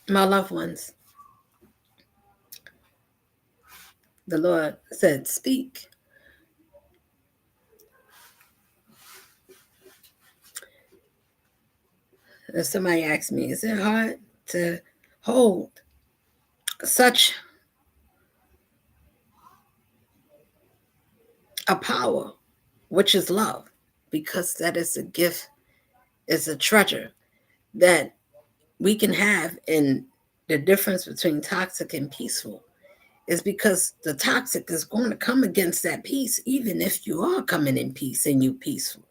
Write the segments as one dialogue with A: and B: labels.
A: My loved ones, the Lord said, speak. If somebody asked me, is it hard to hold such a power, which is love? Because that is a gift, is a treasure that we can have. In the difference between toxic and peaceful is because the toxic is going to come against that peace, even if you are coming in peace and you peaceful.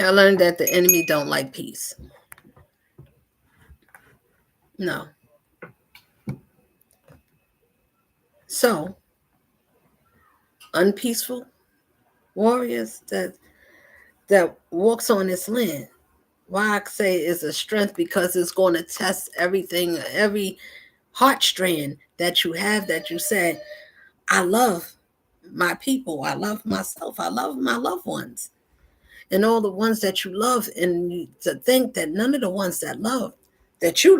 A: I learned that the enemy don't like peace. No. So unpeaceful warriors that walks on this land, why I say is a strength, because it's going to test everything, every heartstrand that you have, that you say, I love my people, I love myself, I love my loved ones, and all the ones that you love. And to think that none of the ones that you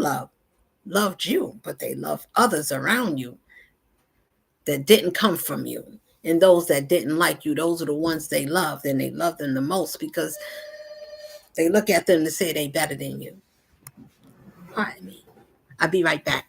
A: loved you, but they love others around you that didn't come from you. And those that didn't like you, those are the ones they loved, and they loved them the most because they look at them to say they better than you. Pardon me. I'll be right back.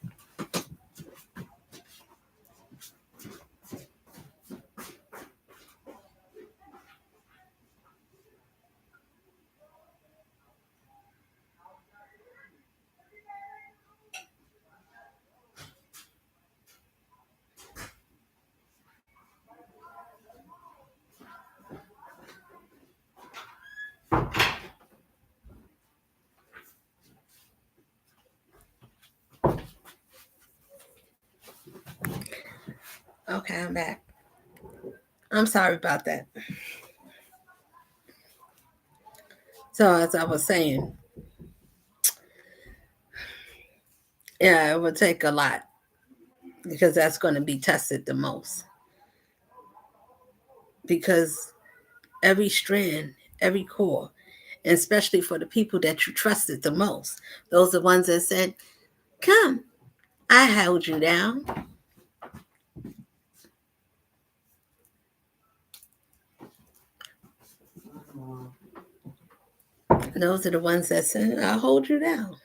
A: Okay, I'm back. I'm sorry about that. So as I was saying, yeah, it would take a lot because that's going to be tested the most. Because every strand, every core, and especially for the people that you trusted the most, those are the ones that said, come, I held you down. Those are the ones that said, I'll hold you down.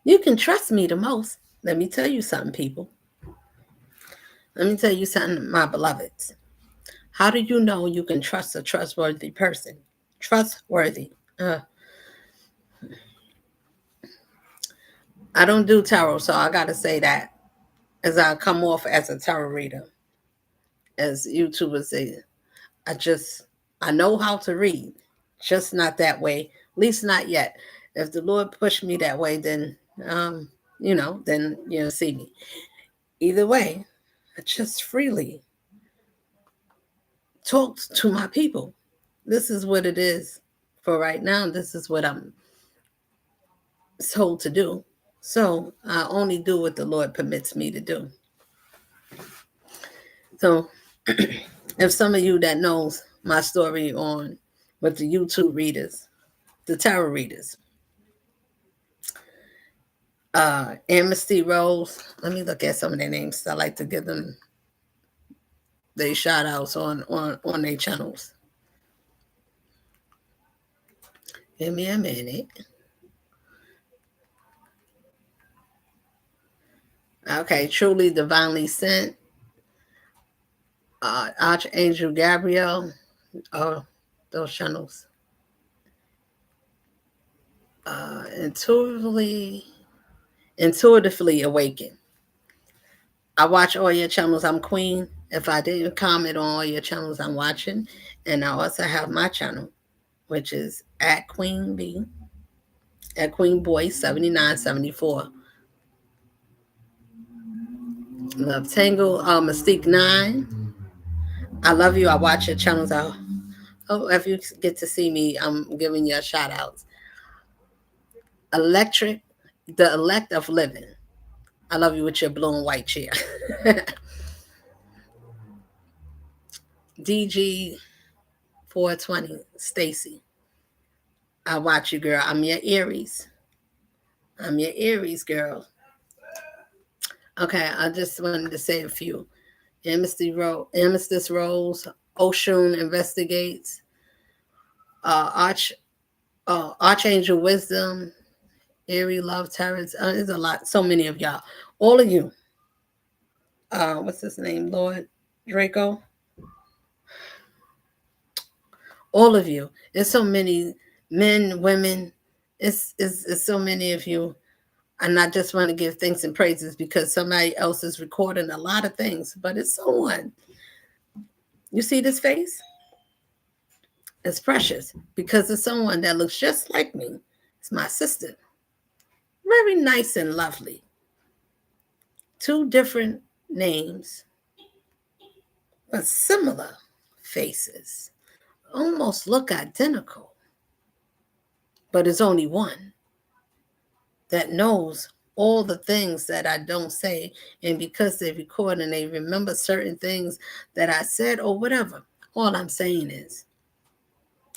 A: You can trust me the most. Let me tell you something, people. Let me tell you something, my beloveds. How do you know you can trust a trustworthy person? Trustworthy. I don't do tarot, so I got to say that as I come off as a tarot reader, as YouTubers say, I know how to read, just not that way. At least not yet. If the Lord pushed me that way, then then you'll see me. Either way, I just freely talk to my people. This is what it is for right now. This is what I'm told to do. So I only do what the Lord permits me to do. So if some of you that knows my story on with the YouTube readers, the tarot readers, Amnesty Rose, let me look at some of their names. I like to give them their shout outs on their channels. Give me a minute. Okay, Truly Divinely Sent, Archangel Gabriel, oh, those channels. Intuitively Awakened. I watch all your channels. I'm Queen. If I didn't comment on all your channels, I'm watching. And I also have my channel, which is at Queen B, at Queen Boy 7974. Love Tangle, Mystique 9. I love you. I watch your channels. If you get to see me, I'm giving you a shout out. Electric, the Elect of Living. I love you with your blue and white chair. DG 420, Stacy. I watch you, girl. I'm your Aries. I'm your Aries, girl. Okay, I just wanted to say a few. Amethyst Rose, Oshun Investigates, uh, Arch, Archangel Wisdom, Erie Love Terrence. There's a lot, so many of y'all. All of you. What's his name? Lord Draco. All of you. There's so many men, women. It's so many of you. And I just want to give thanks and praises because somebody else is recording a lot of things, but it's someone. You see this face? It's precious because it's someone that looks just like me. It's my sister. Very nice and lovely. Two different names, but similar faces. Almost look identical, but it's only one that knows all the things that I don't say. And because they record and they remember certain things that I said or whatever, all I'm saying is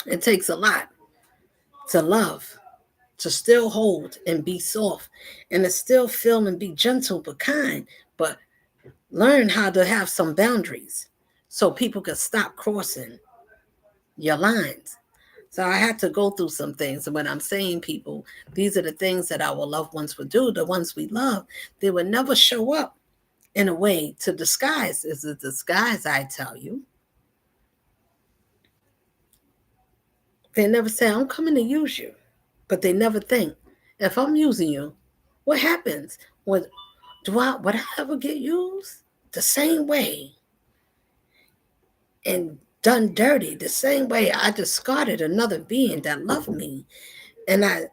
A: it takes a lot to love, to still hold and be soft, and to still feel and be gentle but kind, but learn how to have some boundaries so people can stop crossing your lines. So I had to go through some things. And when I'm saying people, these are the things that our loved ones would do, the ones we love. They would never show up in a way to disguise. It's a disguise, I tell you. They never say, I'm coming to use you. But they never think, if I'm using you, what happens? Would I ever get used? The same way and done dirty, the same way I discarded another being that loved me. And
B: Hi.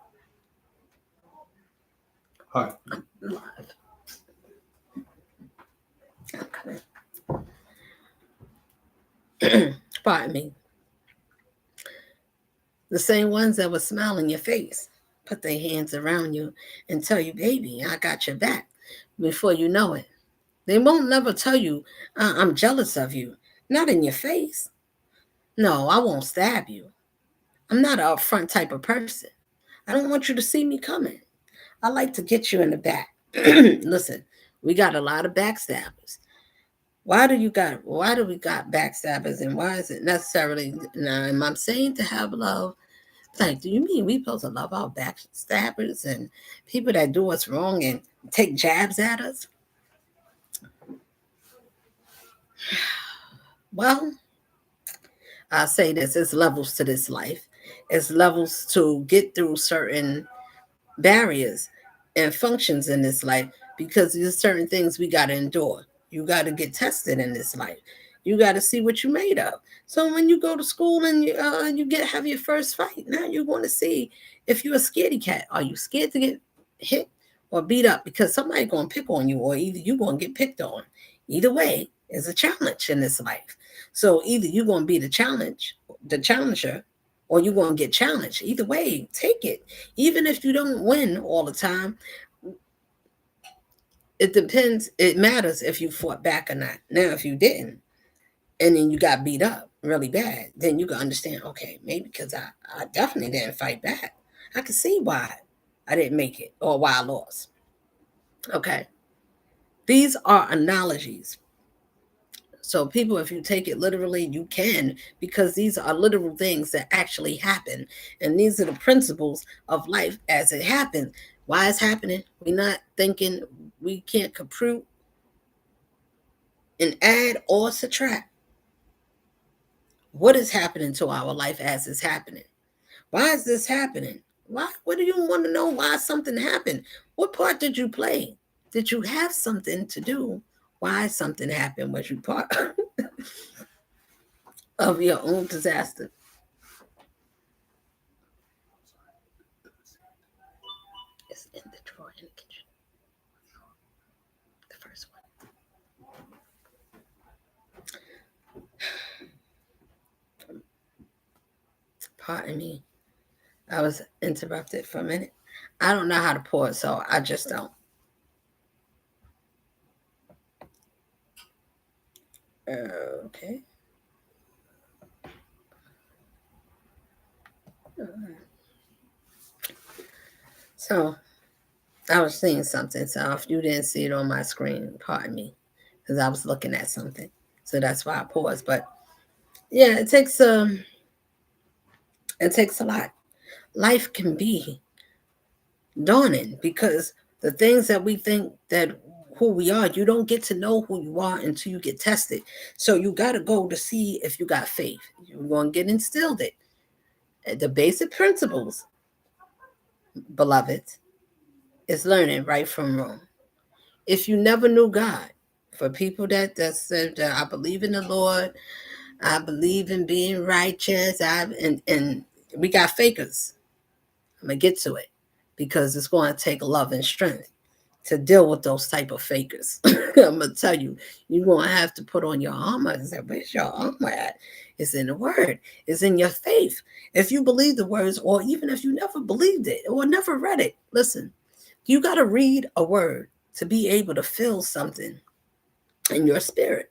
A: I'm live. I'm coming. Pardon me. The same ones that would smile in your face, put their hands around you and tell you, baby, I got your back before you know it. They won't never tell you, I'm jealous of you. Not in your face. No, I won't stab you. I'm not an upfront type of person. I don't want you to see me coming. I like to get you in the back. Listen, we got a lot of backstabbers. Why do we got backstabbers and why is it necessarily now am I saying to have love? Like, do you mean we supposed to love our backstabbers and people that do us wrong and take jabs at us? Well, I'll say this, it's levels to this life. It's levels to get through certain barriers and functions in this life because there's certain things we got to endure. You got to get tested in this life. You got to see what you're made of. So when you go to school and you get have your first fight, now you're going to see if you're a scaredy cat. Are you scared to get hit or beat up because somebody's going to pick on you, or either you're going to get picked on? Either way is a challenge in this life. So either you're going to be the challenger, or you're going to get challenged. Either way, take it. Even if you don't win all the time, it depends. It matters if you fought back or not. Now, if you didn't, and then you got beat up really bad, then you can understand, okay, maybe because I definitely didn't fight back. I can see why I didn't make it or why I lost. Okay. These are analogies. So, people, if you take it literally, you can, because these are literal things that actually happen. And these are the principles of life as it happens. Why it's happening? We're not thinking, we can't compute and add or subtract what is happening to our life as it's happening. Why is this happening? Why? What do you want to know why something happened? What part did you play? Did you have something to do? Why something happened? Was you part of your own disaster? It's in the drawer in the kitchen. The first one. Pardon me. I was interrupted for a minute. I don't know how to pour, so I just don't. Okay. So I was seeing something. So if you didn't see it on my screen, pardon me, because I was looking at something. So that's why I paused. But yeah, it takes a lot. Life can be daunting because the things that we think that who we are, you don't get to know who you are until you get tested. So you got to go to see if you got faith. You're going to get instilled it. The basic principles, beloved, is learning right from wrong. If you never knew God, for people that said that I believe in the Lord, I believe in being righteous, and we got fakers. I'm gonna get to it because it's going to take love and strength to deal with those type of fakers. I'm gonna tell you, you're gonna have to put on your armor. And say, where's your armor at? It's in the word. It's in your faith. If you believe the words, or even if you never believed it or never read it, listen. You got to read a word to be able to feel something in your spirit.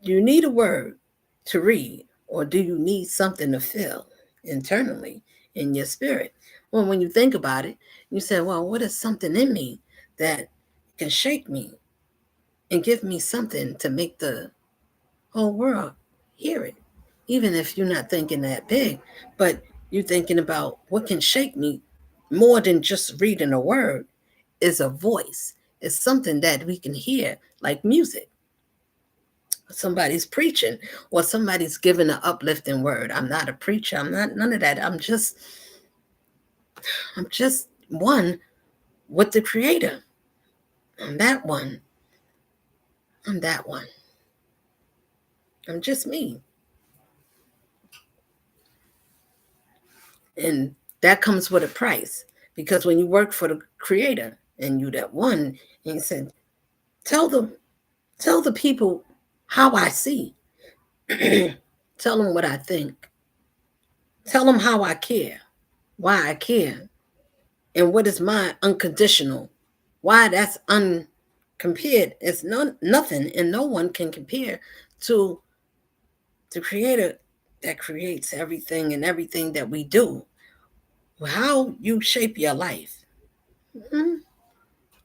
A: Do you need a word to read, or do you need something to feel internally in your spirit? Well, when you think about it, you say, well, what is something in me that can shake me and give me something to make the whole world hear it? Even if you're not thinking that big, but you're thinking about what can shake me more than just reading a word is a voice. It's something that we can hear, like music. Somebody's preaching or somebody's giving an uplifting word. I'm not a preacher. I'm not none of that. I'm just one with the creator. I'm that one. I'm that one. I'm just me. And that comes with a price. Because when you work for the creator and you that one, and he said, tell them, tell the people how I see. Tell them what I think. Tell them how I care, why I care, and what is my unconditional, why that's uncompared. It's nothing, and no one can compare to the creator that creates everything and everything that we do. How you shape your life, hmm,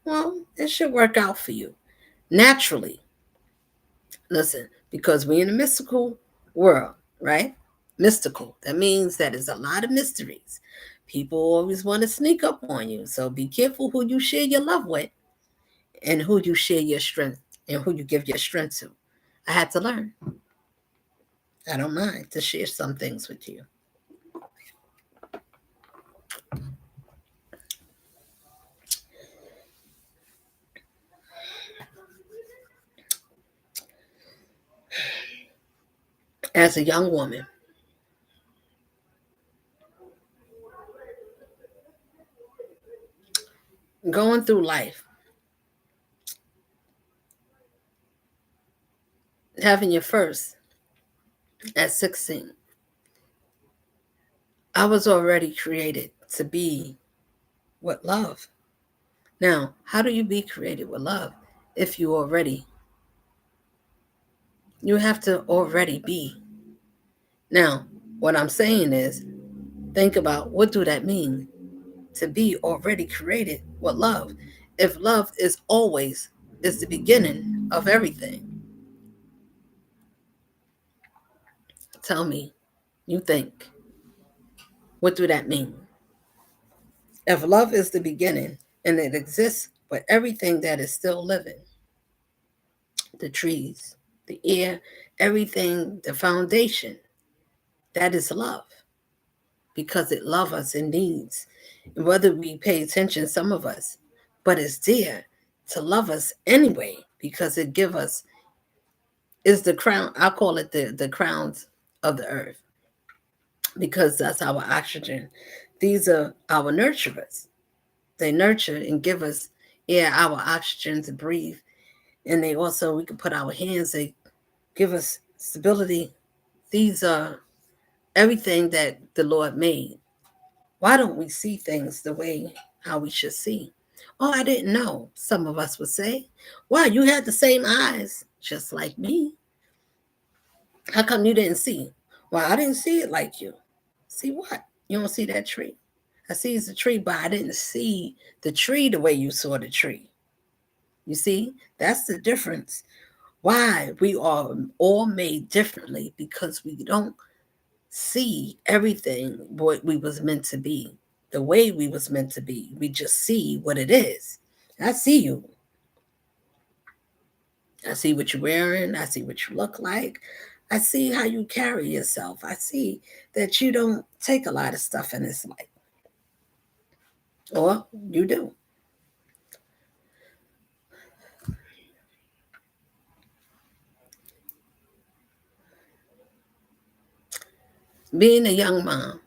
A: well, it should work out for you naturally. Listen, because we're in a mystical world, right? Mystical. That means that there's a lot of mysteries. People always want to sneak up on you. So be careful who you share your love with and who you share your strength and who you give your strength to. I had to learn. I don't mind to share some things with you. As a young woman, going through life, having your first at 16, I was already created to be with love. Now, how do you be created with love if you already? You have to already be. Now, what I'm saying is, think about what do that mean to be already created with love? If love is the beginning of everything, tell me, you think, what do that mean? If love is the beginning and it exists for everything that is still living, the trees, the air, everything, the foundation, that is love because it loves us and needs. Whether we pay attention, some of us, but it's there to love us anyway because it give us is the crown. I call it the crowns of the earth because that's our oxygen. These are our nurturers. They nurture and give us air, our oxygen to breathe, and they also we can put our hands. They give us stability. These are everything that the Lord made. Why don't we see things the way how we should see? Oh, I didn't know, some of us would say. Why, you had the same eyes, just like me. How come you didn't see? Well, I didn't see it like you. See what? You don't see that tree? I sees the tree, but I didn't see the tree the way you saw the tree. You see, that's the difference. Why we are all made differently, because we don't see everything what we was meant to be, the way we was meant to be. We just see what it is. I see you. I see what you're wearing. I see what you look like. I see how you carry yourself. I see that you don't take a lot of stuff in this life. Or you do. Being a young mom,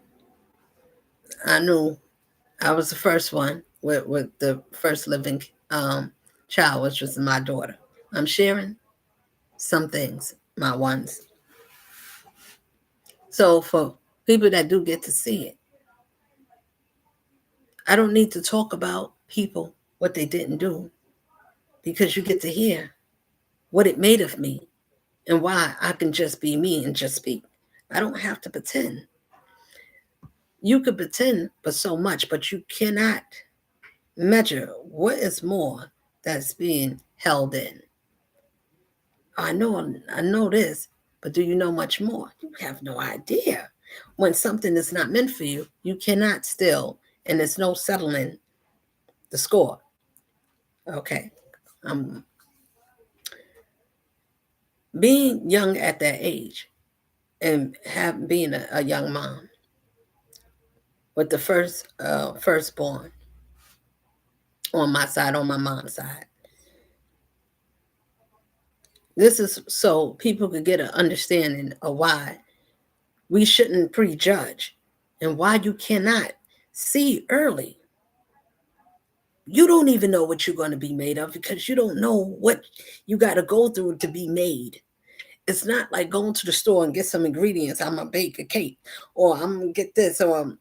A: I knew I was the first one with the first living child, which was my daughter. I'm sharing some things, my ones. So for people that do get to see it, I don't need to talk about people, what they didn't do, because you get to hear what it made of me and why I can just be me and just speak. I don't have to pretend. You could pretend for so much, but you cannot measure what is more that's being held in. I know this, but do you know much more? You have no idea. When something is not meant for you, you cannot still, and there's no settling the score. Okay. Um, being young at that age and have being a young mom with the firstborn on my side, on my mom's side. This is so people could get an understanding of why we shouldn't prejudge and why you cannot see early. You don't even know what you're going to be made of because you don't know what you got to go through to be made. It's not like going to the store and get some ingredients. I'm gonna bake a cake, or I'm gonna get this, or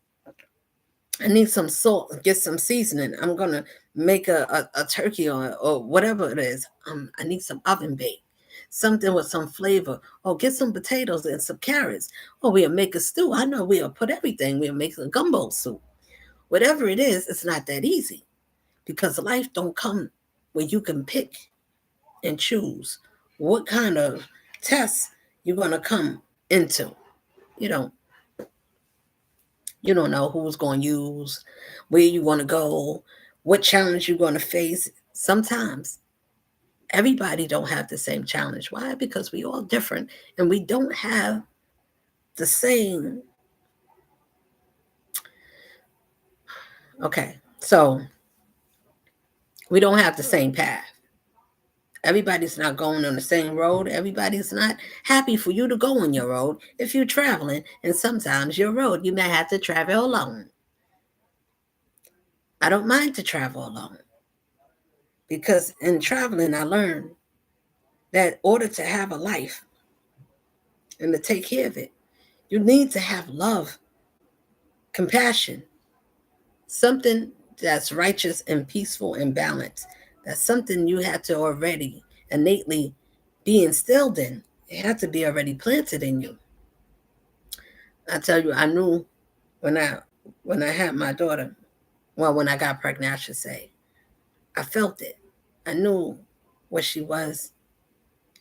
A: I need some salt, get some seasoning. I'm gonna make a turkey or whatever it is. I need some oven bake, something with some flavor. Or get some potatoes and some carrots. Or we'll make a stew. I know we'll put everything. We'll make a gumbo soup. Whatever it is, it's not that easy because life don't come where you can pick and choose what kind of tests you're gonna come into. You don't you don't know who's going to use, where you want to go, what challenge you're going to face. Sometimes everybody don't have the same challenge. Why? Because we all different and we don't have the same. Okay, so we don't have the same path. Everybody's not going on the same road. Everybody's not happy for you to go on your road if you're traveling. And sometimes your road, you may have to travel alone. I don't mind to travel alone because in traveling, I learned that in order to have a life and to take care of it, you need to have love, compassion, something that's righteous and peaceful and balanced. That's something you had to already innately be instilled in. It had to be already planted in you. I tell you, I knew when I had my daughter, well, when I got pregnant, I should say, I felt it. I knew what she was.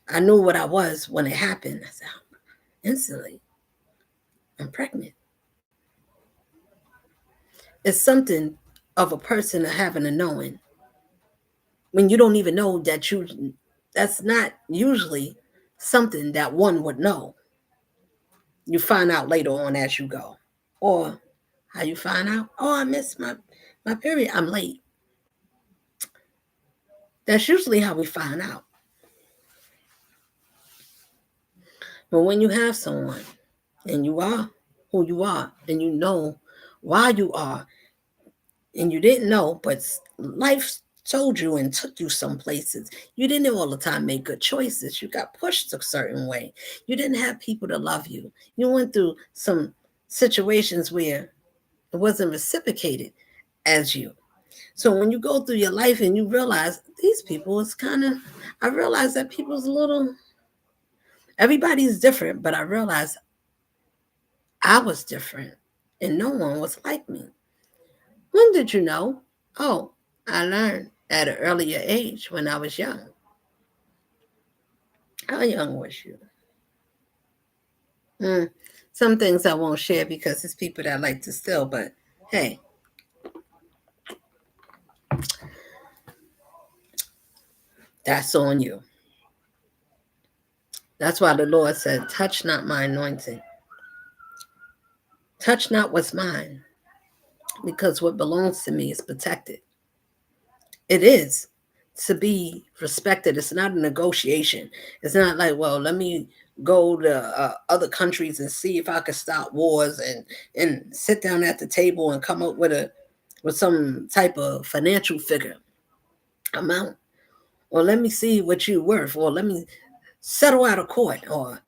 A: I knew what I was when it happened. I said, instantly, I'm pregnant. It's something of a person having a knowing when you don't even know that that's not usually something that one would know. You find out later on as you go. Or how you find out, oh, I missed my period, I'm late. That's usually how we find out. But when you have someone and you are who you are and you know why you are and you didn't know, but life told you and took you some places. You didn't all the time make good choices. You got pushed a certain way. You didn't have people to love you. You went through some situations where it wasn't reciprocated as you. So when you go through your life and you realize these people is kind of, I realize that people's a little, everybody's different, but I realized I was different and no one was like me. When did you know? Oh, I learned at an earlier age when I was young. How young was you? Mm, some things I won't share because it's people that like to steal, but hey, that's on you. That's why the Lord said, touch not my anointing. Touch not what's mine, because what belongs to me is protected. It is to be respected. It's not a negotiation. It's not like, well, let me go to other countries and see if I can stop wars and sit down at the table and come up with some type of financial figure amount, or let me see what you're worth, or let me settle out of court, or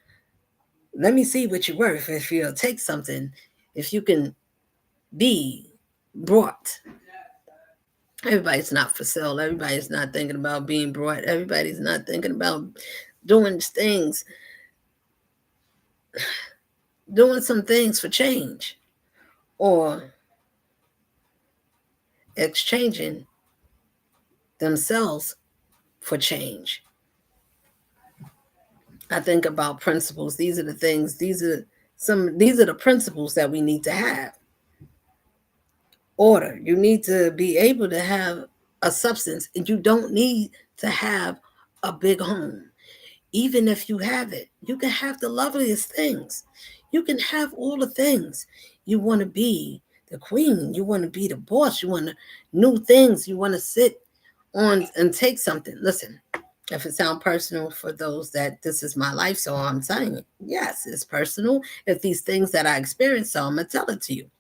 A: let me see what you're worth. If you'll take something, if you can be brought. Everybody's not for sale. Everybody's not thinking about being brought. Everybody's not thinking about doing things, doing some things for change or exchanging themselves for change. I think about principles. These are the things, these are the principles that we need to have. Order. You need to be able to have a substance, and you don't need to have a big home. Even if you have it, you can have the loveliest things. You can have all the things. You want to be the queen. You want to be the boss. You want to new things. You want to sit on and take something. Listen, if it sounds personal for those that this is my life, so I'm telling you, yes, it's personal. If these things that I experience, so I'm going to tell it to you.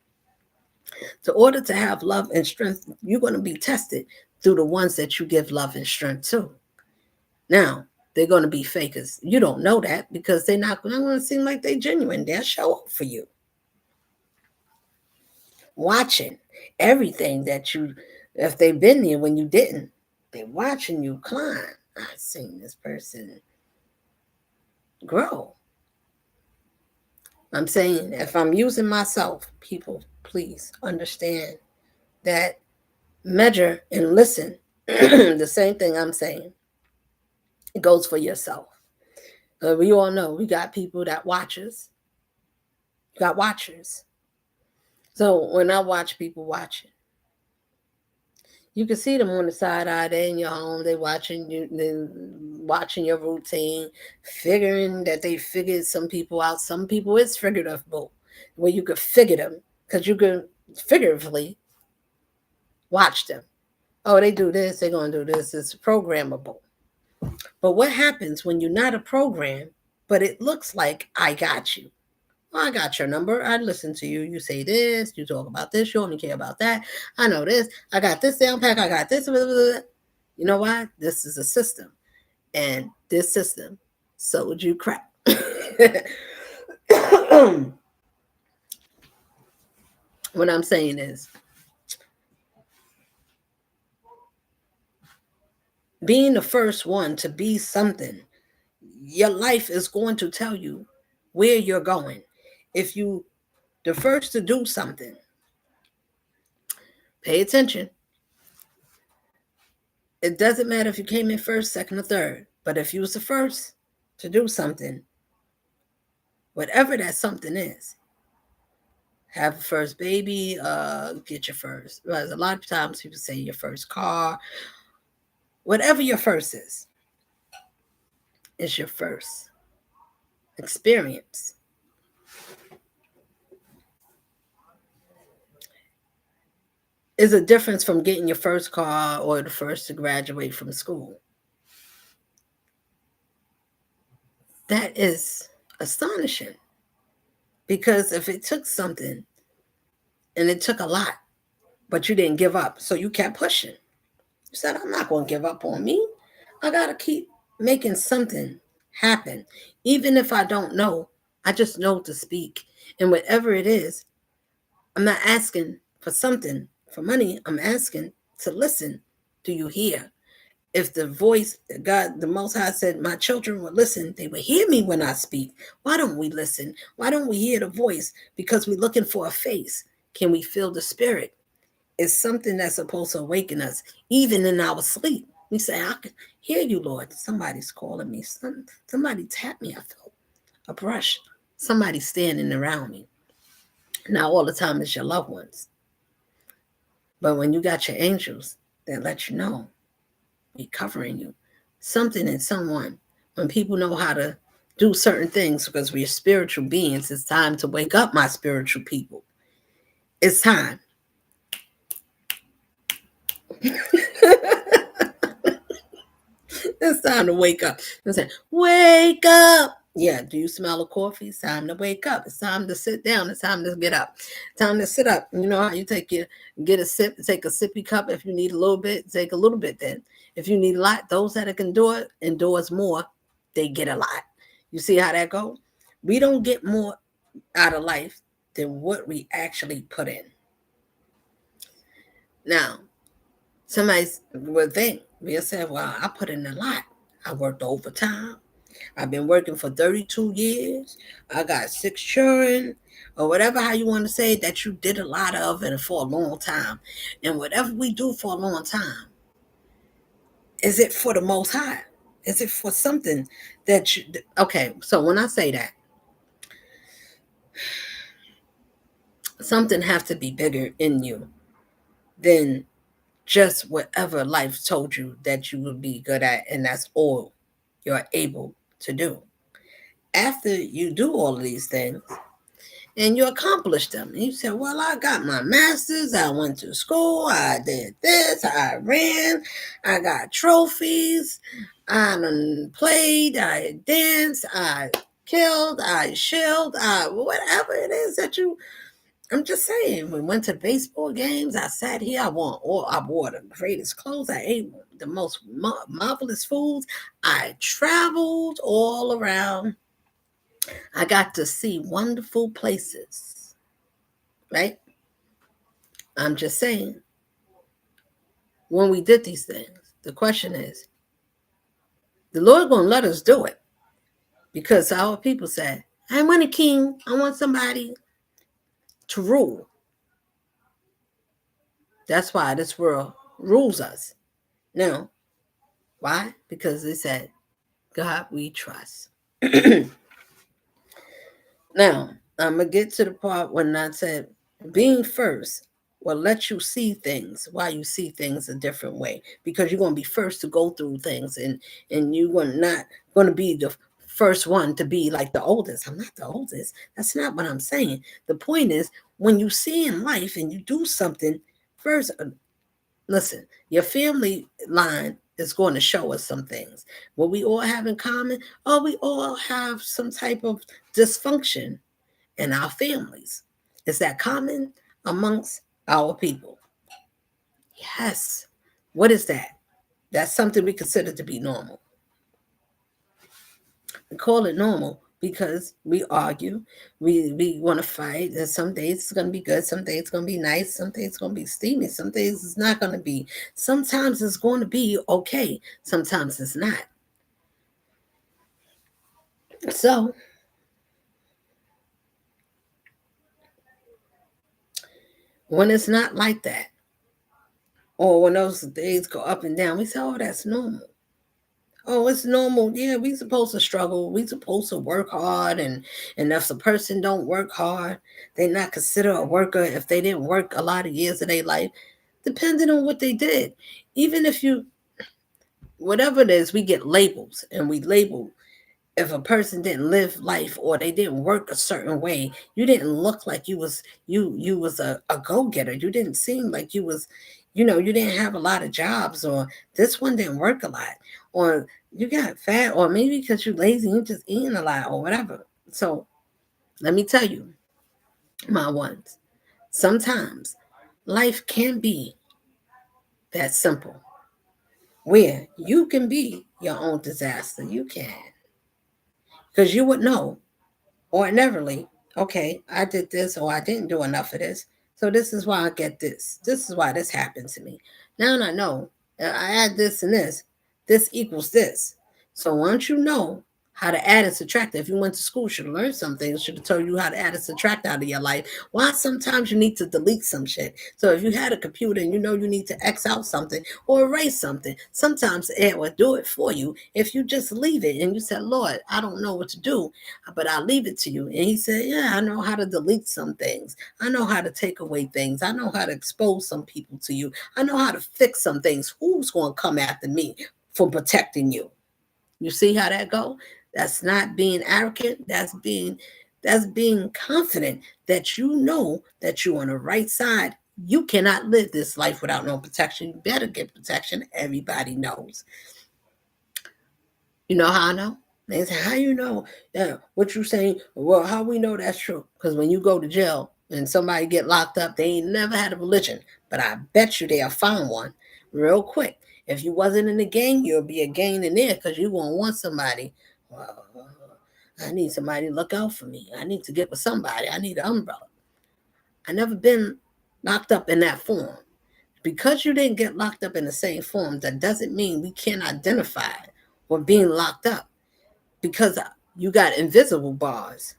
A: In order to have love and strength, you're going to be tested through the ones that you give love and strength to. Now, they're going to be fakers. You don't know that because they're not going to seem like they're genuine. They'll show up for you. Watching everything that you, if they've been there when you didn't, they're watching you climb. I've seen this person grow. I'm saying if I'm using myself, people, please understand that measure and listen. The same thing I'm saying. It goes for yourself. We all know we got people that watch us. You got watchers. So when I watch people watching, you can see them on the side eye. They're in your home. They watching you. They watching your routine, figuring that they figured some people out. Some people it's figurative, where you could figure them because you can figuratively watch them. Oh, they do this. They're gonna do this. It's programmable. But what happens when you're not a program, but it looks like I got you? Well, I got your number. I listen to you. You say this. You talk about this. You only care about that. I know this. I got this down pack. I got this. Blah, blah, blah. You know why? This is a system. And this system sold you crap. What I'm saying is being the first one to be something, your life is going to tell you where you're going. If you the first to do something, pay attention. It doesn't matter if you came in first, second, or third, but if you was the first to do something, whatever that something is, have a first baby, get your first. Well, a lot of times people say your first car, whatever your first is your first experience. Is a difference from getting your first car or the first to graduate from school. That is astonishing. Because if it took something and it took a lot, but you didn't give up, so you kept pushing. You said, I'm not going to give up on me. I got to keep making something happen. Even if I don't know, I just know to speak. And whatever it is, I'm not asking for something, for money. I'm asking to listen. Do you hear? If the voice, God, the Most High said, my children would listen, they would hear me when I speak. Why don't we listen? Why don't we hear the voice? Because we're looking for a face. Can we feel the spirit? It's something that's supposed to awaken us, even in our sleep. We say, I can hear you, Lord. Somebody's calling me. Somebody tapped me. I felt a brush. Somebody standing around me. Not all the time it's your loved ones. But when you got your angels that let you know, be covering you, something in someone, when people know how to do certain things because we're spiritual beings, it's time to wake up, my spiritual people. It's time. It's time to wake up. It's like, wake up. Yeah, do you smell a coffee? It's time to wake up. It's time to sit down. It's time to get up. Time to sit up. You know how you get a sip, take a sippy cup. If you need a little bit, take a little bit then. If you need a lot, those that can do it, endures more, they get a lot. You see how that goes? We don't get more out of life than what we actually put in. Now, somebody would think, we'll say, well, I put in a lot. I worked overtime. I've been working for 32 years. I got 6 children, or whatever how you want to say that you did a lot of and for a long time. And whatever we do for a long time, is it for the most high? Is it for something that you okay, so when I say that, something has to be bigger in you than just whatever life told you that you would be good at, and that's all you're able to do. After you do all of these things and you accomplish them, and you say, well, I got my master's, I went to school, I did this, I ran, I got trophies, I played, I danced, I killed, I shelled, I whatever it is that you. I'm just saying, we went to baseball games. I sat here. I wore the greatest clothes. I ate the most marvelous foods. I traveled all around. I got to see wonderful places, right? I'm just saying, when we did these things, the question is, the Lord gonna let us do it because our people said, I want a king. I want somebody to rule. That's why this world rules us. Now, why? Because they said, God we trust. Now, I'm going to get to the part when I said being first will let you see things, why you see things a different way, because you're going to be first to go through things, and you're not going to be the first one to be like the oldest. I'm not the oldest. That's not what I'm saying. The point is, when you see in life and you do something first, listen, your family line is going to show us some things. What we all have in common, oh, we all have some type of dysfunction in our families. Is that common amongst our people? Yes. What is that? That's something we consider to be normal. We call it normal because we argue, we want to fight, and some days it's going to be good, some days it's going to be nice, some days it's going to be steamy, some days it's not going to be. Sometimes it's going to be okay, sometimes it's not. So when it's not like that, or when those days go up and down, we say, oh, that's normal. Oh, it's normal. Yeah, we supposed to struggle. We supposed to work hard, and if a person don't work hard, they not considered a worker if they didn't work a lot of years of their life, depending on what they did. Even if you, whatever it is, we get labels, and we label if a person didn't live life or they didn't work a certain way. You didn't look like you was a go-getter. You didn't seem like you was, you didn't have a lot of jobs, or this one didn't work a lot, or you got fat, or maybe because you're lazy, you just eating a lot or whatever. So let me tell you, my ones, sometimes life can be that simple where you can be your own disaster. You can, because you would know ordinarily, okay, I did this or I didn't do enough of this. So this is why I get this. This is why this happened to me. Now I know I add this and this equals this. So once you know how to add and subtract. If you went to school, should have learned something. Should have told you how to add and subtract out of your life. Why sometimes you need to delete some shit. So if you had a computer and you know you need to X out something or erase something, sometimes it will do it for you if you just leave it and you said, Lord, I don't know what to do, but I'll leave it to you. And he said, yeah, I know how to delete some things. I know how to take away things. I know how to expose some people to you. I know how to fix some things. Who's going to come after me for protecting you? You see how that go? That's not being arrogant. That's being confident that you know that you're on the right side. You cannot live this life without no protection. You better get protection. Everybody knows. You know how I know? They say, how you know? Yeah, what you saying? Well, how we know that's true? Because when you go to jail and somebody get locked up, they ain't never had a religion. But I bet you they'll find one real quick. If you wasn't in the gang, you'll be a gang in there because you won't want somebody. Well, I need somebody to look out for me. I need to get with somebody. I need an umbrella. I never been locked up in that form. Because you didn't get locked up in the same form, that doesn't mean we can't identify what being locked up. Because you got invisible bars.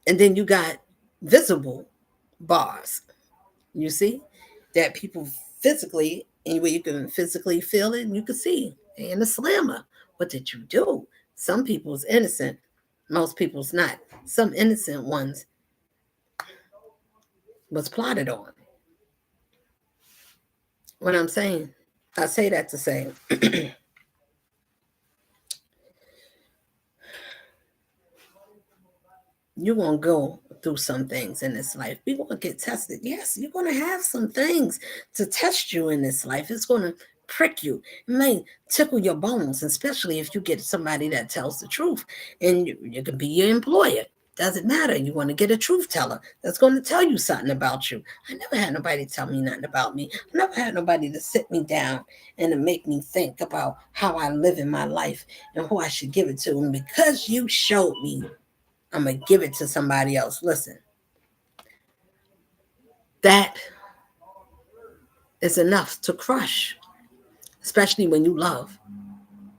A: And then you got visible bars. You see? That people physically, anyway, you can physically feel it and you can see. And the slammer. What did you do? Some people's innocent. Most people's not. Some innocent ones was plotted on. What I'm saying, I say that to say you're going to go through some things in this life. You're going to get tested. Yes, you're going to have some things to test you in this life. It's going to prick you. It may tickle your bones, especially if you get somebody that tells the truth. And you can be your employer. Doesn't matter. You want to get a truth teller that's going to tell you something about you. I never had nobody tell me nothing about me. I never had nobody to sit me down and to make me think about how I live in my life and who I should give it to. And because you showed me, I'm going to give it to somebody else. Listen, that is enough to crush, especially when you love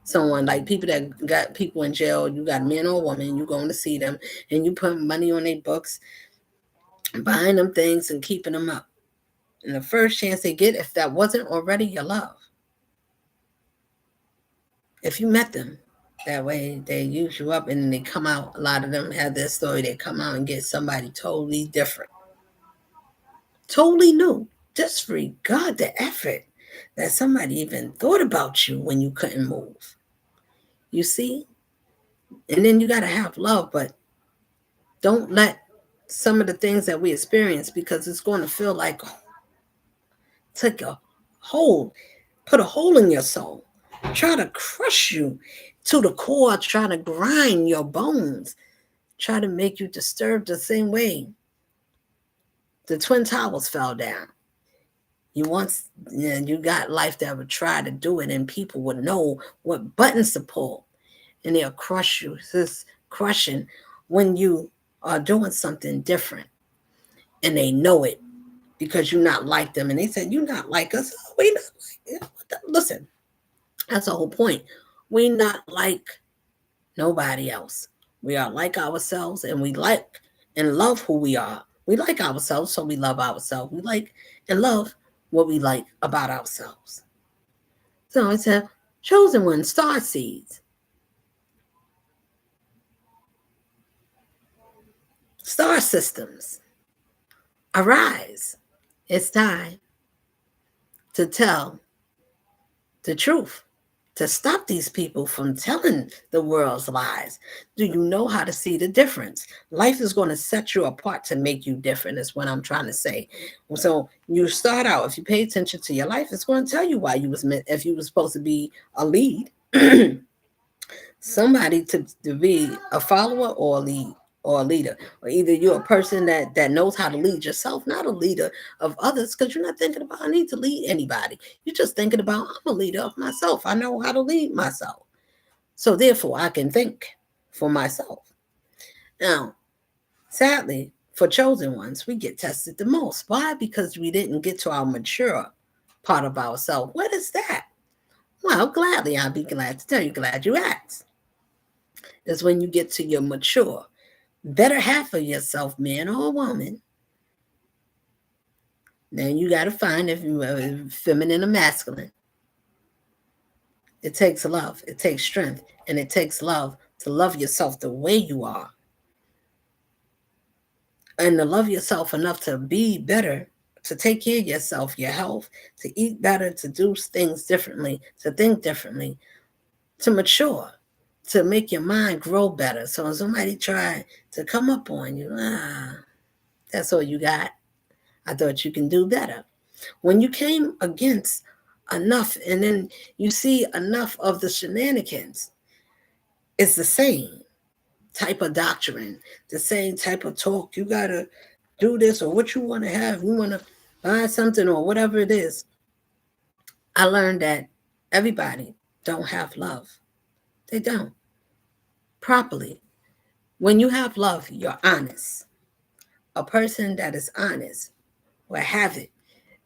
A: someone. Like people that got people in jail, you got a man or a woman, you going to see them, and you put money on their books, buying them things and keeping them up. And the first chance they get, if that wasn't already your love, if you met them that way, they use you up and then they come out. A lot of them have this story. They come out and get somebody totally different, totally new. Disregard the effort that somebody even thought about you when you couldn't move. You see? And then you got to have love, but don't let some of the things that we experience, because it's going to feel like take a hold, put a hole in your soul, try to crush you to the core, try to grind your bones, try to make you disturbed the same way the Twin Towers fell down. You got life that would try to do it, and people would know what buttons to pull, and they'll crush you. It's this crushing when you are doing something different, and they know it because you're not like them, and they said you're not like us. We not like listen. That's the whole point. We not like nobody else. We are like ourselves, and we like and love who we are. We like ourselves, so we love ourselves. We like and love what we like about ourselves. So it's a chosen one, star seeds. Star systems, arise. It's time to tell the truth, to stop these people from telling the world's lies. Do you know how to see the difference? Life is going to set you apart to make you different, is what I'm trying to say. So you start out, if you pay attention to your life, it's going to tell you why you was meant, if you were supposed to be a lead, somebody to be a follower or a lead or a leader, or either you're a person that knows how to lead yourself, not a leader of others, because you're not thinking about I need to lead anybody. You're just thinking about I'm a leader of myself. I know how to lead myself, so therefore I can think for myself. Now, sadly, for chosen ones, we get tested the most. Why? Because we didn't get to our mature part of ourselves. What is that? Well, gladly, I'll be glad to tell you. Glad you asked. That's when you get to your mature, better half of yourself, man or woman. Then you got to find if you are feminine or masculine. It takes love, it takes strength, and it takes love to love yourself the way you are. And to love yourself enough to be better, to take care of yourself, your health, to eat better, to do things differently, to think differently, to mature, to make your mind grow better. So when somebody try to come up on you, that's all you got. I thought you can do better. When you came against enough and then you see enough of the shenanigans, it's the same type of doctrine, the same type of talk. You got to do this or what you want to have. You want to buy something or whatever it is. I learned that everybody don't have love. They don't. Properly. When you have love, you're honest. A person that is honest will have it.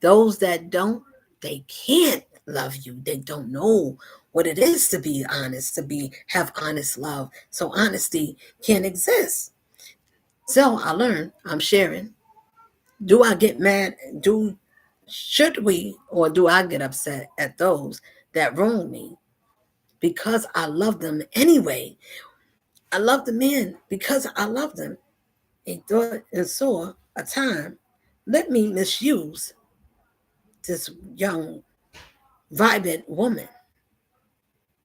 A: Those that don't, they can't love you. They don't know what it is to be honest, to have honest love. So honesty can't exist. So I learned, I'm sharing. Do I get mad? Should we, or do I get upset at those that wrong me? Because I love them anyway. I love the men because I love them. And thought and saw a time, let me misuse this young, vibrant woman.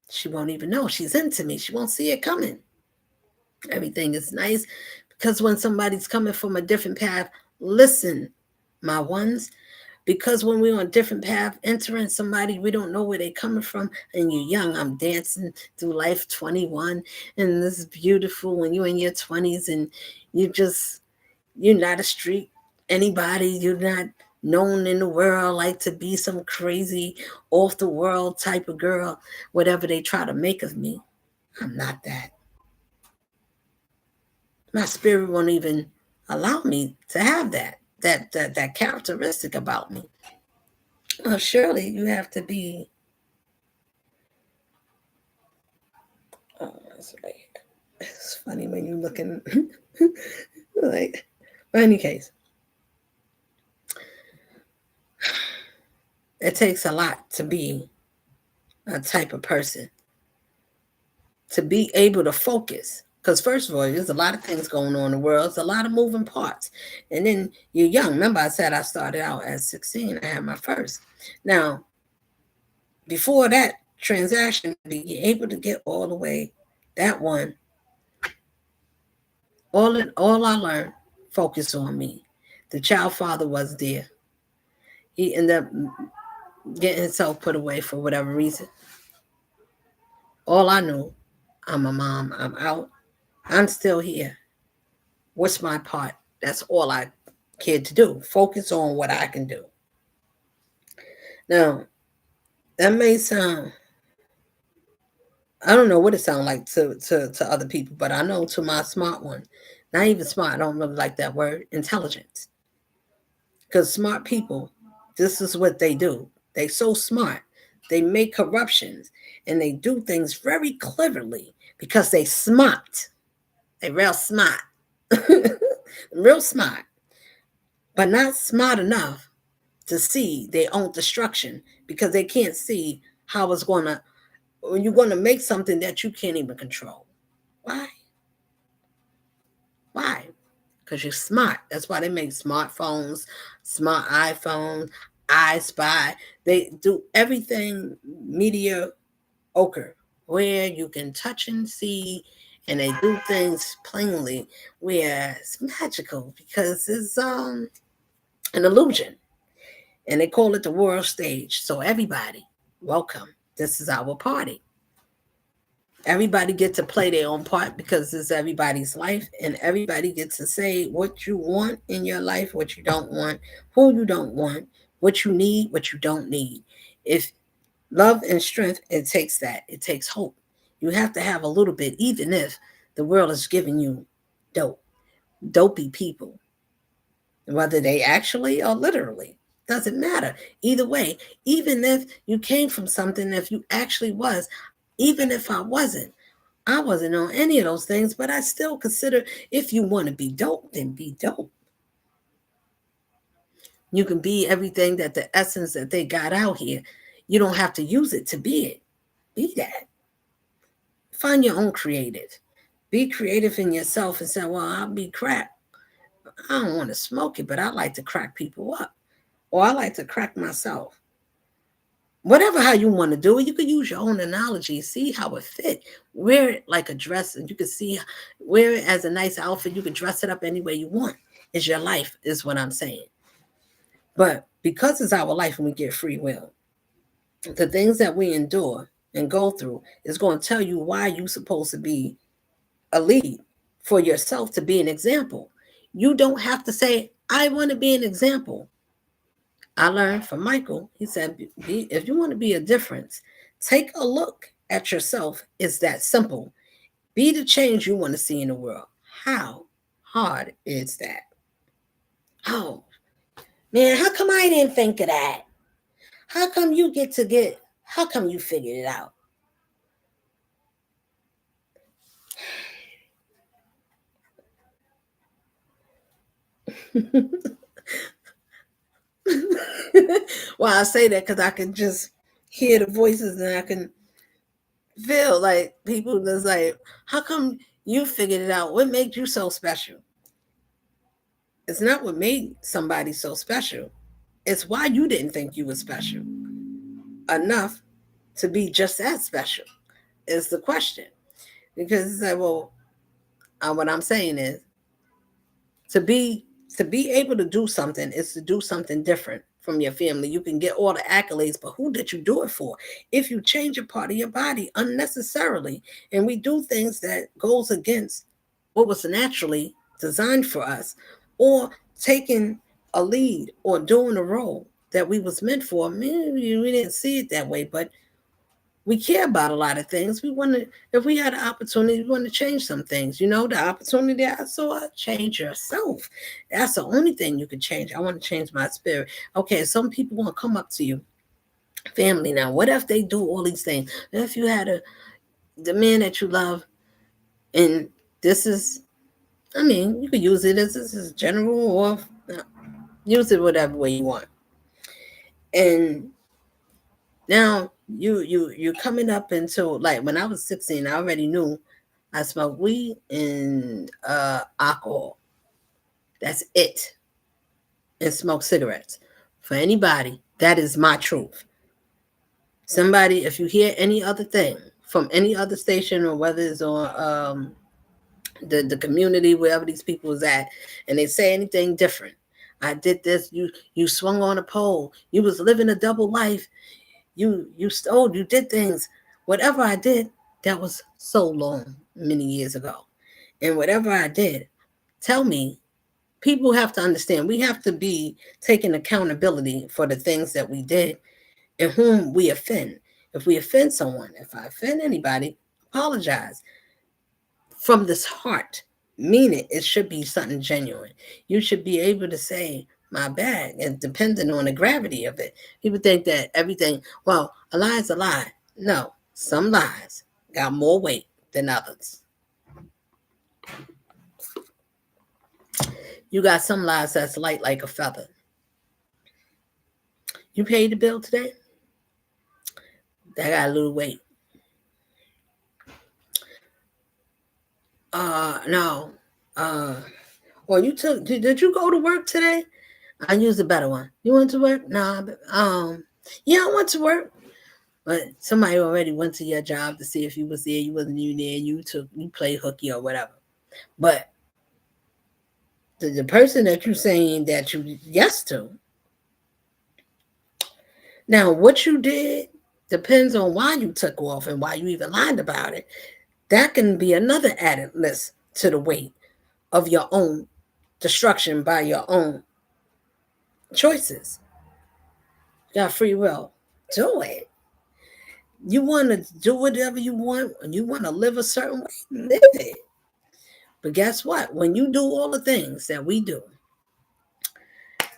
A: She won't even know she's into me. She won't see it coming. Everything is nice because when somebody's coming from a different path, listen, my ones, because when we're on a different path, entering somebody, we don't know where they're coming from, and you're young. I'm dancing through life 21, and this is beautiful when you're in your 20s and you're not a street anybody. You're not known in the world like to be some crazy off the world type of girl, whatever they try to make of me. I'm not that. My spirit won't even allow me to have that characteristic about me. Well, surely you have to be. Oh, that's right. It's funny when you're looking like. But in any case, it takes a lot to be a type of person, to be able to focus. Because first of all, there's a lot of things going on in the world. There's a lot of moving parts. And then you're young. Remember I said I started out at 16. I had my first. Now, before that transaction, be able to get all the way, that one, all I learned, focus on me. The child father was there. He ended up getting himself put away for whatever reason. All I knew, I'm a mom. I'm out. I'm still here. What's my part? That's all I cared to do. Focus on what I can do. Now, that may sound, I don't know what it sounds like to other people, but I know to my smart one, not even smart, I don't really like that word, intelligence. Because smart people, this is what they do. They so smart. They make corruptions and they do things very cleverly because they smart. They real smart. Real smart. But not smart enough to see their own destruction because they can't see how it's going to, you're going to make something that you can't even control. Why? Why? Because you're smart. That's why they make smartphones, smart iPhones, I Spy. They do everything mediocre, where you can touch and see, and they do things plainly, where it's magical because it's an illusion. And they call it the world stage. So everybody, welcome. This is our party. Everybody gets to play their own part because it's everybody's life, and everybody gets to say what you want in your life, what you don't want, who you don't want, what you need, what you don't need. If love and strength, it takes that. It takes hope. You have to have a little bit, even if the world is giving you dopey people, whether they actually or literally. Doesn't matter. Either way, even if you came from something, if you actually was, even if I wasn't, I wasn't on any of those things, but I still consider if you want to be dope, then be dope. You can be everything that the essence that they got out here. You don't have to use it to be it. Be that. Find your own creative. Be creative in yourself and say, well, I'll be crack. I don't want to smoke it, but I like to crack people up. Or I like to crack myself. Whatever how you want to do it, you could use your own analogy, see how it fit. Wear it like a dress, and you can see wear it as a nice outfit. You can dress it up any way you want. It's your life, is what I'm saying. But because it's our life and we get free will, the things that we endure and go through is going to tell you why you're supposed to be a lead for yourself to be an example. You don't have to say, I want to be an example. I learned from Michael. He said, if you want to be a difference, take a look at yourself. It's that simple. Be the change you want to see in the world. How hard is that? Oh, man, how come I didn't think of that? How come how come you figured it out? Well, I say that because I can just hear the voices and I can feel like people that's like, how come you figured it out? What made you so special? It's not what made somebody so special. It's why you didn't think you were special enough to be just as special is the question. Because it's like, well, what I'm saying is to be to be able to do something is to do something different from your family. You can get all the accolades, but who did you do it for? If you change a part of your body unnecessarily and we do things that goes against what was naturally designed for us, or taking a lead or doing a role that we was meant for, maybe we didn't see it that way, but we care about a lot of things. We want to, if we had an opportunity, we want to change some things. You know, the opportunity I saw, change yourself. That's the only thing you can change. I want to change my spirit. Okay, some people want to come up to you, family. Now, what if they do all these things? If you had the man that you love, and this is, I mean, you could use it as this is general or use it whatever way you want. And now you're coming up into, like, when I was 16, I already knew I smoked weed and alcohol. That's it. And smoke cigarettes. For anybody, that is my truth. Somebody, if you hear any other thing from any other station, or whether it's on the community, wherever these people is at, and they say anything different, I did this, you swung on a pole, you was living a double life, you stole, you did things. Whatever I did, that was so long, many years ago. And whatever I did, tell me, people have to understand, we have to be taking accountability for the things that we did and whom we offend. If we offend someone, if I offend anybody, apologize from this heart. Mean it. It should be something genuine. You should be able to say, my bad, and depending on the gravity of it. People think that everything, well, a lie is a lie. No, some lies got more weight than others. You got some lies that's light like a feather. You paid the bill today? That got a little weight. No. Well, did you go to work today? I used a better one. You went to work? No. Yeah, I went to work. But somebody already went to your job to see if you was there. You wasn't even there. You played hooky or whatever. But the person that you're saying that you yes to. Now, what you did depends on why you took off and why you even lied about it. That can be another added list to the weight of your own destruction by your own choices. You got free will. Do it. You want to do whatever you want, and you want to live a certain way, live it. But guess what? When you do all the things that we do,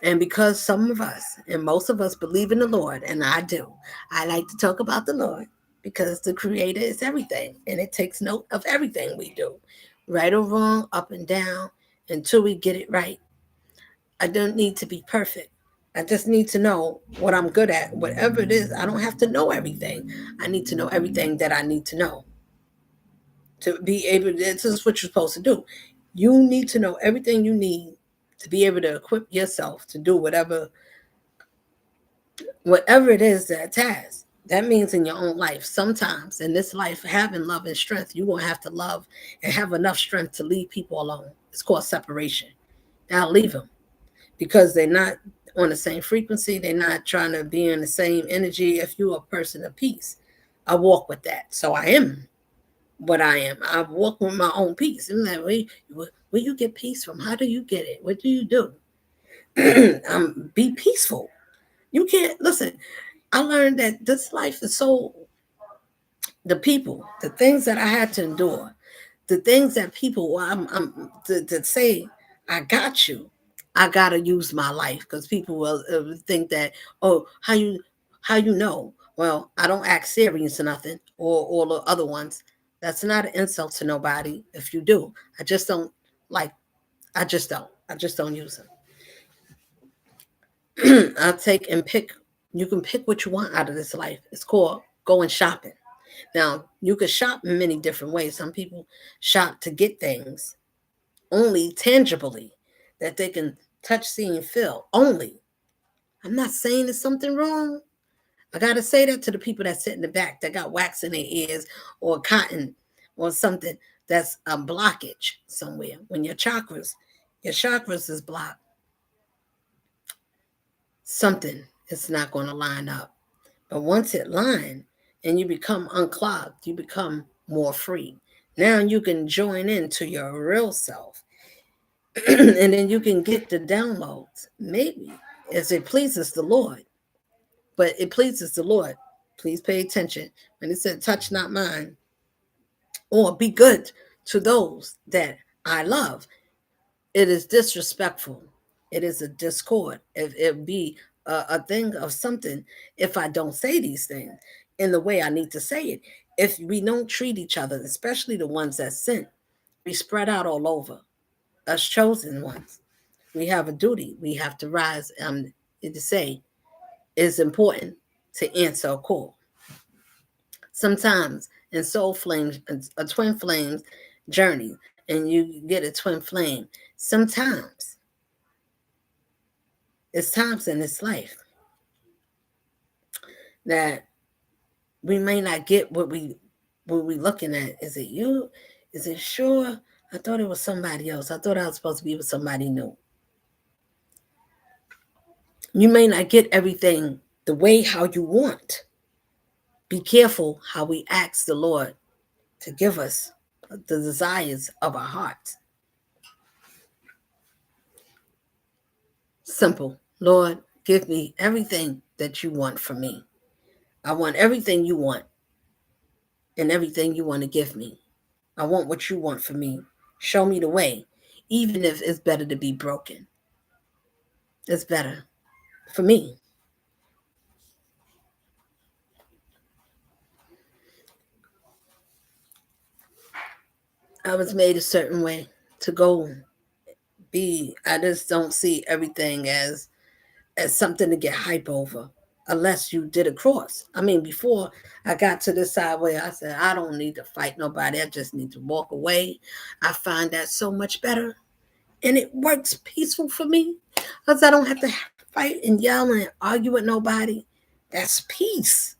A: and because some of us and most of us believe in the Lord, and I do, I like to talk about the Lord. because the creator is everything and it takes note of everything we do, right or wrong, up and down, until we get it right. I don't need to be perfect. I just need to know what I'm good at. Whatever it is, I don't have to know everything. I need to know everything that I need to know to be able. This is what you're supposed to do. You need to know everything you need to be able to equip yourself to do whatever it is that task. That means in your own life. Sometimes in this life, having love and strength, you're gonna have to love and have enough strength to leave people alone. It's called separation. Now leave them because they're not on the same frequency. They're not trying to be in the same energy. If you're a person of peace, I walk with that. So I am what I am. I walk with my own peace. I'm like, where you get peace from? How do you get it? What do you do? Be peaceful. You can't listen. I learned that this life is so the people, the things that I had to endure, the things that people to say, I got you. I gotta use my life because people will think that, oh, how you know? Well, I don't act serious or nothing, or all the other ones. That's not an insult to nobody. If you do, I just don't like. I just don't. I just don't use them. I'll take and pick. You can pick what you want out of this life. It's called going shopping. Now, you could shop in many different ways. Some people shop to get things only tangibly that they can touch, see, and feel. Only. I'm not saying there's something wrong. I got to say that to the people that sit in the back that got wax in their ears or cotton or something that's a blockage somewhere. When your chakras is blocked, something is not going to line up. But once it line and you become unclogged, you become more free. Now you can join into your real self and then you can get the downloads. Maybe as it pleases the Lord, but it pleases the Lord. Please pay attention. When it said, touch not mine, or be good to those that I love, it is disrespectful. It is a discord. If it be a thing of something, if I don't say these things in the way I need to say it, if we don't treat each other, especially the ones that sin, we spread out all over. Us chosen ones, we have a duty. We have to rise to say it's important to answer a call. Sometimes in soul flames, a twin flames journey, and you get a twin flame. Sometimes it's times in this life that we may not get what we looking at. Is it you? Is it sure? I thought it was somebody else. I thought I was supposed to be with somebody new. You may not get everything the way how you want. Be careful how we ask the Lord to give us the desires of our hearts. Simple. Lord, give me everything that you want from me. I want everything you want and everything you want to give me. I want what you want from me. Show me the way, even if it's better to be broken. It's better for me. I was made a certain way to go be. I just don't see everything as something to get hype over unless you did a cross. I mean, before I got to this side where I said, I don't need to fight nobody. I just need to walk away. I find that so much better. And it works peaceful for me because I don't have to fight and yell and argue with nobody. That's peace.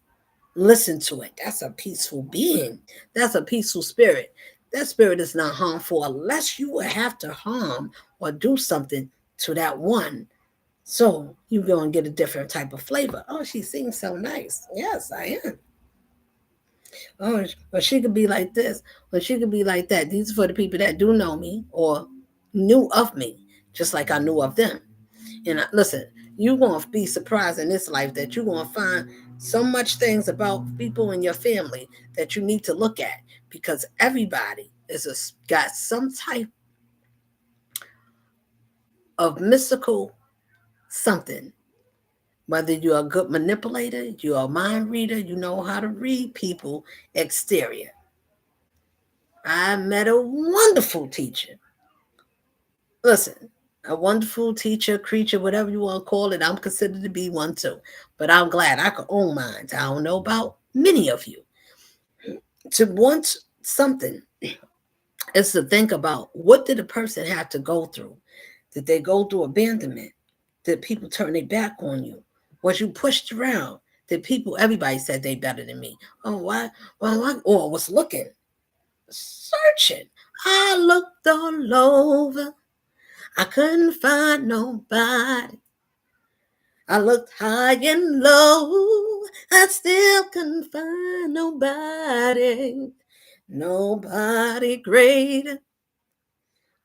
A: Listen to it. That's a peaceful being. That's a peaceful spirit. That spirit is not harmful unless you would have to harm or do something to that one. So you're going to get a different type of flavor. Oh, she sings so nice. Yes, I am. Oh, but she could be like this, or she could be like that. These are for the people that do know me or knew of me, just like I knew of them. And listen, you're going to be surprised in this life that you're going to find so much things about people in your family that you need to look at because everybody got some type of mystical something Whether you're a good manipulator, you're a mind reader, you know how to read people exterior. I met a wonderful teacher. Listen, a wonderful teacher, creature, whatever you want to call it. I'm considered to be one too. But I'm glad I could own mine. I don't know about many of you. To want something is to think about what did a person have to go through? Did they go through abandonment? Did people turn their back on you? Was you pushed around? Did people, everybody said they better than me. Oh, why? Well, I or was looking, searching. I looked all over. I couldn't find nobody. I looked high and low. I still couldn't find nobody. Nobody greater.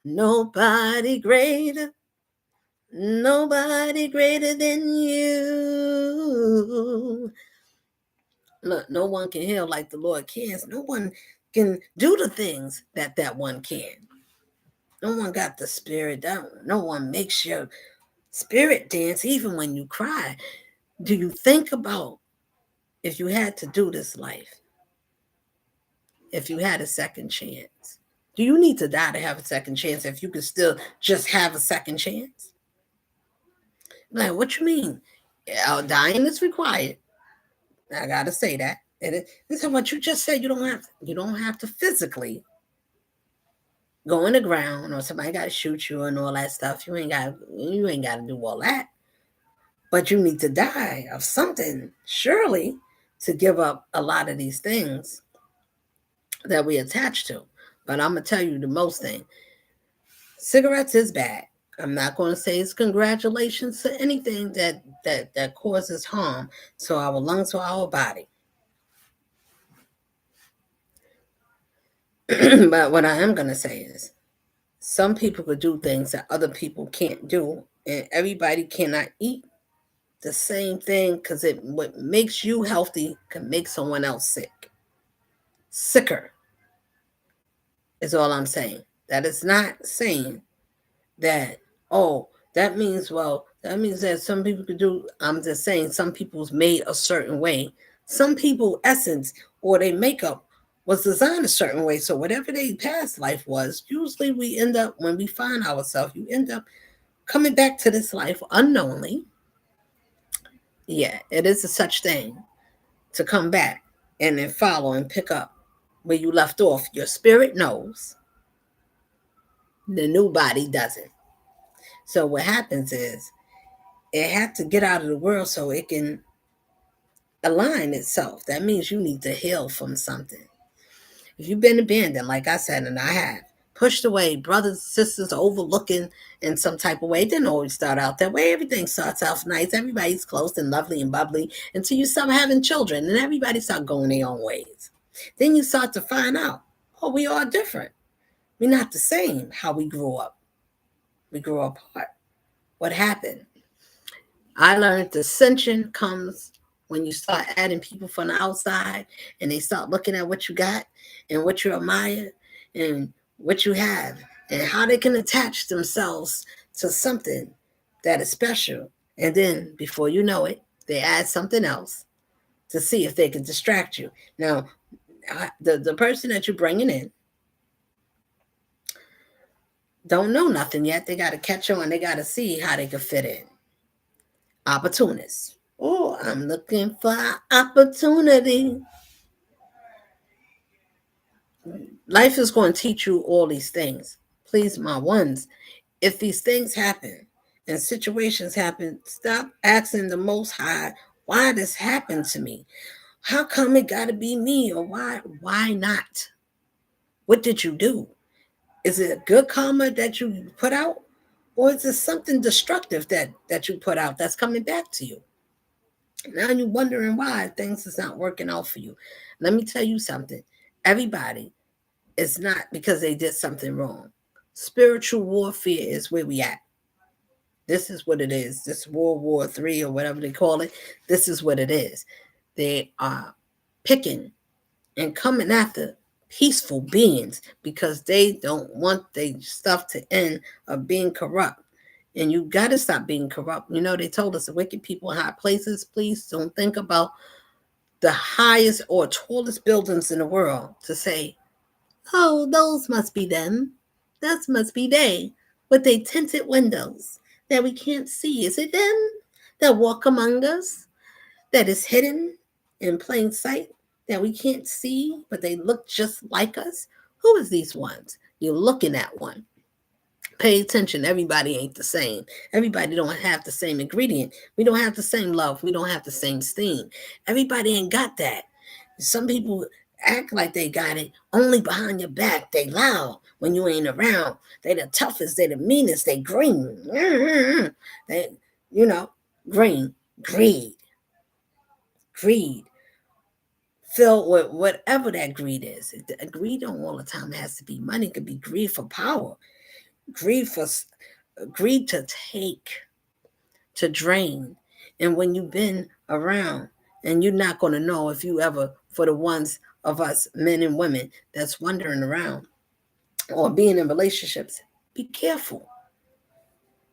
A: Nobody greater. Nobody greater than you. Look, no one can heal like the Lord can. No one can do the things that that one can. No one got the spirit down. No one makes your spirit dance even when you cry. Do you think about if you had to do this life, if you had a second chance? Do you need to die to have a second chance if you could still just have a second chance? Like, what you mean? Dying is required. I gotta say that. And this is what you just said. You don't have to physically go in the ground or somebody gotta shoot you and all that stuff. You ain't gotta do all that. But you need to die of something, surely, to give up a lot of these things that we attach to. But I'm gonna tell you the most thing. Cigarettes is bad. I'm not going to say it's congratulations to anything that causes harm to our lungs or our body. But what I am going to say is some people could do things that other people can't do, and everybody cannot eat the same thing because what makes you healthy can make someone else sicker is all I'm saying. That is not saying that, oh, that means that some people could do. I'm just saying some people's made a certain way. Some people essence or their makeup was designed a certain way. So whatever their past life was, usually we end up, when we find ourselves, you end up coming back to this life unknowingly. Yeah, it is a such thing to come back and then follow and pick up where you left off. Your spirit knows, the new body doesn't. So what happens is it had to get out of the world so it can align itself. That means you need to heal from something. If you've been abandoned, like I said, and I have, pushed away, brothers, sisters, overlooking in some type of way. It didn't always start out that way. Everything starts out nice. Everybody's close and lovely and bubbly until you start having children and everybody start going their own ways. Then you start to find out, oh, we are different. We're not the same how we grew up. We grew apart. What happened? I learned dissension comes when you start adding people from the outside and they start looking at what you got and what you admire and what you have and how they can attach themselves to something that is special. And then before you know it, they add something else to see if they can distract you. Now, the person that you're bringing in don't know nothing yet. They got to catch on. They got to see how they can fit in. Opportunists. Oh, I'm looking for opportunity. Life is going to teach you all these things. Please, my ones, if these things happen and situations happen, stop asking the Most High, why this happened to me? How come it got to be me? Or why not? What did you do? Is it a good karma that you put out? Or is it something destructive that you put out that's coming back to you? Now you're wondering why things is not working out for you. Let me tell you something. Everybody is not because they did something wrong. Spiritual warfare is where we at. This is what it is. This World War III or whatever they call it. This is what it is. They are picking and coming after peaceful beings because they don't want their stuff to end up being corrupt. And you got to stop being corrupt. They told us the wicked people in high places. Please don't think about the highest or tallest buildings in the world to say, oh, those must be them. That must be they with their tinted windows that we can't see. Is it them that walk among us that is hidden in plain sight that we can't see, but they look just like us? Who is these ones? You're looking at one. Pay attention. Everybody ain't the same. Everybody don't have the same ingredient. We don't have the same love. We don't have the same esteem. Everybody ain't got that. Some people act like they got it only behind your back. They loud when you ain't around. They the toughest. They the meanest. They green. They, green. Greed. Filled with whatever that greed is. Greed don't all the time has to be money. It could be greed for power. Greed to take, to drain. And when you've been around, and you're not going to know if you ever, for the ones of us, men and women, that's wandering around or being in relationships, be careful.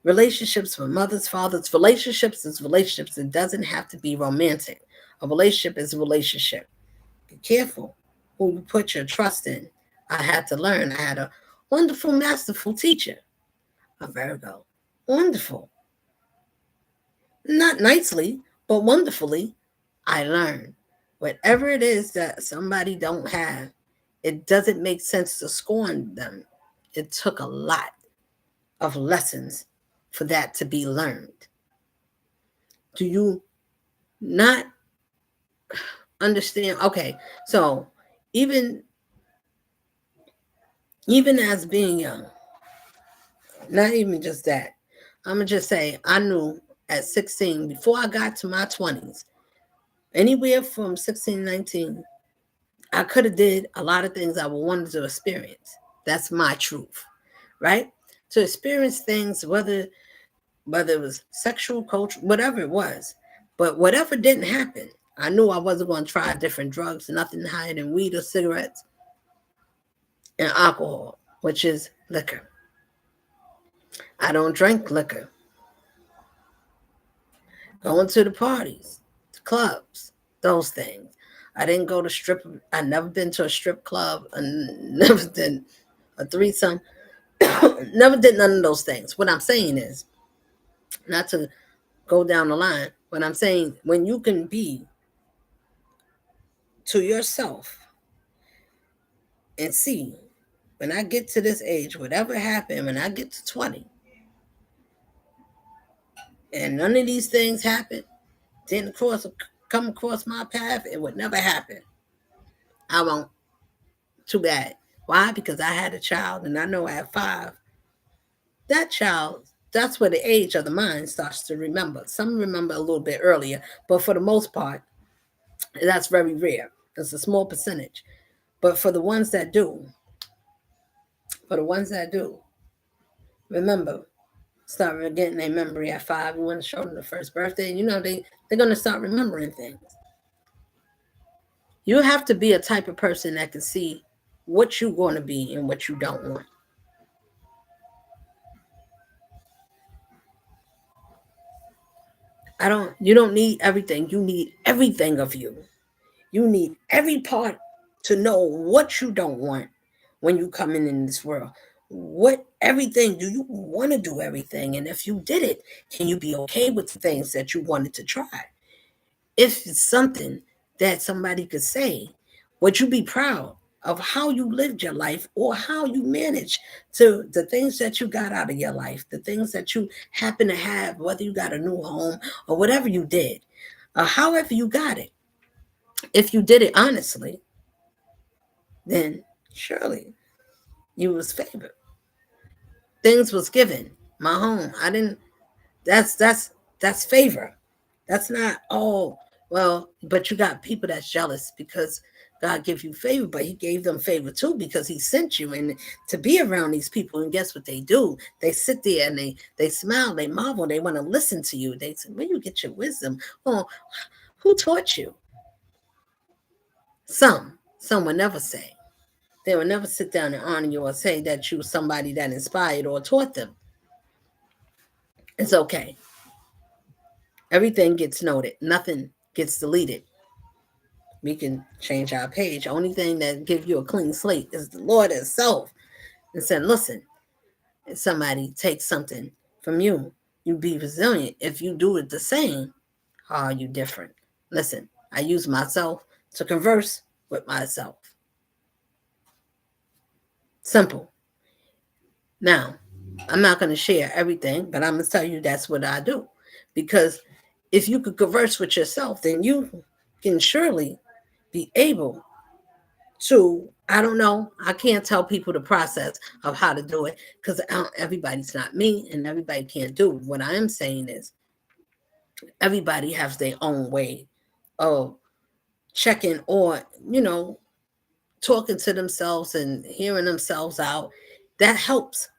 A: Relationships with mothers, fathers, relationships is relationships. It doesn't have to be romantic. A relationship is a relationship. Be careful who you put your trust in. I had to learn. I had a wonderful, masterful teacher, a Virgo. Wonderful. Not nicely, but wonderfully, I learned. Whatever it is that somebody don't have, it doesn't make sense to scorn them. It took a lot of lessons for that to be learned. Do you not understand? Okay, so even as being young, not even just that, I'm gonna just say I knew at 16, before I got to my 20s, anywhere from 16 19, I could have did a lot of things I wanted to experience. That's my truth, right? To experience things, whether it was sexual, culture, whatever it was. But whatever didn't happen, I knew I wasn't going to try different drugs, nothing higher than weed or cigarettes and alcohol, which is liquor. I don't drink liquor. Going to the parties, the clubs, those things. I didn't go to strip. I never been to a strip club. I never did a threesome. Never did none of those things. What I'm saying is, not to go down the line, but I'm saying when you can be to yourself and see, when I get to this age, whatever happened, when I get to 20, and none of these things happen, didn't come across my path, it would never happen. I won't. Too bad. Why? Because I had a child, and I know at 5, that child, that's where the age of the mind starts to remember. Some remember a little bit earlier, but for the most part, that's very rare. It's a small percentage. But for the ones that do, remember, start getting their memory at 5. You want to show them the first birthday, they're going to start remembering things. You have to be a type of person that can see what you're going to be and what you don't want. You don't need everything. You need everything of you. You need every part to know what you don't want when you come in this world. What everything do you want to do everything? And if you did it, can you be okay with the things that you wanted to try? If it's something that somebody could say, would you be proud of how you lived your life or how you managed to the things that you got out of your life, the things that you happen to have, whether you got a new home or whatever you did, or however you got it. If you did it honestly, then surely you was favored. Things was given. My home, I didn't. That's favor. That's not well. But you got people that's jealous because God gave you favor, but He gave them favor too because He sent you and to be around these people. And guess what they do? They sit there and they smile, they marvel, they want to listen to you. They say, "Where you get your wisdom? Oh, who taught you?" Some will never say. They will never sit down and honor you or say that you were somebody that inspired or taught them. It's okay. Everything gets noted. Nothing gets deleted. We can change our page. Only thing that gives you a clean slate is the Lord Himself. And said, listen, if somebody takes something from you, you be resilient. If you do it the same, how are you different? Listen, I use myself to converse with myself. Simple. Now, I'm not going to share everything, but I'm going to tell you that's what I do. Because if you could converse with yourself, then you can surely be able to, I don't know, I can't tell people the process of how to do it because everybody's not me and everybody can't do it. What I am saying is everybody has their own way of checking or, talking to themselves and hearing themselves out. That helps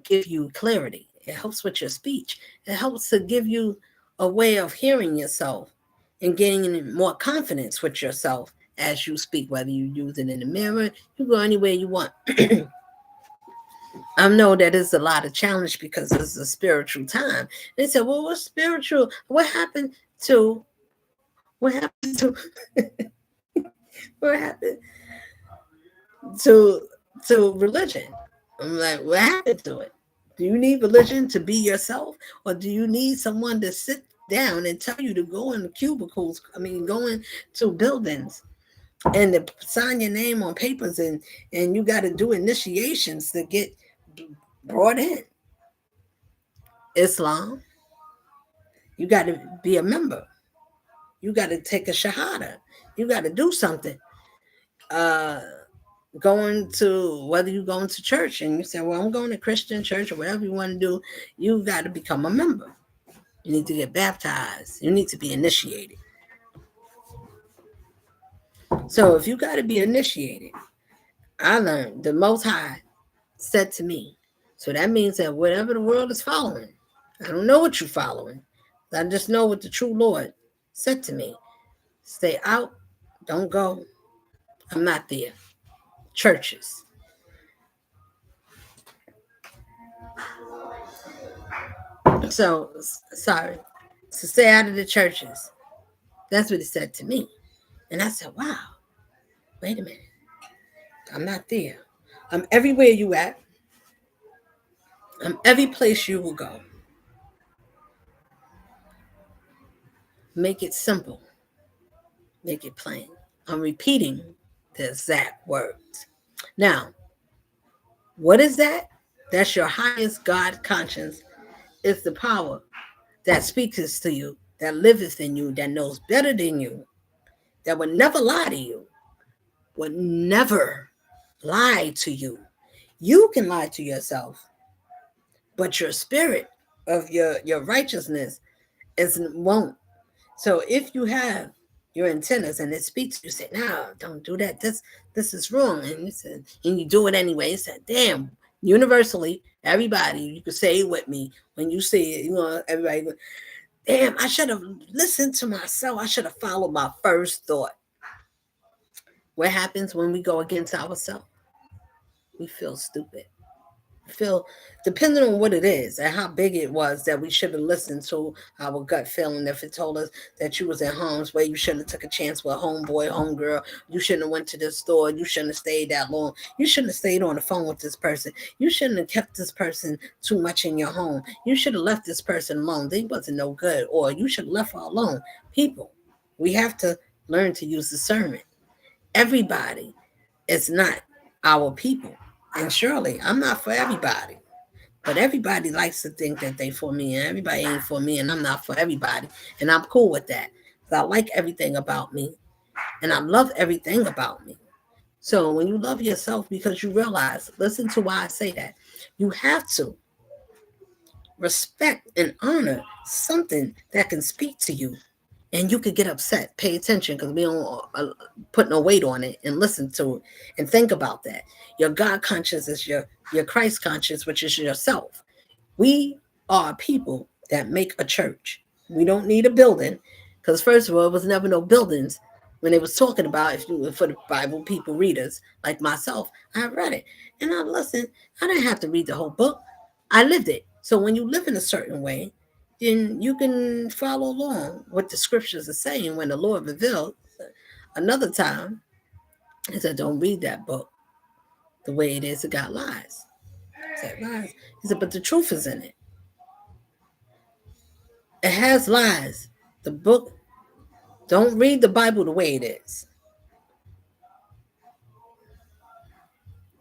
A: give you clarity. It helps with your speech. It helps to give you a way of hearing yourself and gaining more confidence with yourself as you speak, whether you use it in the mirror, you go anywhere you want. I know that is a lot of challenge because it's a spiritual time. They said, well, what's spiritual? To what happened to what happened to religion? I'm like, what happened to it? Do you need religion to be yourself, or do you need someone to sit down and tell you to go in cubicles? Go into buildings and to sign your name on papers, and you got to do initiations to get brought in. Islam, you got to be a member. You got to take a shahada. You got to do something. Going to, whether you're going to church and you say, well, I'm going to Christian church or whatever you want to do, you got to become a member. You need to get baptized. You need to be initiated. So if you got to be initiated, I learned the Most High said to me. So that means that whatever the world is following, I don't know what you're following. I just know what the true Lord said to me. Stay out. Don't go. I'm not there. Churches. So, sorry. So stay out of the churches. That's what he said to me. And I said, wow, wait a minute. I'm not there. I'm everywhere you at. I'm every place you will go. Make it simple. Make it plain. I'm repeating the exact words. Now, what is that? That's your highest God conscience. It's the power that speaks to you, that liveth in you, that knows better than you, that would never lie to you, would never lie to you. You can lie to yourself, but your spirit of your righteousness won't. So if you have your antennas and it speaks, you say, no, don't do that. This is wrong. And you said, and you do it anyway. You said, damn, universally, everybody, you could say it with me when you say it, everybody, damn, I should have listened to myself. I should have followed my first thought. What happens when we go against ourselves? We feel stupid. Feel, depending on what it is and how big it was, that we should have listened to our gut feeling. If it told us that you was in harm's way, you shouldn't have took a chance with a homeboy, homegirl. You shouldn't have went to this store. You shouldn't have stayed that long. You shouldn't have stayed on the phone with this person. You shouldn't have kept this person too much in your home. You should have left this person alone. They wasn't no good. Or you should have left her alone. People, we have to learn to use discernment. Everybody is not our people. And surely I'm not for everybody, but everybody likes to think that they for me, and everybody ain't for me, and I'm not for everybody. And I'm cool with that. I like everything about me, and I love everything about me. So when you love yourself, because you realize, listen to why I say that, you have to respect and honor something that can speak to you. And you could get upset. Pay attention, because we don't put no weight on it, and listen to it and think about that. Your God conscience is your Christ conscience, which is yourself. We are people that make a church. We don't need a building, because first of all, it was never no buildings when they was talking about, if you were for the Bible people readers like myself. I read it and I listened. I didn't have to read the whole book. I lived it. So when you live in a certain way, then you can follow along what the scriptures are saying. When the Lord revealed another time, he said, don't read that book the way it is. It got lies. He said, lies. He said, but the truth is in it. It has lies. The book, don't read the Bible the way it is.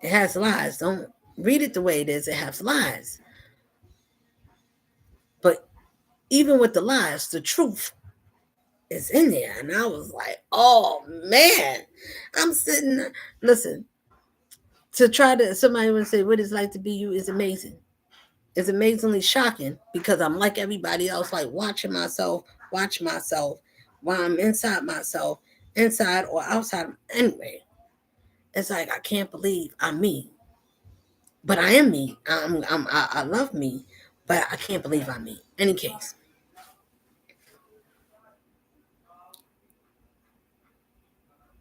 A: It has lies. Don't read it the way it is. It has lies. But even with the lies, the truth is in there. And I was like, oh man, I'm sitting there. Listen, to try to, somebody would say, what it's like to be you is amazing. It's amazingly shocking because I'm like everybody else, like watch myself while I'm inside myself, inside or outside. Anyway, it's like, I can't believe I'm me, but I am me. I love me, but I can't believe I'm me. Any case,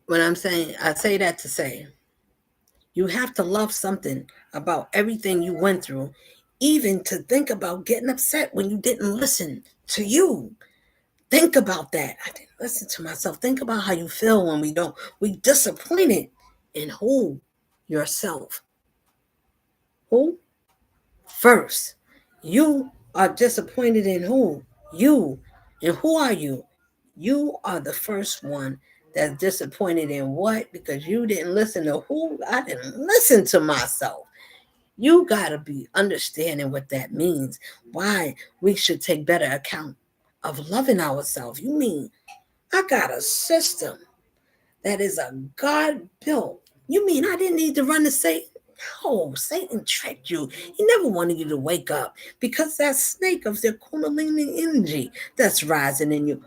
A: what I'm saying, I say that to say, you have to love something about everything you went through, even to think about getting upset when you didn't listen to you. Think about that. I didn't listen to myself. Think about how you feel when we don't. We disappointed in who? Yourself. Who? First. You are disappointed in who? You. And who are you? You are the first one that's disappointed in what? Because you didn't listen to who? I didn't listen to myself. You got to be understanding what that means. Why we should take better account of loving ourselves. You mean I got a system that is a God built. You mean I didn't need to run to Satan? No, Satan tricked you. He never wanted you to wake up because that snake of the Kundalini energy that's rising in you.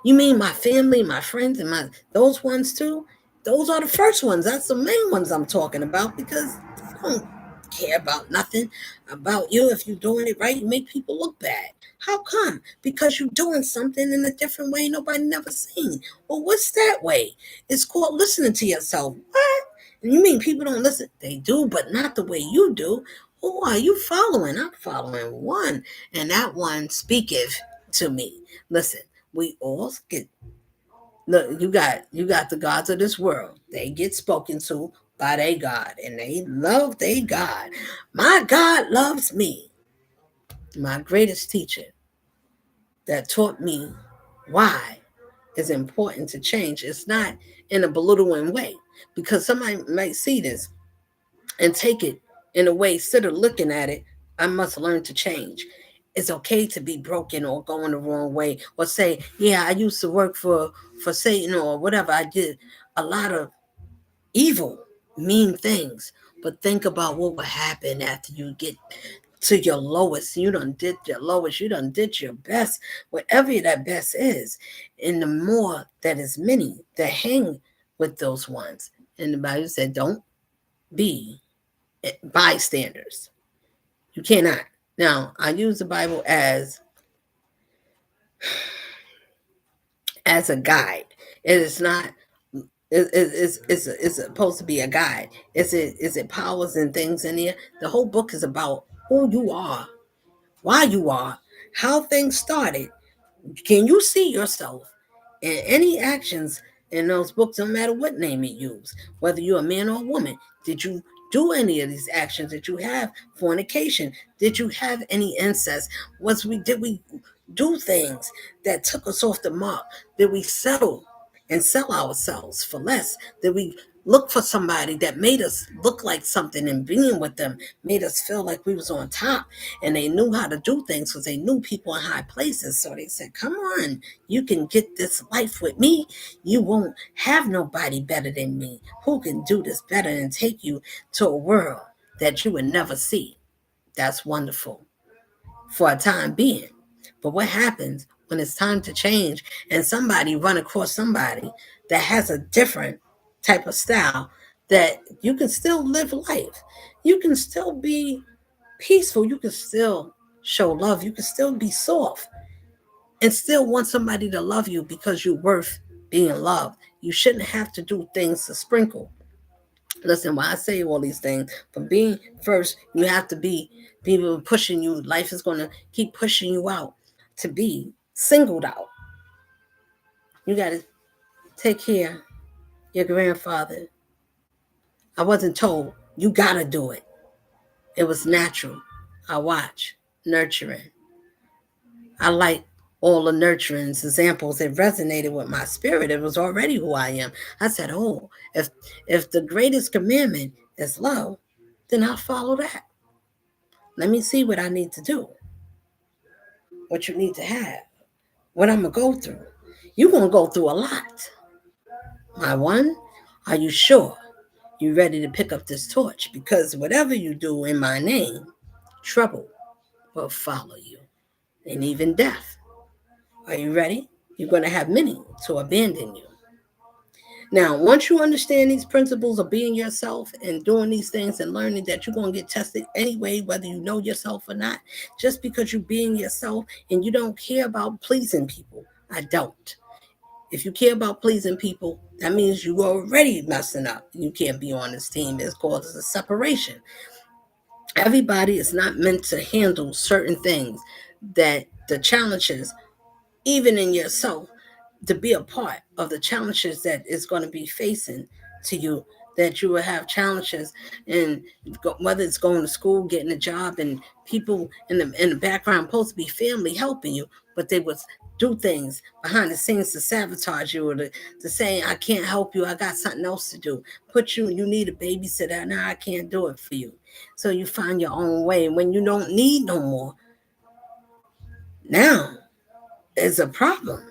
A: You mean my family, my friends, and my those ones too? Those are the first ones. That's the main ones I'm talking about because they don't care about nothing about you. If you're doing it right, you make people look bad. How come? Because you're doing something in a different way nobody never seen. Well, what's that way? It's called listening to yourself. What? And you mean people don't listen? They do, but not the way you do. Who are you following? I'm following one, and that one speaketh to me. Listen, we all get, look, you got the gods of this world. They get spoken to by their God, and they love their God. My God loves me. My greatest teacher that taught me why it's important to change. It's not in a belittling way, because somebody might see this and take it in a way, instead of looking at it, I must learn to change. It's okay to be broken or going the wrong way, or say, yeah, I used to work for Satan or whatever. I did a lot of evil, mean things. But think about what would happen after you get to your lowest. You done did your lowest. You done did your best, whatever that best is. And the more that is many that hang with those ones. And the Bible said, don't be bystanders. You cannot. Now, I use the Bible as a guide. It is not. It's supposed to be a guide. Is it powers and things in here? The whole book is about who you are, why you are, how things started. Can you see yourself in any actions in those books, no matter what name you use, whether you're a man or a woman? Did you do any of these actions? Did you have fornication? Did you have any incest? Did we do things that took us off the mark? Did we settle and sell ourselves for less? Did we look for somebody that made us look like something, and being with them made us feel like we was on top, and they knew how to do things because they knew people in high places? So they said, come on, you can get this life with me. You won't have nobody better than me who can do this better and take you to a world that you would never see. That's wonderful for a time being. But what happens when it's time to change and somebody run across somebody that has a different type of style, that you can still live life? You can still be peaceful. You can still show love. You can still be soft and still want somebody to love you because you're worth being loved. You shouldn't have to do things to sprinkle Listen, why I say all these things, for being first, you have to be people pushing you. Life is going to keep pushing you out to be singled out. You got to take care of your grandfather. I wasn't told you got to do it. It was natural. I watch, nurturing. I like all the nurturing examples. It resonated with my spirit. It was already who I am. I said, "Oh, if the greatest commandment is love, then I'll follow that. Let me see what I need to do, what you need to have, what I'm gonna go through. You're gonna go through a lot. My one, are you sure you ready to pick up this torch? Because whatever you do in my name, trouble will follow you, and even death. Are you ready? You're gonna have many to abandon you. Now, once you understand these principles of being yourself and doing these things and learning that you're going to get tested anyway, whether you know yourself or not, just because you're being yourself and you don't care about pleasing people. I don't. If you care about pleasing people, that means you already messing up. You can't be on this team. It's called a separation. Everybody is not meant to handle certain things that the challenges, even in yourself, to be a part of the challenges that is going to be facing to you, that you will have challenges, and whether it's going to school, getting a job, and people in the background supposed to be family helping you, but they would do things behind the scenes to sabotage you, or to say, I can't help you, I got something else to do, put you need a babysitter, now I can't do it for you. So you find your own way when you don't need no more. Now is a problem,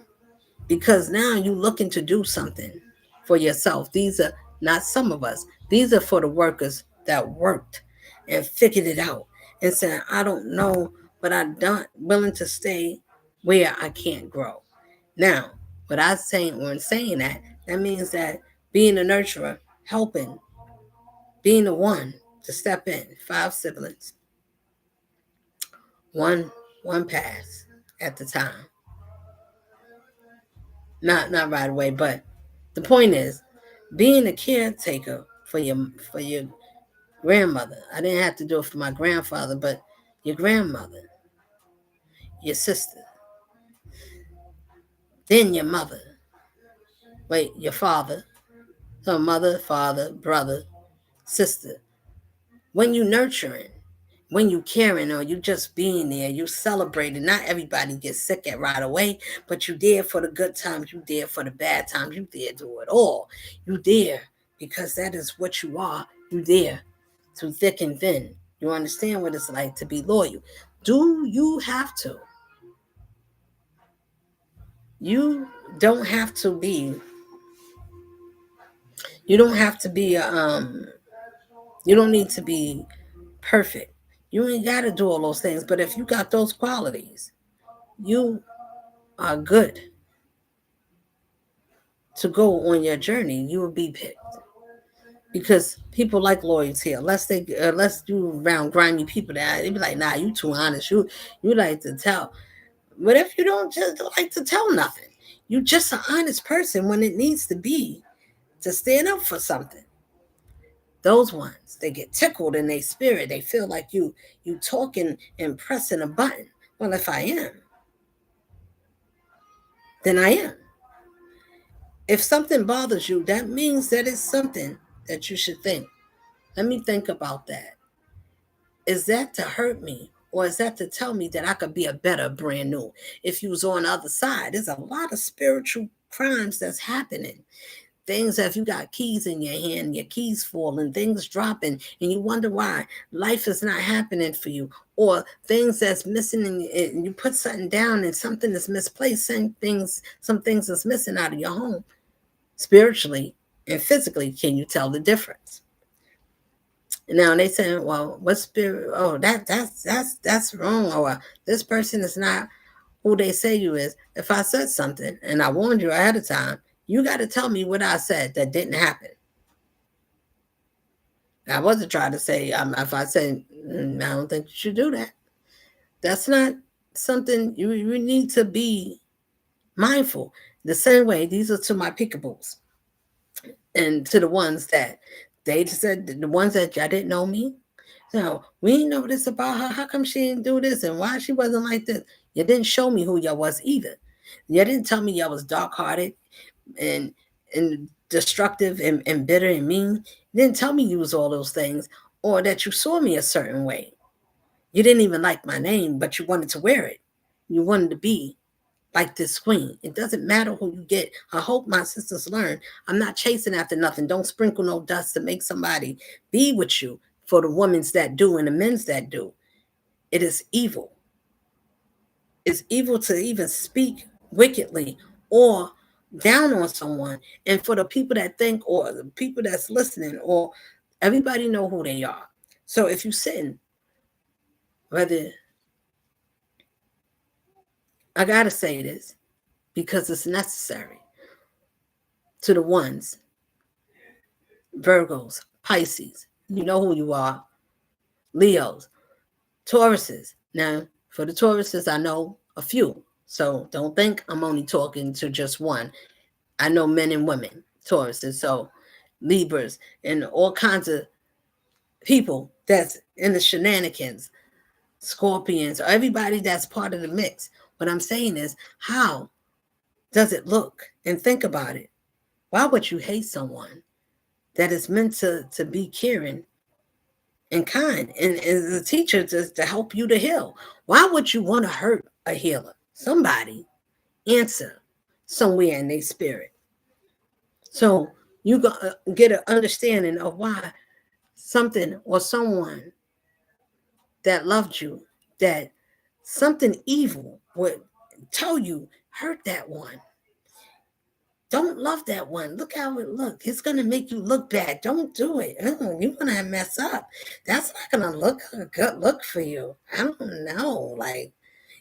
A: because now you're looking to do something for yourself. These are not some of us. These are for the workers that worked and figured it out and said, I don't know, but I'm not willing to stay where I can't grow. Now, what I say when saying that, that means that being a nurturer, helping, being the one to step in. 5 siblings, one pass at the time. Not right away, but the point is being a caretaker for your grandmother. I didn't have to do it for my grandfather, but your grandmother, your sister, then your mother. Wait, your father. So mother, father, brother, sister. When you nurturing, when you caring, or you just being there, you celebrating. Not everybody gets sick at right away, but you there for the good times, you there for the bad times, you there do it all. You there because that is what you are. You there through thick and thin. You understand what it's like to be loyal. Do you have to? You don't have to be. You don't have to be. You don't need to be perfect. You ain't got to do all those things. But if you got those qualities, you are good to go on your journey. You will be picked because people like loyalty. Unless you around grimy people, that they be like, nah, you too honest. You like to tell. What if you don't just like to tell nothing? You just an honest person when it needs to be to stand up for something. Those ones, they get tickled in their spirit. They feel like you talking and pressing a button. Well, if I am, then I am. If something bothers you, that means that it's something that you should think. Let me think about that. Is that to hurt me? Or is that to tell me that I could be a better brand new? If you was on the other side, there's a lot of spiritual crimes that's happening. Things that if you got keys in your hand, your keys falling, things dropping, and you wonder why life is not happening for you, or things that's missing, and you put something down and something is misplaced. Some things is missing out of your home, spiritually and physically. Can you tell the difference? Now they say, well, what spirit? Oh, that's wrong, or this person is not who they say you is. If I said something and I warned you ahead of time, you got to tell me what I said that didn't happen. I wasn't trying to say, if I said, I don't think you should do that. That's not something you need to be mindful. The same way, these are to my pickables and to the ones that They said the ones that y'all didn't know me. So we didn't know this about her. How come she didn't do this and why she wasn't like this? You didn't show me who y'all was either. You didn't tell me y'all was dark hearted and destructive and bitter and mean. You didn't tell me you was all those things or that you saw me a certain way. You didn't even like my name, but you wanted to wear it. You wanted to be like this queen. It doesn't matter who you get. I hope my sisters learn. I'm not chasing after nothing. Don't sprinkle no dust to make somebody be with you for the women's that do and the men's that do. It is evil. It's evil to even speak wickedly or down on someone. And for the people that think or the people that's listening or everybody know who they are. So if you sitting, whether I gotta say this because it's necessary to the ones, Virgos, Pisces, you know who you are, Leos, Tauruses. Now, for the Tauruses, I know a few. So don't think I'm only talking to just one. I know men and women, Tauruses, so Libras, and all kinds of people that's in the shenanigans, Scorpions, or everybody that's part of the mix. What I'm saying is, how does it look? And think about it. Why would you hate someone that is meant to be caring and kind and is a teacher to help you to heal? Why would you want to hurt a healer? Somebody answer somewhere in their spirit. So you get an understanding of why something or someone that loved you, that something evil would tell you, hurt that one. Don't love that one. Look how it look. It's gonna make you look bad. Don't do it. You're gonna mess up. That's not gonna look a good look for you. I don't know. Like,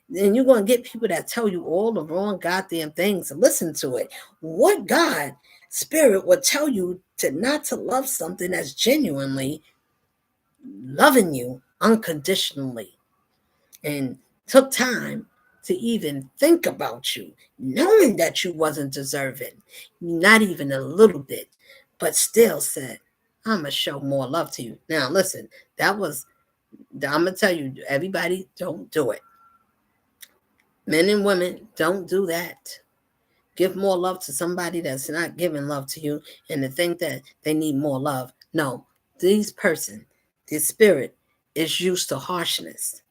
A: then you're gonna get people that tell you all the wrong goddamn things. Listen to it. What God spirit would tell you to not to love something that's genuinely loving you unconditionally and took time to even think about you, knowing that you wasn't deserving, not even a little bit, but still said, I'm gonna show more love to you. Now listen, that was, I'm gonna tell you, everybody don't do it. Men and women, don't do that. Give more love to somebody that's not giving love to you and to think that they need more love. No, this person, this spirit is used to harshness,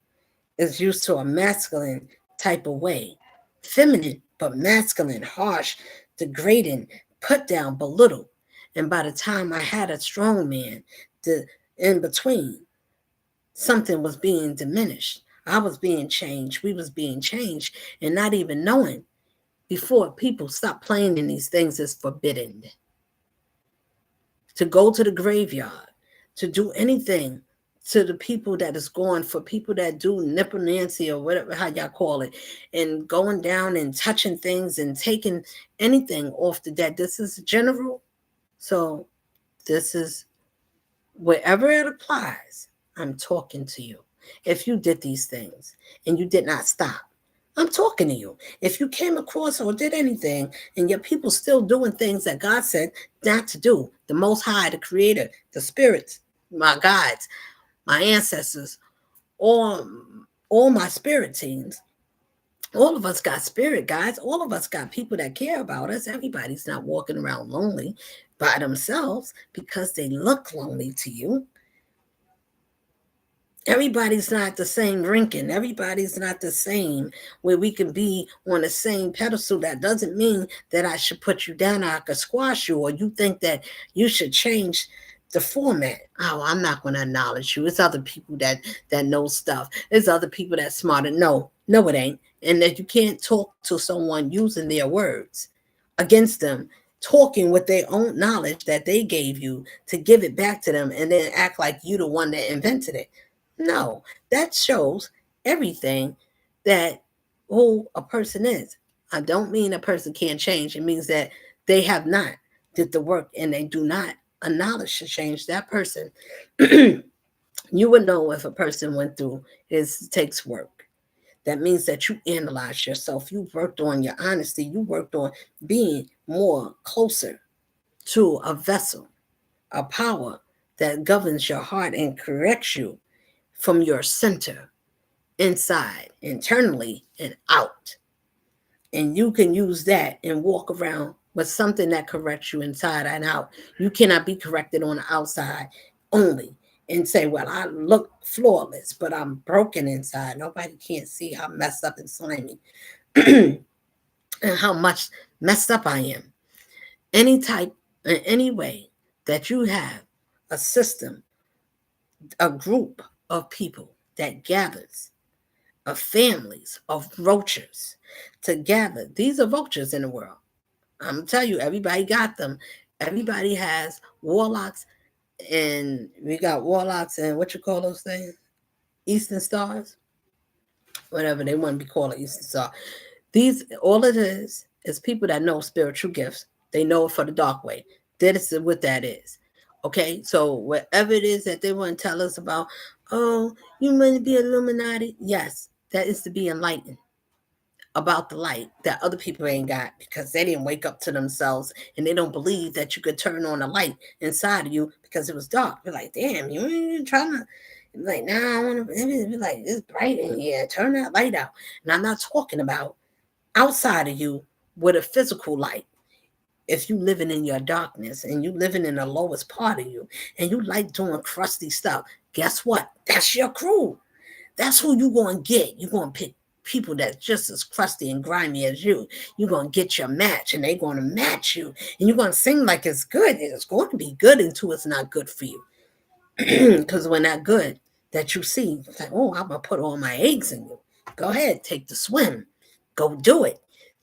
A: is used to a masculine type of way. Feminine, but masculine, harsh, degrading, put down, belittle. And by the time I had a strong man, the in between, something was being diminished. I was being changed. We was being changed and not even knowing before people stop playing in these things is forbidden. To go to the graveyard, to do anything to the people that is gone, for people that do nipple Nancy or whatever how y'all call it, and going down and touching things and taking anything off the dead. This is general. So this is wherever it applies, I'm talking to you. If you did these things and you did not stop, I'm talking to you. If you came across or did anything and your people still doing things that God said not to do, the Most High, the Creator, the spirits, my guides, my ancestors, all my spirit teams, all of us got spirit guides. All of us got people that care about us. Everybody's not walking around lonely by themselves because they look lonely to you. Everybody's not the same ranking. Everybody's not the same where we can be on the same pedestal. That doesn't mean that I should put you down or I could squash you or you think that you should change the format. Oh, I'm not going to acknowledge you. It's other people that know stuff. There's other people that's smarter. No, it ain't. And that you can't talk to someone using their words against them, talking with their own knowledge that they gave you to give it back to them and then act like you the one that invented it. No, that shows everything that who a person is. I don't mean a person can't change. It means that they have not did the work and they do not acknowledge to change that person. You would know if a person went through it takes work. That means that you analyze yourself. You worked on your honesty. You worked on being more closer to a vessel, a power that governs your heart and corrects you from your center, inside, internally, and out. And you can use that and walk around with something that corrects you inside and out. You cannot be corrected on the outside only and say, well, I look flawless, but I'm broken inside. Nobody can't see how messed up and slimy and how much messed up I am. Any type, in any way that you have a system, a group of people that gathers, of families, of roaches together. These are vultures in the world. I'm gonna tell you, everybody got them. Everybody has warlocks, and we got warlocks and what you call those things? Eastern stars, whatever they want to be called, Eastern star. These all it is people that know spiritual gifts. They know it for the dark way. That is what that is. Okay, so whatever it is that they want to tell us about, oh, you want to be Illuminati? Yes, that is to be enlightened about the light that other people ain't got because they didn't wake up to themselves and they don't believe that you could turn on a light inside of you because it was dark. You're like, damn, you ain't trying to. Like, nah, I want to be like, it's bright in here. Turn that light out. And I'm not talking about outside of you with a physical light. If you living in your darkness and you living in the lowest part of you and you like doing crusty stuff, guess what? That's your crew. That's who you gonna get. You're gonna pick people that's just as crusty and grimy as you. You're gonna get your match and they're gonna match you. And you're gonna sing like it's good. It's going to be good until it's not good for you. Because when that good that you see, it's like, oh, I'm gonna put all my eggs in you. Go ahead, take the swim. Go do it.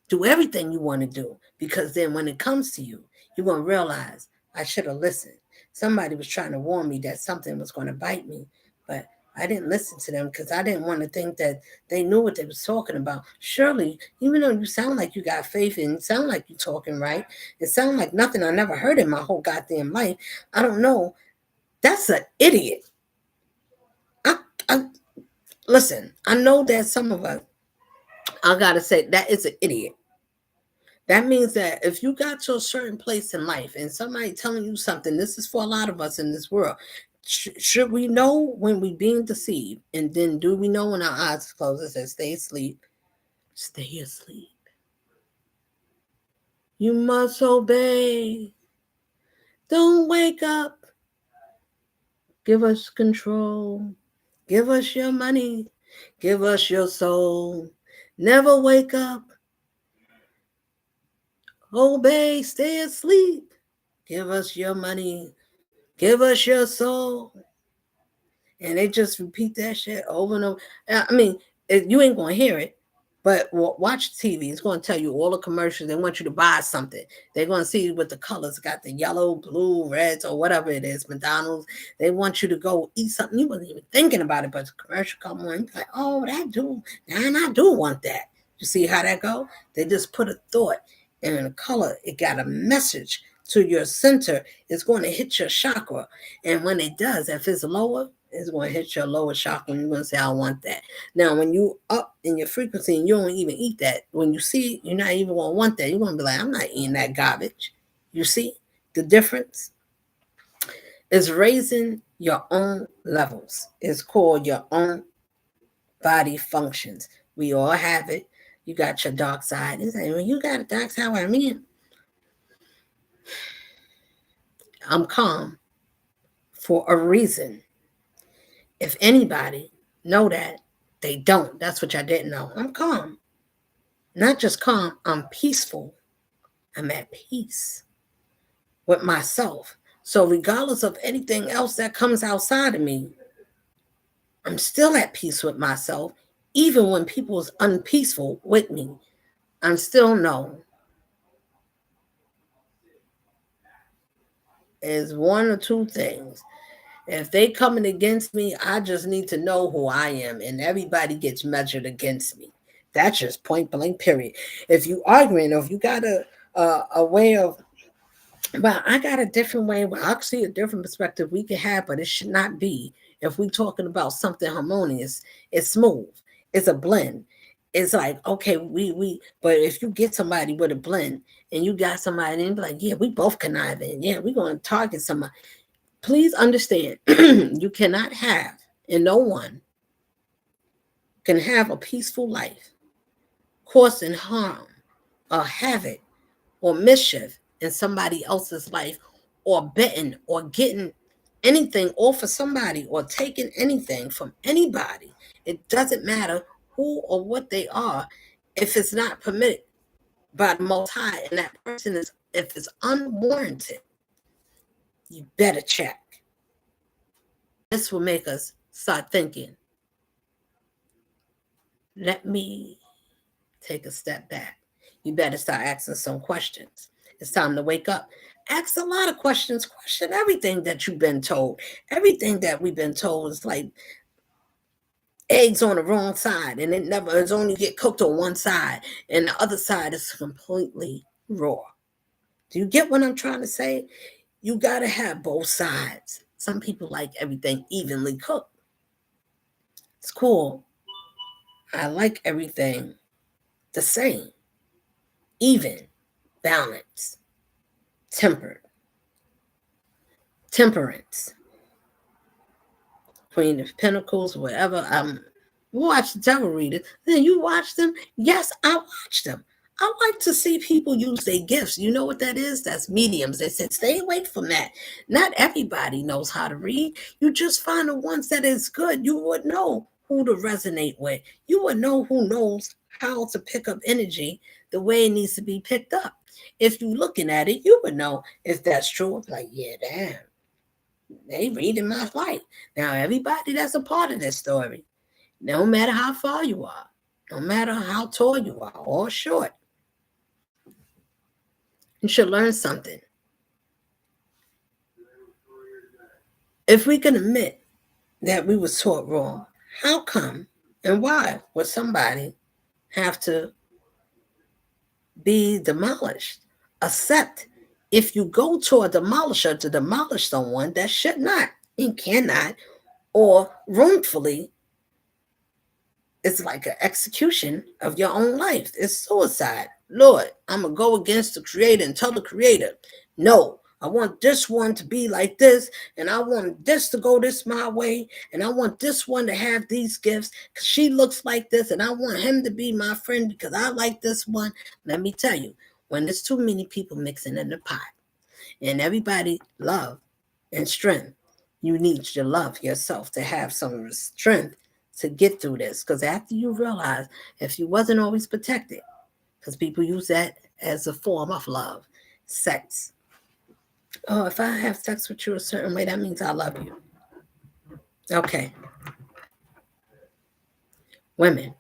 A: Do everything you want to do. Because then when it comes to you, you're gonna realize I should have listened. Somebody was trying to warn me that something was gonna bite me, but I didn't listen to them because I didn't want to think that they knew what they was talking about. Surely, even though you sound like you got faith and sound like you're talking right, it sounds like nothing I never heard in my whole goddamn life. I don't know. That's an idiot. I, I listen. I know that some of us. I gotta say that is an idiot. That means that if you got to a certain place in life and somebody telling you something, this is for a lot of us in this world. Should we know when we being deceived? And then do we know when our eyes close and say, stay asleep? Stay asleep. You must obey. Don't wake up. Give us control. Give us your money. Give us your soul. Never wake up. Obey. Stay asleep. Give us your money. Give us your soul. And they just repeat that shit over and over. I mean, you ain't gonna hear it, but watch TV. It's gonna tell you all the commercials. They want you to buy something. They're gonna see what the colors got, the yellow, blue, reds, or whatever it is. McDonald's. They want you to go eat something you wasn't even thinking about it, but the commercial come on. You're like, oh, that do. And I do want that. You see how that go? They just put a thought and a color. It got a message to your center. It's going to hit your chakra, and when it does, if it's lower, it's going to hit your lower chakra and you're going to say, I want that. Now, when you up in your frequency and you don't even eat that, when you see it, you're not even going to want that. You're going to be like, I'm not eating that garbage. You see the difference? Is raising your own levels. It's called your own body functions. We all have it. You got your dark side. It's like, when you got a dark side, I mean, I'm calm for a reason. If anybody know that, they don't. That's what y'all didn't know. I'm calm. Not just calm, I'm peaceful. I'm at peace with myself. So regardless of anything else that comes outside of me, I'm still at peace with myself. Even when people's unpeaceful with me, I'm still know is one or two things. If they coming against me, I just need to know who I am, and everybody gets measured against me. That's just point blank. Period. If you arguing, or if you got a way of, but I got a different way. Well, I see a different perspective we can have, but it should not be. If we talking about something harmonious, it's smooth. It's a blend. It's like, okay, we. But if you get somebody with a blend, and you got somebody and be like, yeah, we both conniving. Yeah, we going to target somebody. Please understand, you cannot have, and no one can have a peaceful life, causing harm or havoc or mischief in somebody else's life, or betting or getting anything off of somebody or taking anything from anybody. It doesn't matter who or what they are. If it's not permitted by the Most High and that person is, if it's unwarranted, you better check. This will make us start thinking, let me take a step back. You better start asking some questions. It's time to wake up. Ask a lot of questions. Question everything that you've been told. Everything that we've been told is like eggs on the wrong side, and it's only get cooked on one side, and the other side is completely raw. Do you get what I'm trying to say? You got to have both sides. Some people like everything evenly cooked. It's cool. I like everything the same, even, balanced, tempered, temperance. Queen of Pentacles, whatever. Watch Devil Readers. Then you watch them. Yes, I watch them. I like to see people use their gifts. You know what that is? That's mediums. They said stay away from that. Not everybody knows how to read. You just find the ones that is good. You would know who to resonate with. You would know who knows how to pick up energy the way it needs to be picked up. If you're looking at it, you would know if that's true. Like, yeah, damn. They reading my life. Now, everybody that's a part of this story, no matter how far you are, no matter how tall you are or short, you should learn something. If we can admit that we was taught wrong, how come and why would somebody have to be demolished? Except if you go to a demolisher to demolish someone that should not and cannot, or wrongfully, it's like an execution of your own life. It's suicide. Lord, I'm going to go against the creator and tell the creator, no, I want this one to be like this, and I want this to go this my way, and I want this one to have these gifts because she looks like this, and I want him to be my friend because I like this one. Let me tell you, when there's too many people mixing in the pot and everybody love and strength, you need to love yourself to have some strength to get through this. Because after you realize if you wasn't always protected, because people use that as a form of love, sex. Oh, if I have sex with you a certain way, that means I love you. Okay. Women,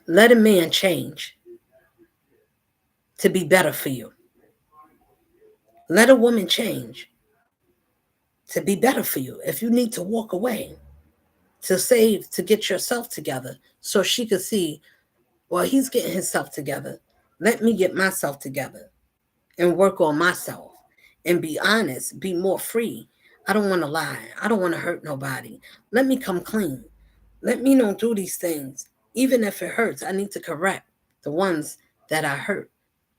A: let a man change to be better for you. Let a woman change to be better for you. If you need to walk away to save, to get yourself together so she could see, well, he's getting himself together. Let me get myself together and work on myself and be honest, be more free. I don't want to lie. I don't want to hurt nobody. Let me come clean. Let me not do these things. Even if it hurts, I need to correct the ones that I hurt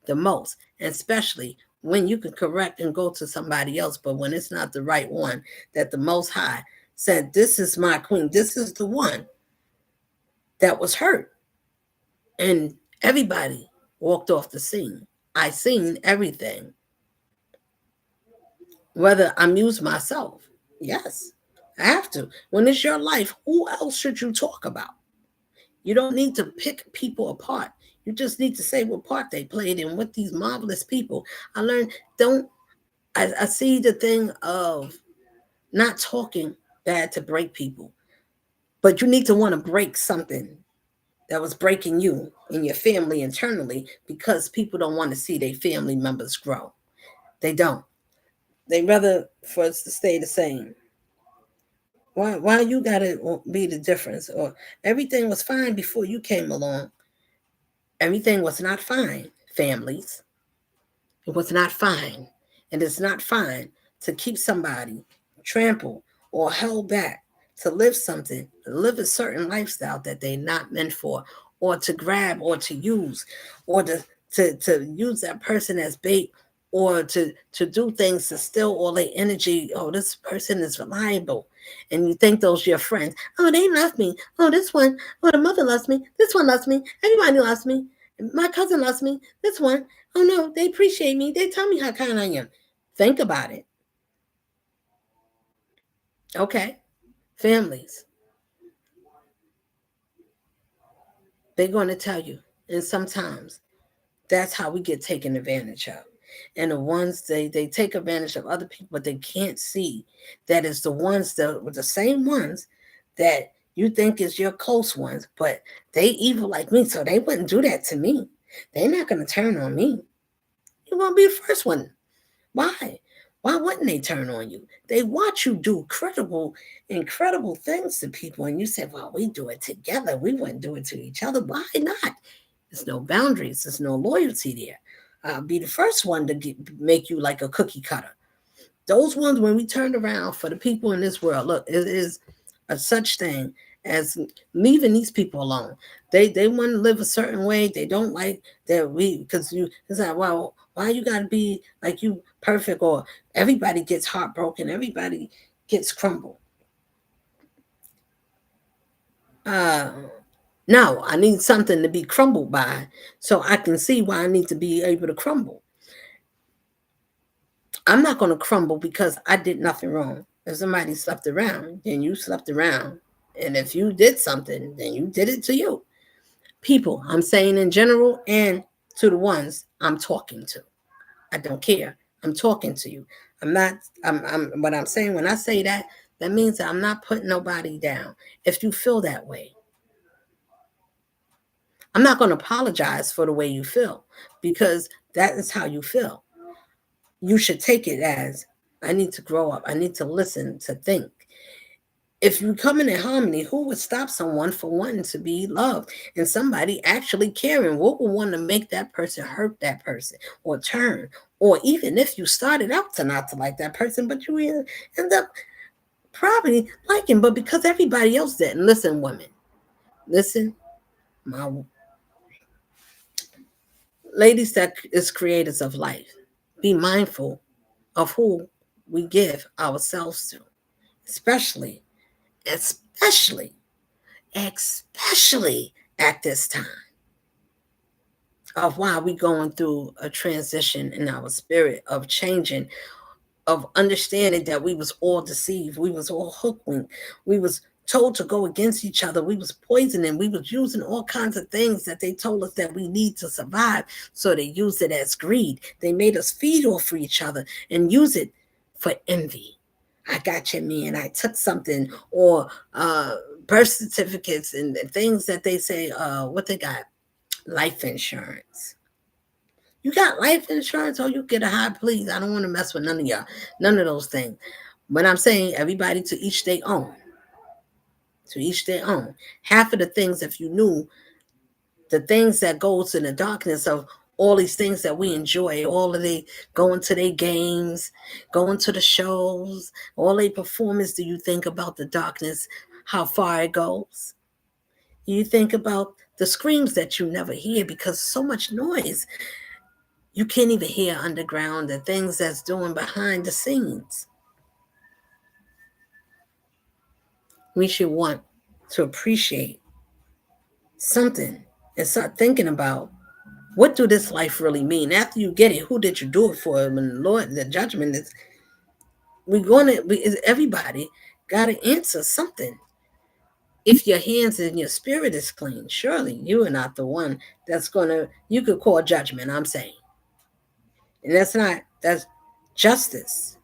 A: the most, and especially when you can correct and go to somebody else, but when it's not the right one, that the Most High said, this is my queen. This is the one that was hurt. And everybody walked off the scene. I seen everything. Whether I amuse myself, yes, I have to. When it's your life, who else should you talk about? You don't need to pick people apart. You just need to say what part they played in with these marvelous people. I learned, I see the thing of not talking bad to break people, but you need to want to break something that was breaking you and your family internally, because people don't want to see their family members grow. They don't. They rather for us to stay the same. Why you gotta be the difference? Or everything was fine before you came along. Everything was not fine, families. It was not fine. And it's not fine to keep somebody trampled or held back to live something, live a certain lifestyle that they're not meant for, or to grab or to use, or to use that person as bait, or to do things to steal all their energy. Oh, this person is reliable. And you think those your friends. Oh, they love me. Oh, this one. Oh, the mother loves me. This one loves me. Everybody loves me. My cousin loves me. This one. Oh no, they appreciate me. They tell me how kind I am. Think about it. Okay. Families. They're going to tell you. And sometimes that's how we get taken advantage of. And the ones they take advantage of other people, but they can't see that it's the ones that were the same ones that you think is your close ones, but they evil like me, so they wouldn't do that to me. They're not going to turn on me. You won't be the first one. Why? Why wouldn't they turn on you? They watch you do incredible things to people, and you say, "Well, we do it together. We wouldn't do it to each other. Why not?" There's no boundaries. There's no loyalty there. I'll be the first one to make you like a cookie cutter. Those ones, when we turned around for the people in this world, look, it is a such thing as leaving these people alone. They want to live a certain way. They don't like that we because you it's like, well, why you gotta be like you perfect, or everybody gets heartbroken, everybody gets crumbled. Uh no, I need something to be crumbled by so I can see why I need to be able to crumble. I'm not going to crumble because I did nothing wrong. If somebody slept around, then you slept around. And if you did something, then you did it to you. People, I'm saying in general, and to the ones I'm talking to. I don't care. I'm talking to you. I'm not, what I'm saying when I say that, that means that I'm not putting nobody down. If you feel that way, I'm not going to apologize for the way you feel because that is how you feel. You should take it as I need to grow up. I need to listen, to think. If you come in harmony, who would stop someone from wanting to be loved and somebody actually caring? What would want to make that person hurt that person or turn? Or even if you started out to not to like that person, but you end up probably liking, but because everybody else didn't. Listen, women, listen, my ladies that is creators of life, be mindful of who we give ourselves to, especially, especially, especially at this time of why we going through a transition in our spirit of changing, of understanding that we was all deceived, we was all hooked, we was told to go against each other, we was poisoning, we was using all kinds of things that they told us that we need to survive, so they used it as greed. They made us feed off for each other and use it for envy. I got your man, I took something, or birth certificates and things that they say, what they got, life insurance. You got life insurance, or you get a high, please. I don't want to mess with none of y'all. None of those things. But I'm saying everybody to each their own. To each their own. Half of the things, if you knew the things that goes in the darkness of all these things that we enjoy, all of the going to their games, going to the shows, all their performance, do you think about the darkness, how far it goes? You think about the screams that you never hear because so much noise. You can't even hear underground, the things that's doing behind the scenes. We should want to appreciate something and start thinking about what do this life really mean? After you get it, who did you do it for? When the Lord, the judgment is, everybody got to answer something. If your hands and your spirit is clean, surely you are not the one that's going to, you could call judgment, I'm saying. And that's justice.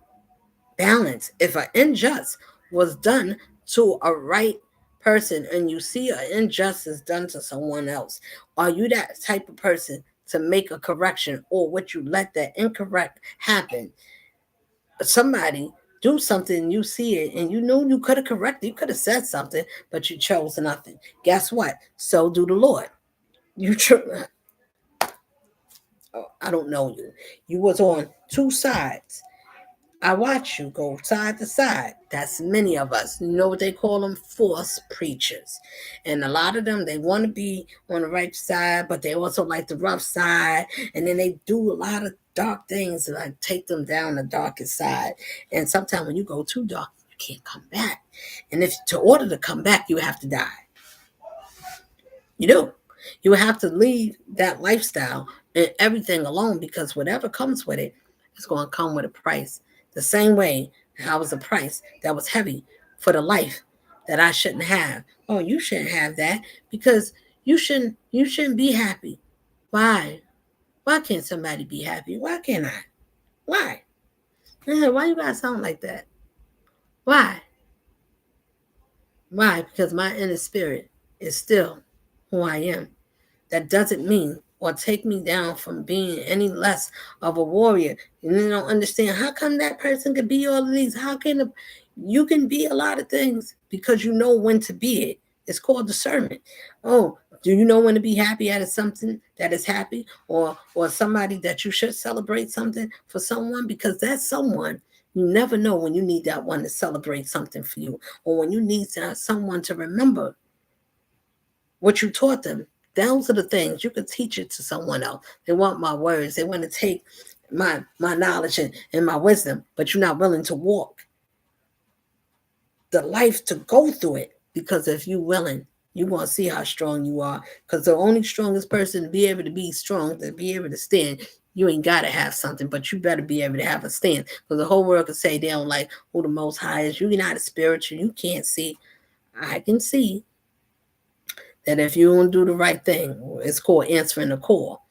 A: Balance. If an unjust was done to a right person and you see an injustice done to someone else, are you that type of person to make a correction, or would you let that incorrect happen? Somebody do something, you see it, and you know you could have corrected, you could have said something, but you chose nothing. Guess what? So do the Lord. You oh, I don't know you. You was on two sides I watch you go side to side. That's many of us. You know what they call them? Force preachers. And a lot of them, they want to be on the right side, but they also like the rough side. And then they do a lot of dark things that like take them down the darkest side. And sometimes when you go too dark, you can't come back. And if to order to come back, you have to die. You do. You have to leave that lifestyle and everything alone because whatever comes with it is going to come with a price. The same way I was a price that was heavy for the life that I shouldn't have. Oh, you shouldn't have that because you shouldn't be happy. Why? Why can't somebody be happy? Why can't I? Why? Why you guys sound like that? Why? Why? Because my inner spirit is still who I am. That doesn't mean or take me down from being any less of a warrior. And you don't understand how come that person could be all of these? How can you can be a lot of things because you know when to be it. It's called discernment. Oh, do you know when to be happy at something that is happy, or somebody that you should celebrate something for someone because that's someone. You never know when you need that one to celebrate something for you, or when you need someone to remember what you taught them. Those are the things you could teach it to someone else. They want my words. They want to take my knowledge and my wisdom, but you're not willing to walk the life to go through it. Because if you're willing, you want to see how strong you are. Because the only strongest person to be able to be strong, to be able to stand, you ain't got to have something, but you better be able to have a stand. Because the whole world could say they don't like who the most high is. You're not a spiritual. You can't see. I can see that if you don't do the right thing, it's called answering the call,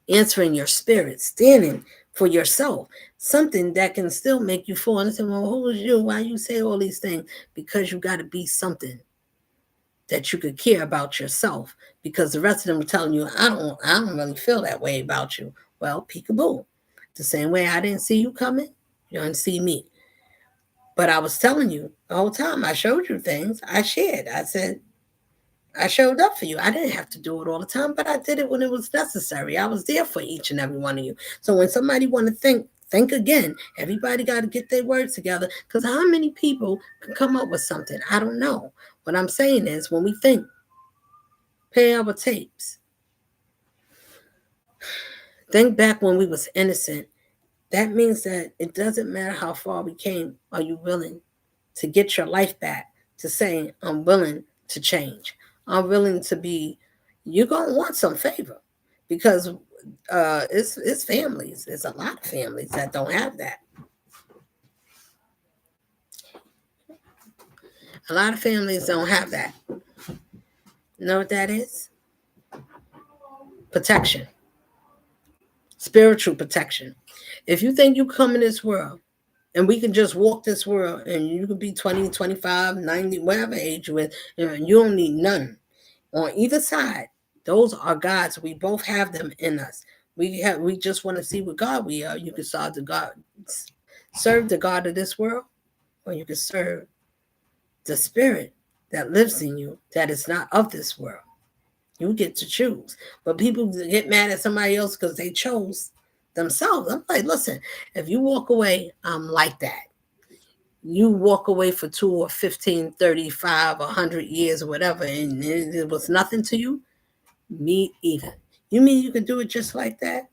A: answering your spirit, standing for yourself, something that can still make you fall. And say, well, who is you? Why you say all these things? Because you got to be something that you could care about yourself. Because the rest of them are telling you, I don't really feel that way about you. Well, peekaboo. The same way I didn't see you coming, you didn't see me. But I was telling you the whole time. I showed you things. I shared. I said, I showed up for you. I didn't have to do it all the time, but I did it when it was necessary. I was there for each and every one of you. So when somebody want to think again. Everybody got to get their words together because how many people can come up with something? I don't know. What I'm saying is when we think, pay our tapes. Think back when we was innocent. That means that it doesn't matter how far we came. Are you willing to get your life back? To say, I'm willing to change. I'm willing to be. You're gonna want some favor, because it's families. There's a lot of families that don't have that. A lot of families don't have that. You know what that is? Protection, spiritual protection. If you think you come in this world and we can just walk this world and you can be 20, 25, 90, whatever age you're with, and you don't need none on either side. Those are gods. We both have them in us. We just want to see what God we are. You can serve the God of this world, or you can serve the spirit that lives in you that is not of this world. You get to choose. But people get mad at somebody else because they chose themselves. I'm like, listen, if you walk away, I'm like that. You walk away for 2 or 15, 35, 100 years or whatever, and it was nothing to you, me either. You mean you can do it just like that?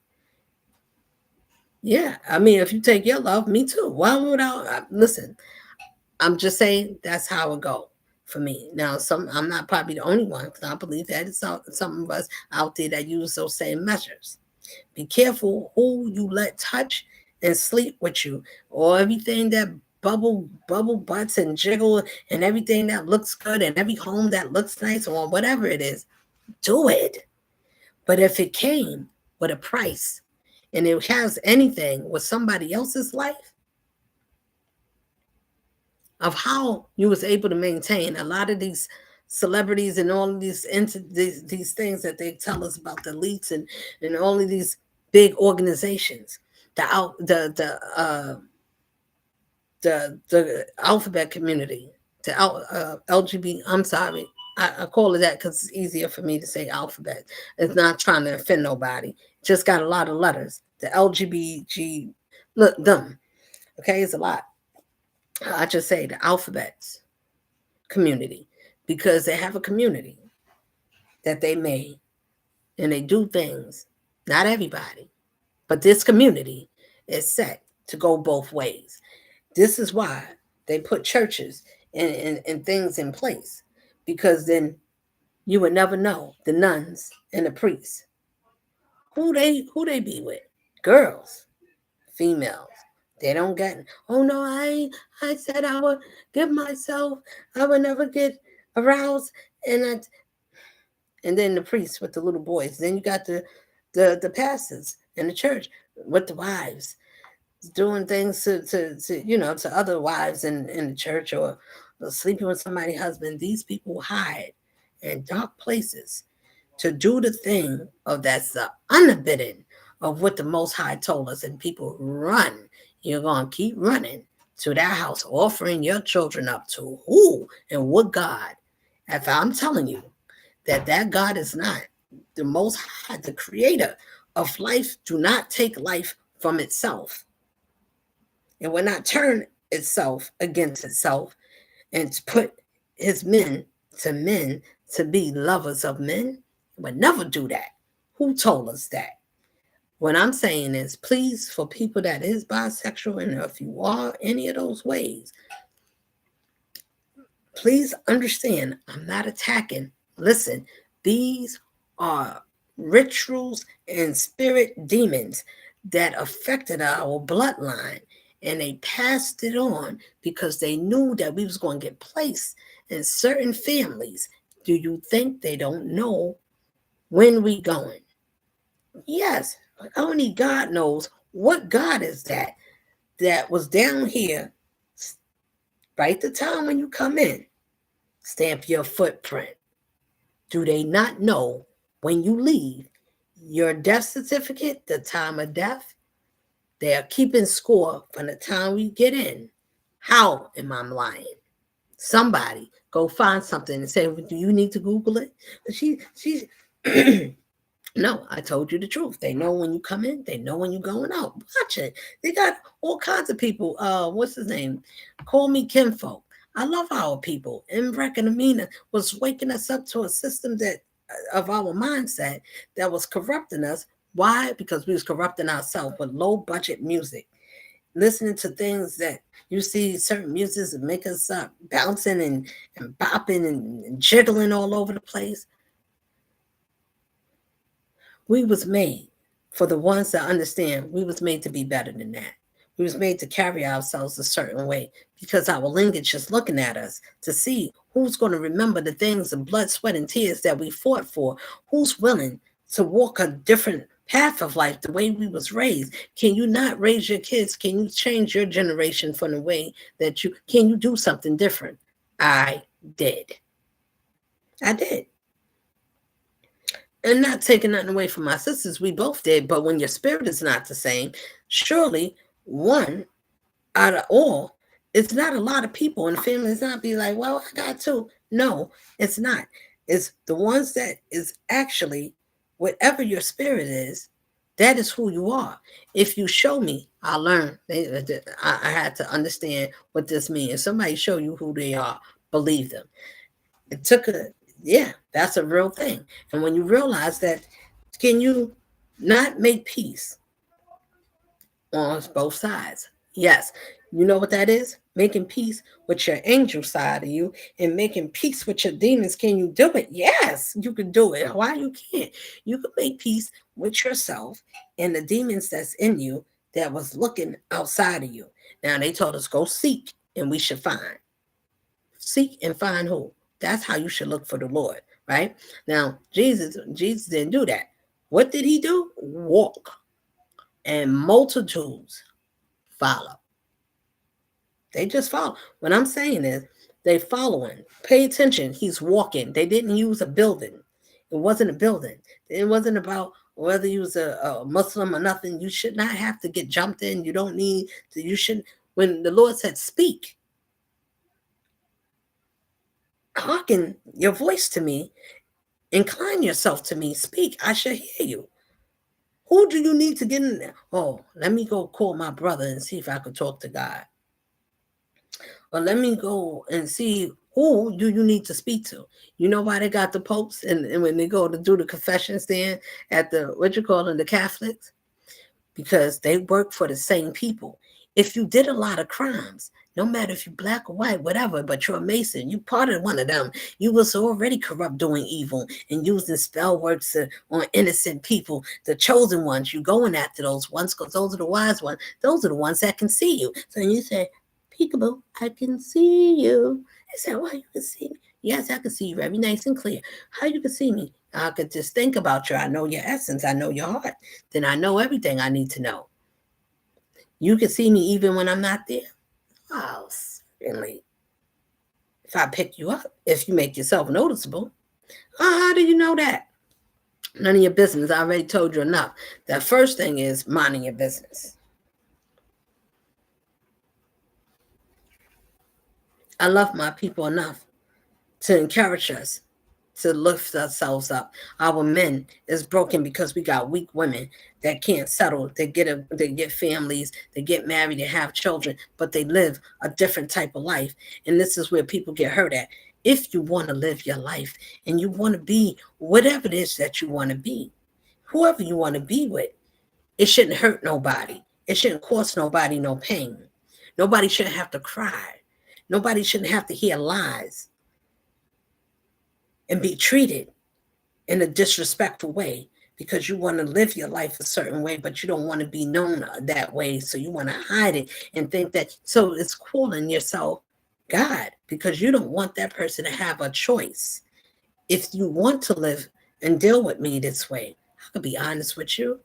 A: Yeah. I mean, if you take your love, me too. Why would I? Listen, I'm just saying that's how it go for me. Now, I'm not probably the only one because I believe that it's some of us out there that use those same measures. Be careful who you let touch and sleep with you, or everything that bubble butts and jiggle and everything that looks good and every home that looks nice or whatever it is. Do it. But if it came with a price and it has anything with somebody else's life, of how you was able to maintain a lot of these celebrities and all of these things that they tell us about, the elites and all of these big organizations, the alphabet community, the LGBT. I'm sorry, I call it that because it's easier for me to say alphabet. It's not trying to offend nobody. Just got a lot of letters. The LGBT, look them. Okay, it's a lot. I just say the alphabets community because they have a community that they made and they do things. Not everybody, but this community is set to go both ways. This is why they put churches and things in place because then you would never know the nuns and the priests who they be with. Girls, females. They don't get. Oh no, I said I would give myself. I would never get aroused, and then the priests with the little boys. Then you got the pastors in the church with the wives doing things to other wives in the church or sleeping with somebody's husband. These people hide in dark places to do the thing of that's the unbidden of what the Most High told us, and people run. You're gonna keep running to that house, offering your children up to who and what God? If I'm telling you that God is not the Most High, the Creator of life, do not take life from itself. It will not turn itself against itself and to put his men to be lovers of men. It would never do that. Who told us that? What I'm saying is, please, for people that is bisexual, and if you are any of those ways, please understand I'm not attacking. Listen, these are rituals and spirit demons that affected our bloodline, and they passed it on because they knew that we was going to get placed in certain families. Do you think they don't know when we going? Yes, but only God knows what God is that was down here right the time when you come in. Stamp your footprint. Do they not know when you leave your death certificate, the time of death? They are keeping score from the time we get in. How am I lying? Somebody go find something and say, do you need to Google it? She's no, I told you the truth. They know when you come in, they know when you're going out. Watch it. They got all kinds of people. What's his name? Call me kinfolk. I love our people. Imrek and Amina was waking us up to a system that of our mindset that was corrupting us. Why? Because we was corrupting ourselves with low budget music, listening to things that you see certain music that make us up bouncing and bopping and jiggling all over the place. We was made for the ones that understand we was made to be better than that. We was made to carry ourselves a certain way because our lineage is looking at us to see who's going to remember the things of blood, sweat, and tears that we fought for. Who's willing to walk a different path of life the way we was raised? Can you not raise your kids? Can you change your generation from the way that can you do something different? I did. I did. And not taking nothing away from my sisters, we both did. But when your spirit is not the same, surely one out of all, it's not a lot of people in the family. It's not be like, well, I got two. No, it's not. It's the ones that is actually whatever your spirit is, that is who you are. If you show me, I learn. I had to understand what this means. If somebody show you who they are, believe them. It took yeah, that's a real thing. And when you realize that, can you not make peace on both sides? Yes. You know what that is? Making peace with your angel side of you and making peace with your demons. Can you do it? Yes, you can do it. Why you can't? You can make peace with yourself and the demons that's in you that was looking outside of you. Now they told us go seek and we should find. Seek and find who? That's how you should look for the Lord, right? Now, Jesus didn't do that. What did he do? Walk. And multitudes follow. They just follow. What I'm saying is they following. Pay attention. He's walking. They didn't use a building. It wasn't a building. It wasn't about whether you was a Muslim or nothing. You should not have to get jumped in. You don't need to, you shouldn't. When the Lord said speak, hearken your voice to me, incline yourself to me, speak, I shall hear you. Who do you need to get in there? Oh, let me go call my brother and see if I could talk to God. Or let me go and see who do you need to speak to. You know why they got the popes and when they go to do the confession stand at the, what you call them, the Catholics? Because they work for the same people. If you did a lot of crimes, no matter if you're black or white, whatever, but you're a Mason, you part of one of them. You was already corrupt doing evil and using spell words on innocent people, the chosen ones. You going after those ones because those are the wise ones. Those are the ones that can see you. So you say, peekaboo, I can see you. I said, well, you can see me. Yes, I can see you very nice and clear. How you can see me? I could just think about you. I know your essence. I know your heart. Then I know everything I need to know. You can see me even when I'm not there. Oh, certainly. If I pick you up, if you make yourself noticeable. How do you know that? None of your business. I already told you enough. The first thing is minding your business. I love my people enough to encourage us to lift ourselves up. Our men is broken because we got weak women that can't settle. They get families, they get married, they have children, but they live a different type of life. And this is where people get hurt at. If you want to live your life and you want to be whatever it is that you want to be, whoever you want to be with, it shouldn't hurt nobody. It shouldn't cause nobody no pain. Nobody shouldn't have to cry. Nobody shouldn't have to hear lies and be treated in a disrespectful way because you want to live your life a certain way, but you don't want to be known that way. So you want to hide it and think that, so it's calling yourself God because you don't want that person to have a choice. If you want to live and deal with me this way, I could be honest with you.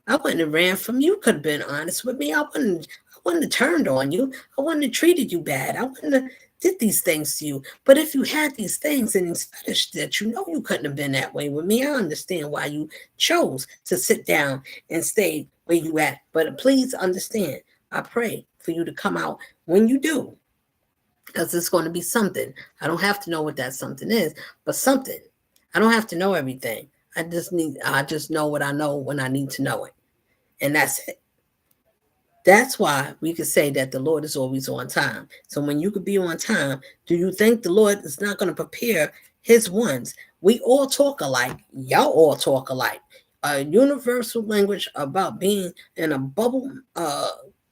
A: I wouldn't have ran from you. Could have been honest with me. I wouldn't have turned on you. I wouldn't have treated you bad. I wouldn't have did these things to you. But if you had these things and these fetish that you know you couldn't have been that way with me, I understand why you chose to sit down and stay where you at. But please understand, I pray for you to come out when you do, because it's going to be something. I don't have to know what that something is, but something. I don't have to know everything. I just know what I know when I need to know it. And that's it. That's why we could say that the Lord is always on time. So when you could be on time, do you think the Lord is not going to prepare his ones? We all talk alike. Y'all all talk alike. A universal language about being in a bubble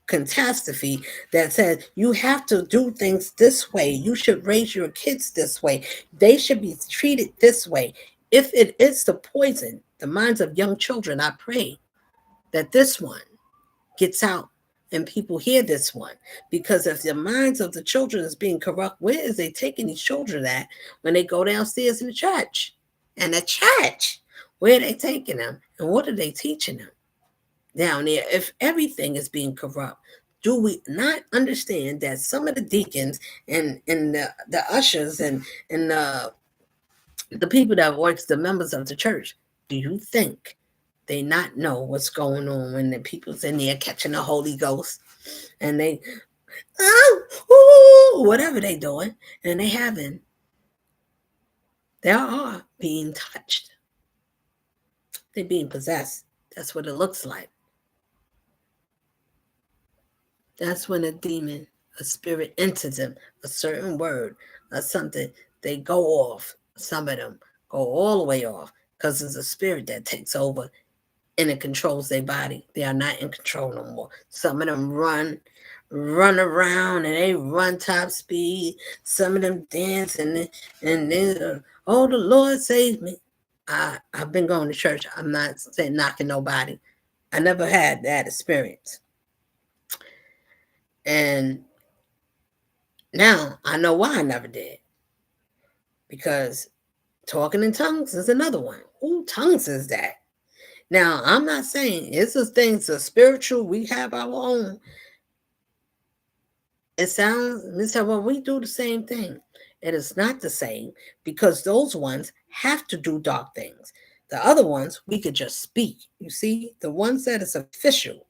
A: catastrophe that says you have to do things this way. You should raise your kids this way. They should be treated this way. If it is to poison the minds of young children, I pray that this one gets out and people hear this one. Because if the minds of the children is being corrupt, where is they taking these children at when they go downstairs in the church? And the church, where are they taking them? And what are they teaching them down there? If everything is being corrupt, do we not understand that some of the deacons and the ushers and the people that works, the members of the church, do you think they not know what's going on when the people's in there catching the Holy Ghost and they, whatever they doing, and they are being touched. They're being possessed. That's what it looks like. That's when a demon, a spirit enters them, a certain word or something, they go off. Some of them go all the way off because it's a spirit that takes over and it controls their body. They are not in control no more. Some of them run around and they run top speed. Some of them dance and then oh, the Lord saved me. I've been going to church. I'm not saying knocking nobody. I never had that experience. And now I know why I never did. Because talking in tongues is another one. Who tongues is that? Now, I'm not saying it's a thing, it's a spiritual, we have our own. It sounds, well, we do the same thing. It is not the same because those ones have to do dark things. The other ones, we could just speak. You see, the ones that is official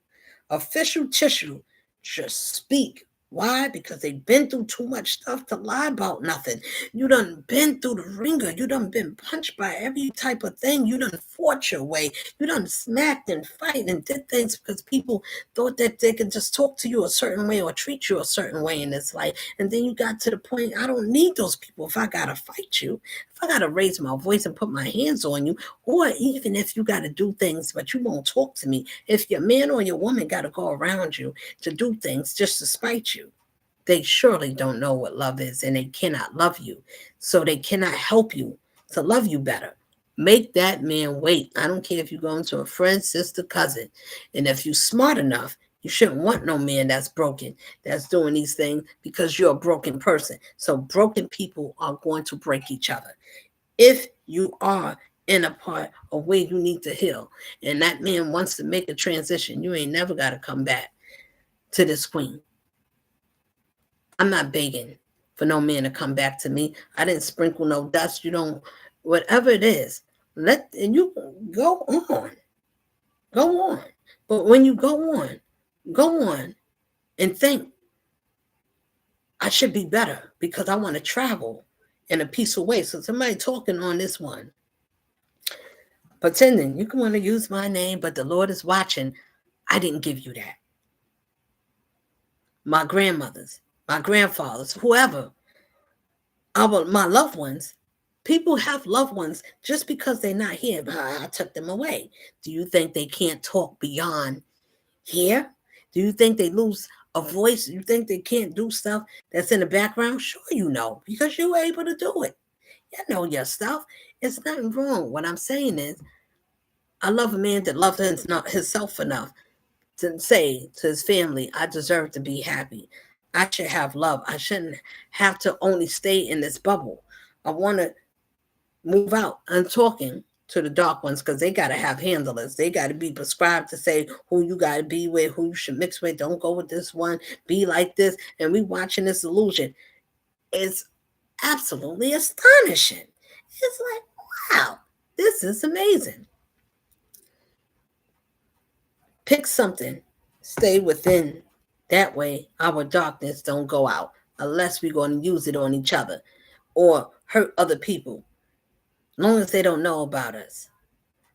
A: tissue, just speak Why? Because they've been through too much stuff to lie about nothing. You done been through the ringer. You done been punched by every type of thing. You done fought your way. You done smacked and fight and did things because people thought that they could just talk to you a certain way or treat you a certain way in this life. And then you got to the point, I don't need those people if I got to fight you. If I got to raise my voice and put my hands on you, or even if you got to do things, but you won't talk to me, if your man or your woman got to go around you to do things just to spite you, they surely don't know what love is and they cannot love you. So they cannot help you to love you better. Make that man wait. I don't care if you're going to a friend, sister, cousin. And if you're smart enough, you shouldn't want no man that's broken, that's doing these things because you're a broken person. So broken people are going to break each other. If you are in a part of where you need to heal and that man wants to make a transition, you ain't never got to come back to this queen. I'm not begging for no man to come back to me. I didn't sprinkle no dust. You don't, whatever it is, and you go on, go on. But when you go on and think, I should be better because I want to travel in a peaceful way. So somebody talking on this one, pretending you can want to use my name, but the Lord is watching. I didn't give you that. My grandmothers, my grandfathers, whoever, my loved ones, people have loved ones just because they're not here. I took them away. Do you think they can't talk beyond here? Do you think they lose a voice? Do you think they can't do stuff that's in the background? Sure, you know, because you were able to do it. You know your stuff. It's nothing wrong. What I'm saying is, I love a man that loves himself enough to say to his family, I deserve to be happy. I should have love. I shouldn't have to only stay in this bubble. I want to move out. I'm talking to the dark ones because they got to have handlers. They got to be prescribed to say who you got to be with, who you should mix with. Don't go with this one. Be like this. And we watching this illusion. It's absolutely astonishing. It's like, wow, this is amazing. Pick something. Stay within. That way, our darkness don't go out unless we're going to use it on each other or hurt other people. As long as they don't know about us,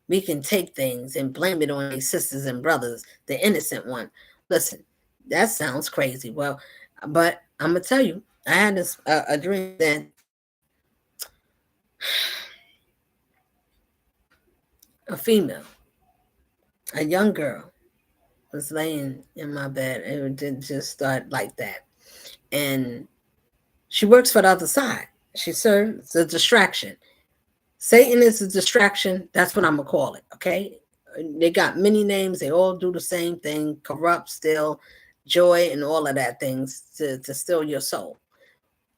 A: we can take things and blame it on their sisters and brothers, the innocent one. Listen, that sounds crazy. Well, but I'm going to tell you, I had a dream that a female, a young girl, was laying in my bed. It didn't just start like that. And she works for the other side. She serves a distraction. Satan is a distraction. That's what I'm going to call it. Okay. They got many names. They all do the same thing: corrupt, steal, joy, and all of that things to steal your soul.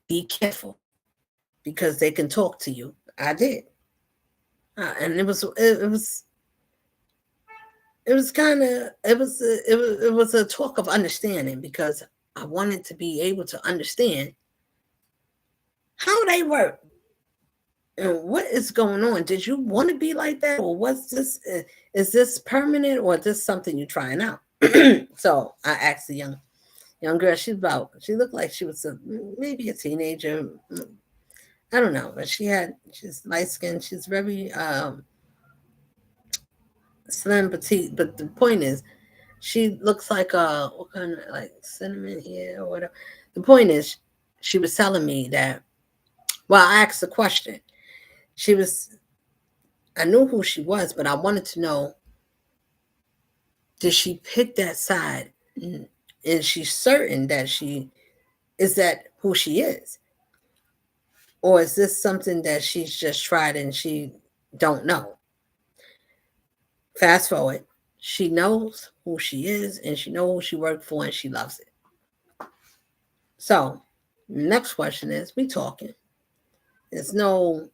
A: Be careful because they can talk to you. I did. And it was kind of it was a talk of understanding because I wanted to be able to understand how they work and what is going on. Did you want to be like that, or what's this? Is this permanent, or is this something you're trying out? So I asked the young girl. She looked like she was maybe a teenager. I don't know, but she's light skinned. She's very slim, petite. But the point is, she looks like what kind of like cinnamon hair or whatever. The point is, she was telling me that. Well, I asked the question. I knew who she was, but I wanted to know, did she pick that side? And she's certain that is that who she is? Or is this something that she's just tried and she don't know? Fast forward, she knows who she is and she knows who she worked for and she loves it. So, next question is, we talking. There's nothing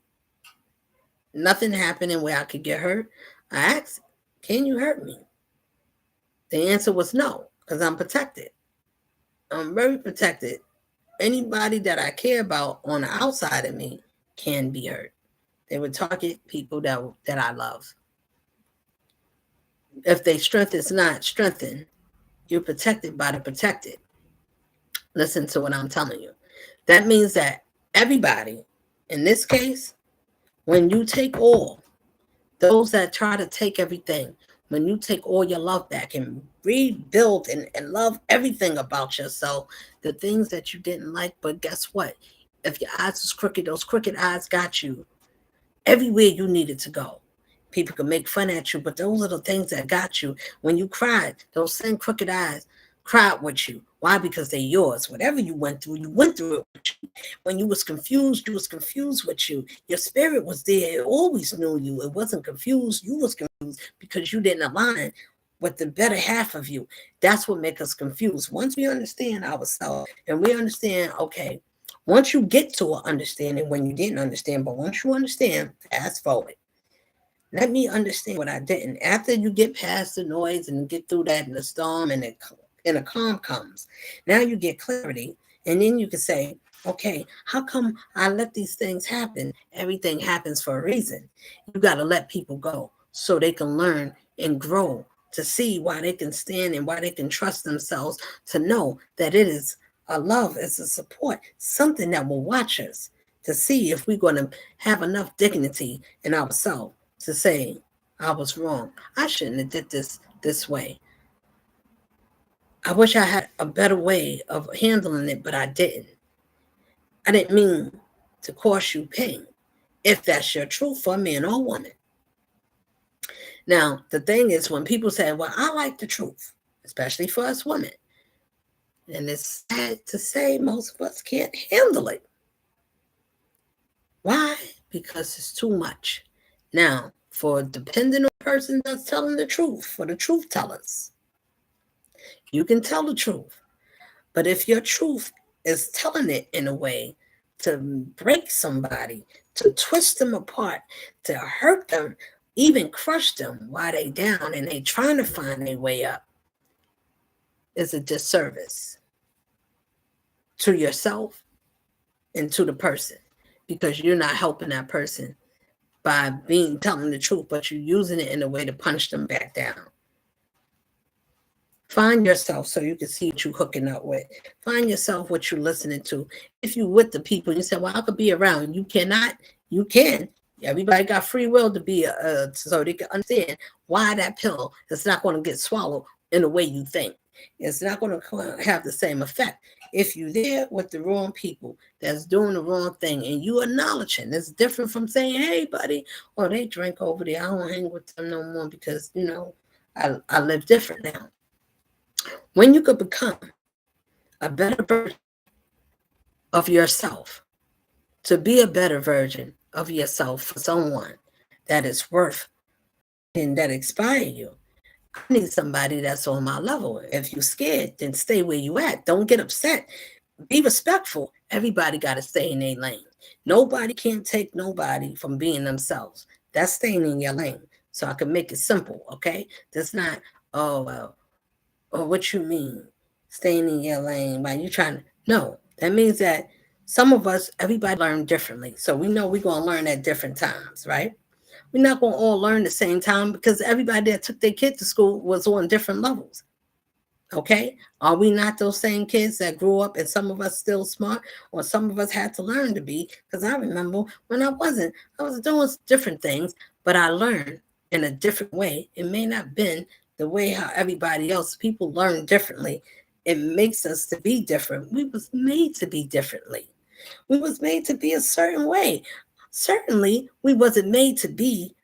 A: happening where I could get hurt. I asked, can you hurt me? The answer was no, because I'm protected. I'm very protected. Anybody that I care about on the outside of me can be hurt. They would target people that I love. If their strength is not strengthened, you're protected by the protected. Listen to what I'm telling you. That means that everybody, in this case, when you take all, those that try to take everything, when you take all your love back and rebuild and love everything about yourself, the things that you didn't like, but guess what? If your eyes was crooked, those crooked eyes got you everywhere you needed to go. People can make fun at you, but those are the things that got you. When you cried, those same crooked eyes cried with you. Why? Because they're yours. Whatever you went through it with you. When you was confused with you. Your spirit was there. It always knew you. It wasn't confused. You was confused because you didn't align with the better half of you. That's what makes us confused. Once we understand ourselves and we understand, okay, once you get to an understanding when you didn't understand, but once you understand, fast forward. Let me understand what I didn't. After you get past the noise and get through that in the storm and a calm comes, now you get clarity. And then you can say, okay, how come I let these things happen? Everything happens for a reason. You got to let people go so they can learn and grow to see why they can stand and why they can trust themselves to know that it is a love, it's a support, something that will watch us to see if we're going to have enough dignity in ourselves to say, I was wrong. I shouldn't have did this way. I wish I had a better way of handling it, but I didn't. I didn't mean to cause you pain. If that's your truth for a man or woman. Now, the thing is, when people say, well, I like the truth, especially for us women, and it's sad to say most of us can't handle it. Why? Because it's too much. Now, for depending on the person that's telling the truth, for the truth tellers, you can tell the truth. But if your truth is telling it in a way to break somebody, to twist them apart, to hurt them, even crush them while they down and they trying to find their way up, is a disservice to yourself and to the person, because you're not helping that person by being telling the truth, but you're using it in a way to punch them back down. Find yourself so you can see what you're hooking up with. Find yourself what you're listening to. If you're with the people, you say, well, I could be around. You cannot. You can. Everybody got free will to be, so they can understand why that pill is not going to get swallowed in the way you think. It's not going to have the same effect. If you're there with the wrong people that's doing the wrong thing and you acknowledging, it's different from saying, hey, buddy, oh, they drink over there. I don't hang with them no more because, I live different now. When you could become a better version of yourself, to be a better version of yourself for someone that is worth and that inspire you, I need somebody that's on my level. If you're scared, then stay where you at. Don't get upset. Be respectful. Everybody got to stay in their lane. Nobody can take nobody from being themselves. That's staying in your lane. So I can make it simple, okay? That's not, oh, well, or what you mean staying in your lane while you trying to, no, that means that some of us, everybody learn differently, so we know we're going to learn at different times, right? We're not going to all learn the same time because everybody that took their kid to school was on different levels. Okay, are we not those same kids that grew up and some of us still smart, or some of us had to learn to be? Because I remember when I was doing different things, but I learned in a different way. It may not have been the way how everybody else, people learn differently. It makes us to be different. We was made to be differently. We was made to be a certain way. Certainly we wasn't made to be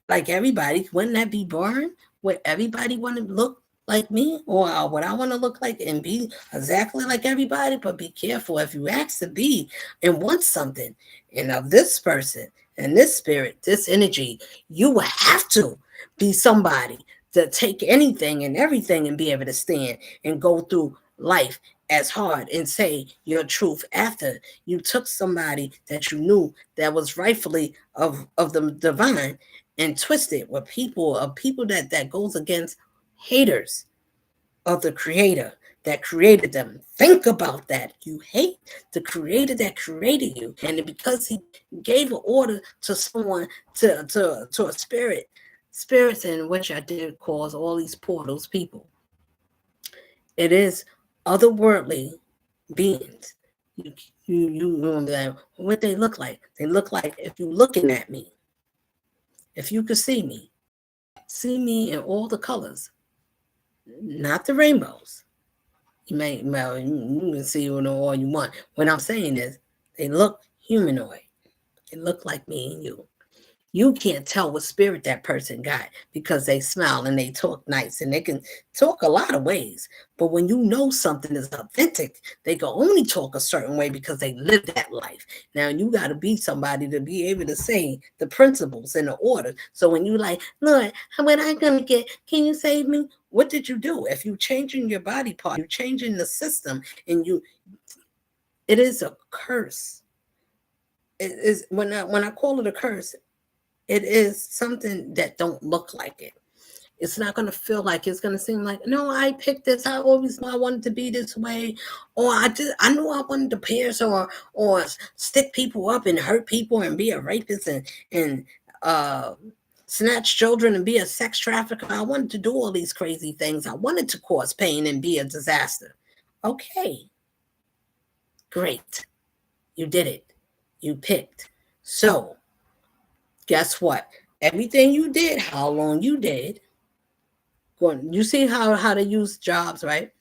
A: like everybody. Wouldn't that be boring? Would everybody want to look like me, or would I want to look like and be exactly like everybody? But be careful if you ask to be and want something and of this person and this spirit, this energy, you will have to be somebody to take anything and everything and be able to stand and go through life as hard and say your truth after you took somebody that you knew that was rightfully of the divine and twist it with people that goes against haters of the creator that created them. Think about that. You hate the creator that created you, and because he gave an order to someone, to a spirit, spirits in which I did cause all these portals people. It is otherworldly beings. You gonna be like, what they look like? They look like, if you looking at me, if you could see me in all the colors, not the rainbows. You may, well, you can see all you want. What I'm saying is, they look humanoid. They look like me and you. You can't tell what spirit that person got because they smile and they talk nice and they can talk a lot of ways. But when you know something is authentic, they can only talk a certain way because they live that life. Now you got to be somebody to be able to say the principles and the order. So when you like, Lord, when I gonna get? Can you save me? What did you do? If you changing your body part, you changing the system, and it is a curse. It is when I call it a curse, it is something that don't look like it. It's not going to feel like, it's going to seem like, no, I picked this. I always knew I wanted to be this way. Or I knew I wanted to pierce or stick people up and hurt people and be a rapist and uh, snatch children and be a sex trafficker. I wanted to do all these crazy things. I wanted to cause pain and be a disaster. Okay, great. You did it. You picked. So guess what? Everything you did, how long you did, you see how they use jobs, right?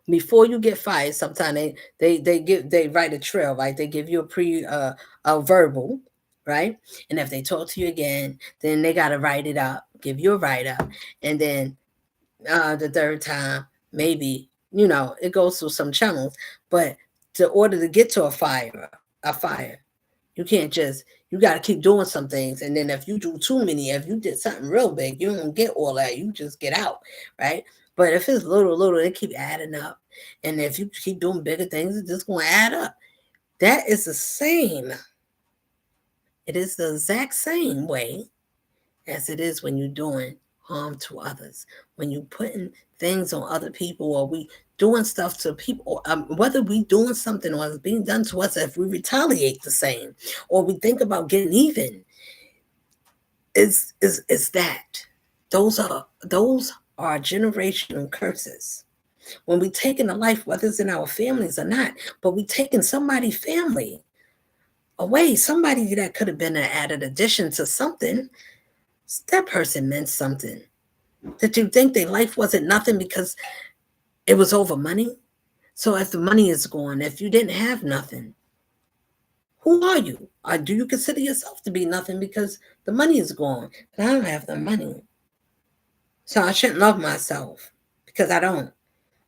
A: Before you get fired, sometimes they write a trail, right? They give you a verbal, right? And if they talk to you again, then they gotta write it up, give you a write up, and then the third time, maybe, it goes through some channels, but to order to get to a fire, you can't just, you got to keep doing some things. And then if you do too many, if you did something real big, you don't get all that. You just get out, right? But if it's little, they keep adding up. And if you keep doing bigger things, it's just going to add up. That is the same. It is the exact same way as it is when you're doing harm to others. When you putting things on other people, or we doing stuff to people, whether we doing something or it's being done to us, if we retaliate the same, or we think about getting even, is that those are generational curses. When we taking a life, whether it's in our families or not, but we taking somebody's family away, somebody that could have been an added addition to something. That person meant something. Did you think their life wasn't nothing because it was over money? So if the money is gone, if you didn't have nothing, who are you? Or do you consider yourself to be nothing because the money is gone? But I don't have the money. So I shouldn't love myself because I don't.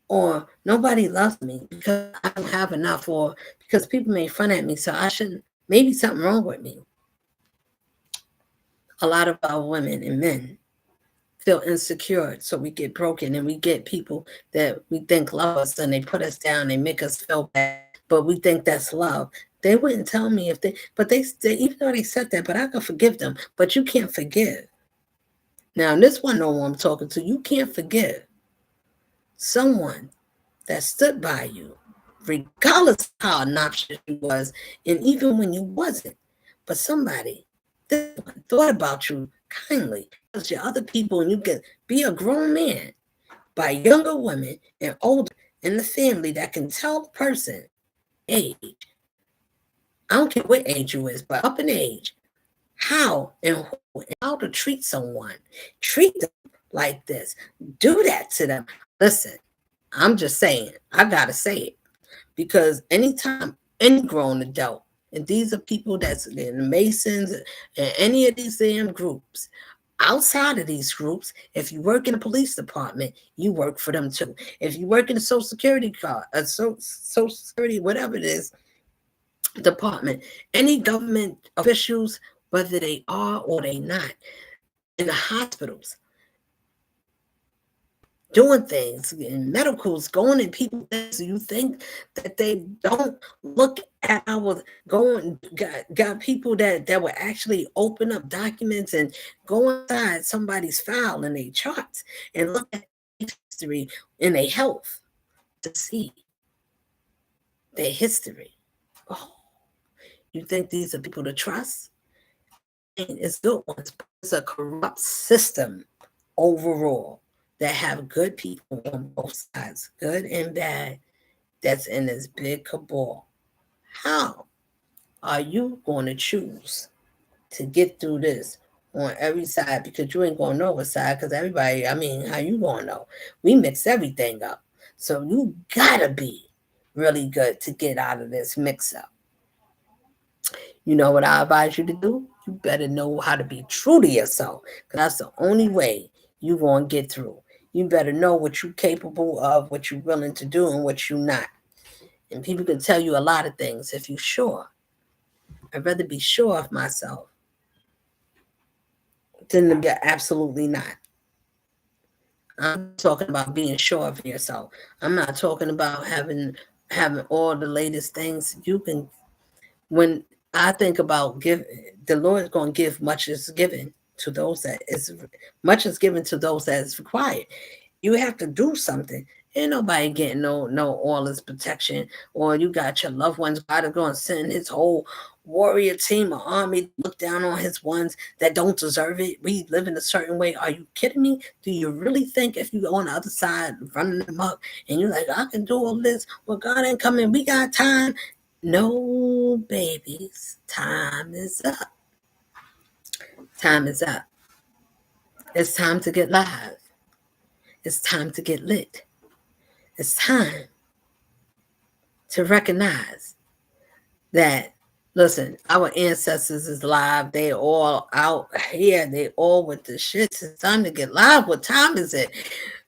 A: Or nobody loves me because I don't have enough, or because people made fun at me, so I shouldn't, maybe something wrong with me. A lot of our women and men feel insecure, so we get broken and we get people that we think love us and they put us down, they make us feel bad, but we think that's love. They wouldn't tell me if they even though they said that, but I can forgive them. But you can't forgive. Now, this one know who I'm talking to. You can't forgive someone that stood by you, regardless how obnoxious you was, and even when you wasn't. But somebody thought about you kindly, because you're other people, and you can be a grown man by younger women and older in the family that can tell the person age. I don't care what age you is, but up in age, how and who and how to treat someone. Treat them like this. Do that to them. Listen, I'm just saying, I gotta say it. Because anytime any grown adult, and these are people that's in the Masons and any of these damn groups, outside of these groups, if you work in a police department, you work for them too. If you work in a social security card, a social security, whatever it is, department, any government officials, whether they are or they not, in the hospitals, doing things in medicals, going in people things. You think that they don't look at our got people that will actually open up documents and go inside somebody's file and they charts and look at history and their health to see their history. Oh, you think these are people to trust? It's good ones, but it's a corrupt system overall that have good people on both sides, good and bad. that's in this big cabal. How are you going to choose to get through this on every side? Because you ain't going to know what side, because everybody, I mean, how you going to know? We mix everything up. So you got to be really good to get out of this mix up. You know what I advise you to do? You better know how to be true to yourself, because that's the only way you're going to get through. You better know what you're capable of, what you're willing to do, and what you're not. And people can tell you a lot of things if you're sure. I'd rather be sure of myself than to be absolutely not. I'm talking about being sure of yourself. I'm not talking about having all the latest things. You can, when I think about give, the Lord's going to give much is given to those that is much is given to those that is required. You have to do something. Ain't nobody getting no all this protection, or you got your loved ones. God is going to send His whole warrior team or army to look down on His ones that don't deserve it. We live in a certain way. Are you kidding me? Do you really think if you go on the other side running them up and you're like, I can do all this? Well, God ain't coming. We got time. No, babies. Time is up. Time is up. It's time to get live. It's time to get lit. It's time to recognize that, listen, our ancestors is live. They all out here. They all with the shits. It's time to get live. What time is it?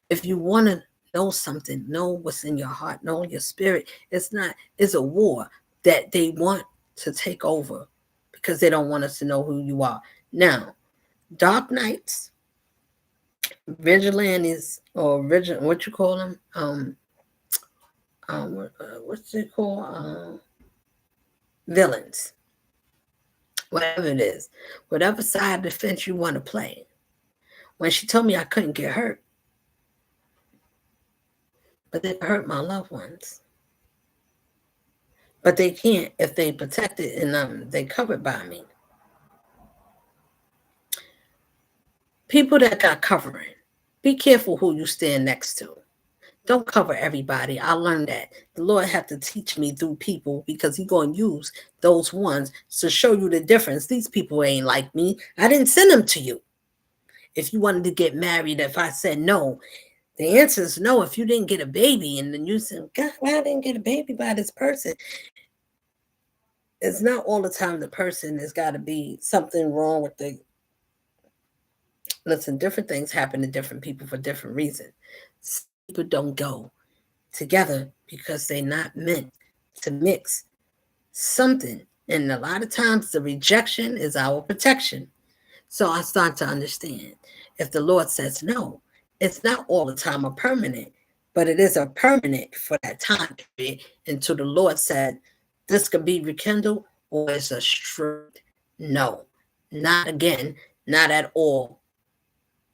A: If you want to know something, know what's in your heart, know your spirit. It's a war that they want to take over because they don't want us to know who you are. Now, dark nights, vigilantes, or what you call them? What's it called? Villains, whatever it is, whatever side of the fence you want to play. When she told me I couldn't get hurt, but they hurt my loved ones. But they can't if they protected and they covered by me. People that got covering, be careful who you stand next to. Don't cover everybody. I learned that. The Lord had to teach me through people because He's going to use those ones to show you the difference. These people ain't like me. I didn't send them to you. If you wanted to get married, if I said no, the answer is no. If you didn't get a baby and then you said, God, why I didn't get a baby by this person? It's not all the time the person has got to be something wrong with the. Listen, different things happen to different people for different reasons. Some people don't go together because they're not meant to mix something. And a lot of times the rejection is our protection. So I start to understand if the Lord says no, it's not all the time a permanent, but it is a permanent for that time period until the Lord said this could be rekindled, or it's a strict no. Not again, not at all.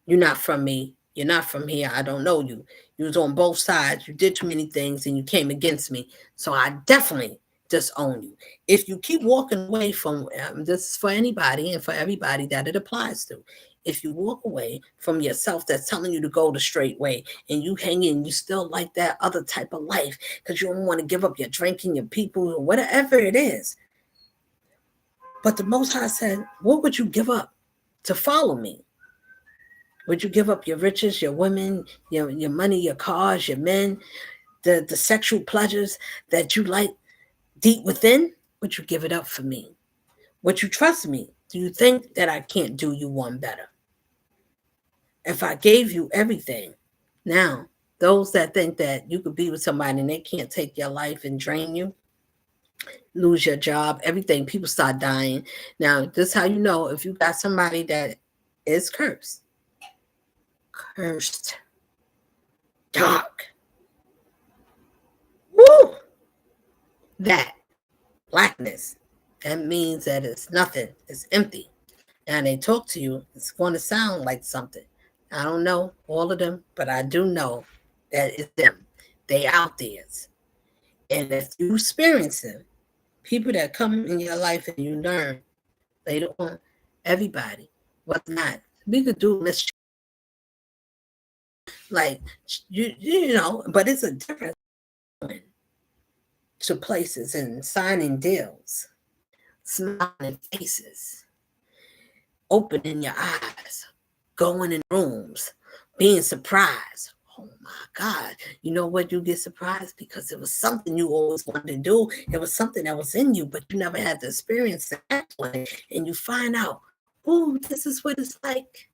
A: You're not from me. You're not from here. I don't know you. You was on both sides. You did too many things and you came against me. So I definitely disown you. If you keep walking away from, this is for anybody and for everybody that it applies to. If you walk away from yourself that's telling you to go the straight way and you hang in, you still like that other type of life because you don't want to give up your drinking, your people, or whatever it is. But the Most High said, what would you give up to follow me? Would you give up your riches, your women, your money, your cars, your men, the sexual pleasures that you like deep within? Would you give it up for me? Would you trust me? Do you think that I can't do you one better? If I gave you everything, now, those that think that you could be with somebody and they can't take your life and drain you, lose your job, everything, people start dying. Now, this is how you know if you got somebody that is cursed. Cursed. Dark. Woo! That blackness. That means that it's nothing. It's empty. And they talk to you, it's going to sound like something. I don't know all of them, but I do know that it's them. They out there. And if you experience them, people that come in your life and you learn later on, everybody, what's not. We could do mischief. Like, you know, but it's a difference. to places and signing deals, smiling faces, opening your eyes, going in rooms, being surprised. Oh my God. You know what? You get surprised because it was something you always wanted to do. It was something that was in you, but you never had the experience to act on it. And you find out, oh, this is what it's like.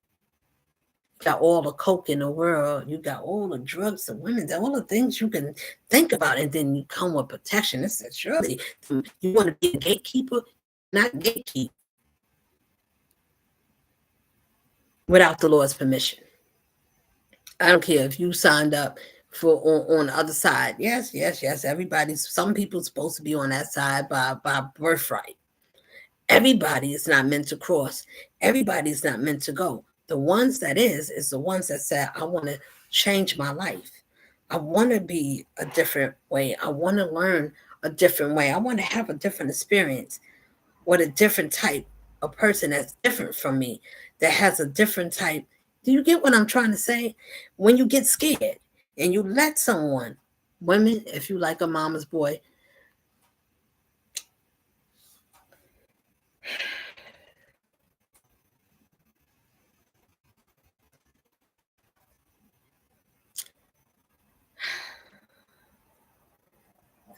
A: You got all the coke in the world. You got all the drugs, the women, all the things you can think about. And then you come with protection. It says, surely you want to be a gatekeeper, not gatekeep without the Lord's permission. I don't care if you signed up for on the other side. Yes, yes, yes. Everybody's some people's supposed to be on that side by birthright. Everybody is not meant to cross. Everybody's not meant to go. The ones that is the ones that said, I want to change my life. I want to be a different way. I want to learn a different way. I want to have a different experience with a different type of person that's different from me, that has a different type. Do you get what I'm trying to say? When you get scared and you let someone, women, if you like a mama's boy,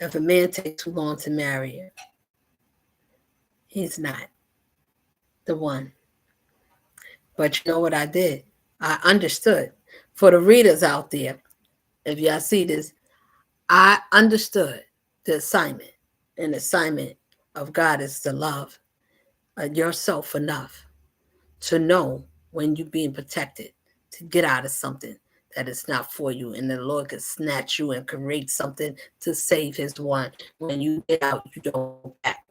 A: if a man takes too long to marry her, he's not the one. But you know what I did? I understood. For the readers out there, if y'all see this, I understood the assignment. And the assignment of God is to love yourself enough to know when you're being protected, to get out of something that is not for you. And the Lord can snatch you and create something to save his one. When you get out, you don't go back.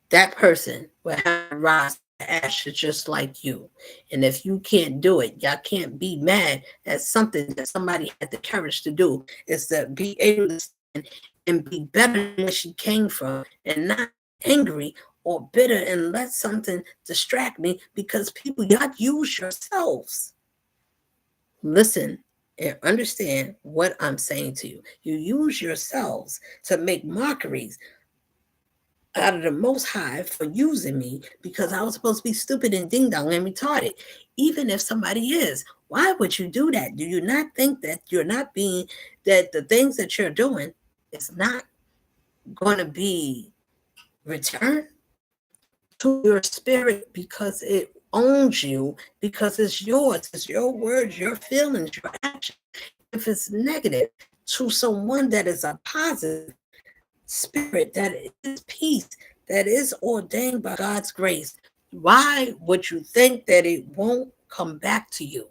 A: That person will have to rise to ashes just like you. And if you can't do it, y'all can't be mad at something that somebody had the courage to do, is to be able to stand and be better than where she came from and not angry or bitter and let something distract me, because people, y'all use yourselves. Listen and understand what I'm saying to you. You use yourselves to make mockeries out of the Most High for using me because I was supposed to be stupid and ding dong and retarded. Even if somebody is, why would you do that? Do you not think that you're not being, that the things that you're doing is not going to be returned to your spirit because it owns you, because it's yours, it's your words, your feelings, your action. If it's negative to someone that is a positive spirit, that is peace, that is ordained by God's grace, why would you think that it won't come back to you?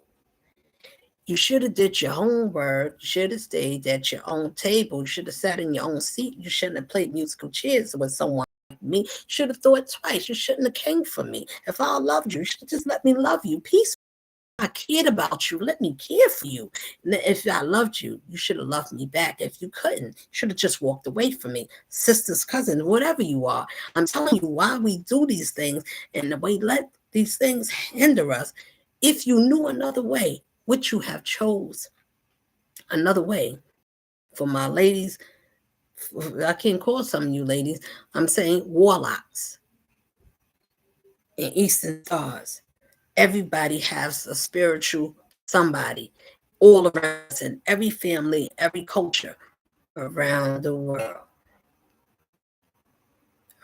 A: You should have did your homework. You should have stayed at your own table. You should have sat in your own seat. You shouldn't have played musical chairs with someone like me. You should have thought twice. You shouldn't have came for me. If I loved you, you should just let me love you. Peace. I cared about you. Let me care for you. And if I loved you, you should have loved me back. If you couldn't, you should have just walked away from me. Sisters, cousins, whatever you are. I'm telling you why we do these things and the way let these things hinder us. If you knew another way, would you have chose another way? For my ladies, I can't call some of you ladies, I'm saying warlocks and Eastern stars. Everybody has a spiritual somebody all around us in every family, every culture around the world.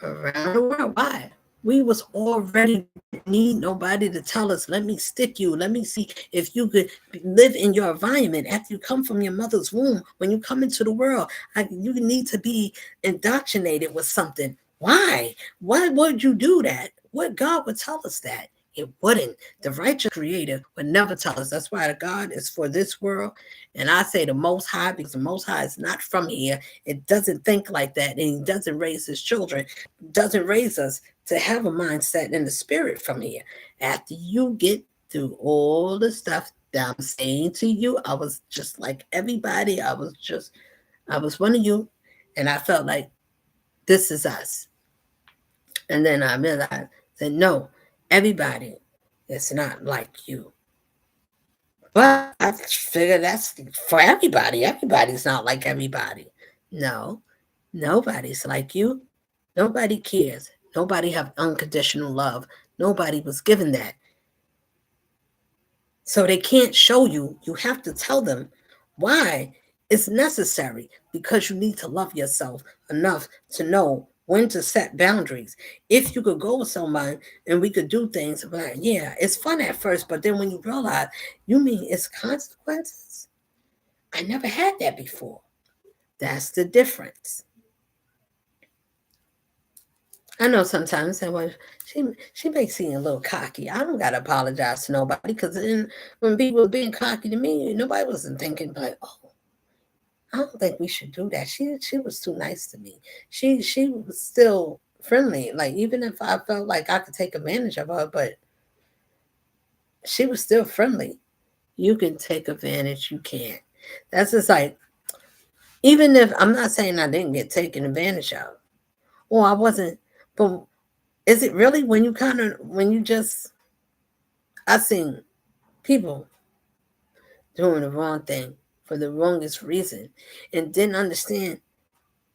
A: Around the world. Why? We was already need nobody to tell us, let me stick you. Let me see if you could live in your environment after you come from your mother's womb. When you come into the world, you need to be indoctrinated with something. Why? Why would you do that? What God would tell us that? It wouldn't. The righteous creator would never tell us. That's why the God is for this world. And I say the Most High, because the Most High is not from here. It doesn't think like that. And he doesn't raise his children, doesn't raise us to have a mindset in the spirit from here. After you get through all the stuff that I'm saying to you, I was just like everybody. I was one of you. And I felt like this is us. And then I realized that no, everybody is not like you. But I figure that's for everybody. Everybody's not like everybody. No, nobody's like you. Nobody cares. Nobody have unconditional love. Nobody was given that. So they can't show you. You have to tell them why it's necessary, because you need to love yourself enough to know when to set boundaries. If you could go with someone and we could do things, but yeah, it's fun at first, but then when you realize, you mean it's consequences? I never had that before. That's the difference. I know sometimes that was she may seem a little cocky. I don't gotta apologize to nobody, because then when people were being cocky to me, nobody wasn't thinking like, oh, I don't think we should do that. She was too nice to me. She was still friendly. Like, even if I felt like I could take advantage of her, but she was still friendly. You can take advantage, you can't. That's just like, even if I'm not saying I didn't get taken advantage of, or I wasn't, but is it really when you kind of when you just I seen people doing the wrong thing for the wrongest reason and didn't understand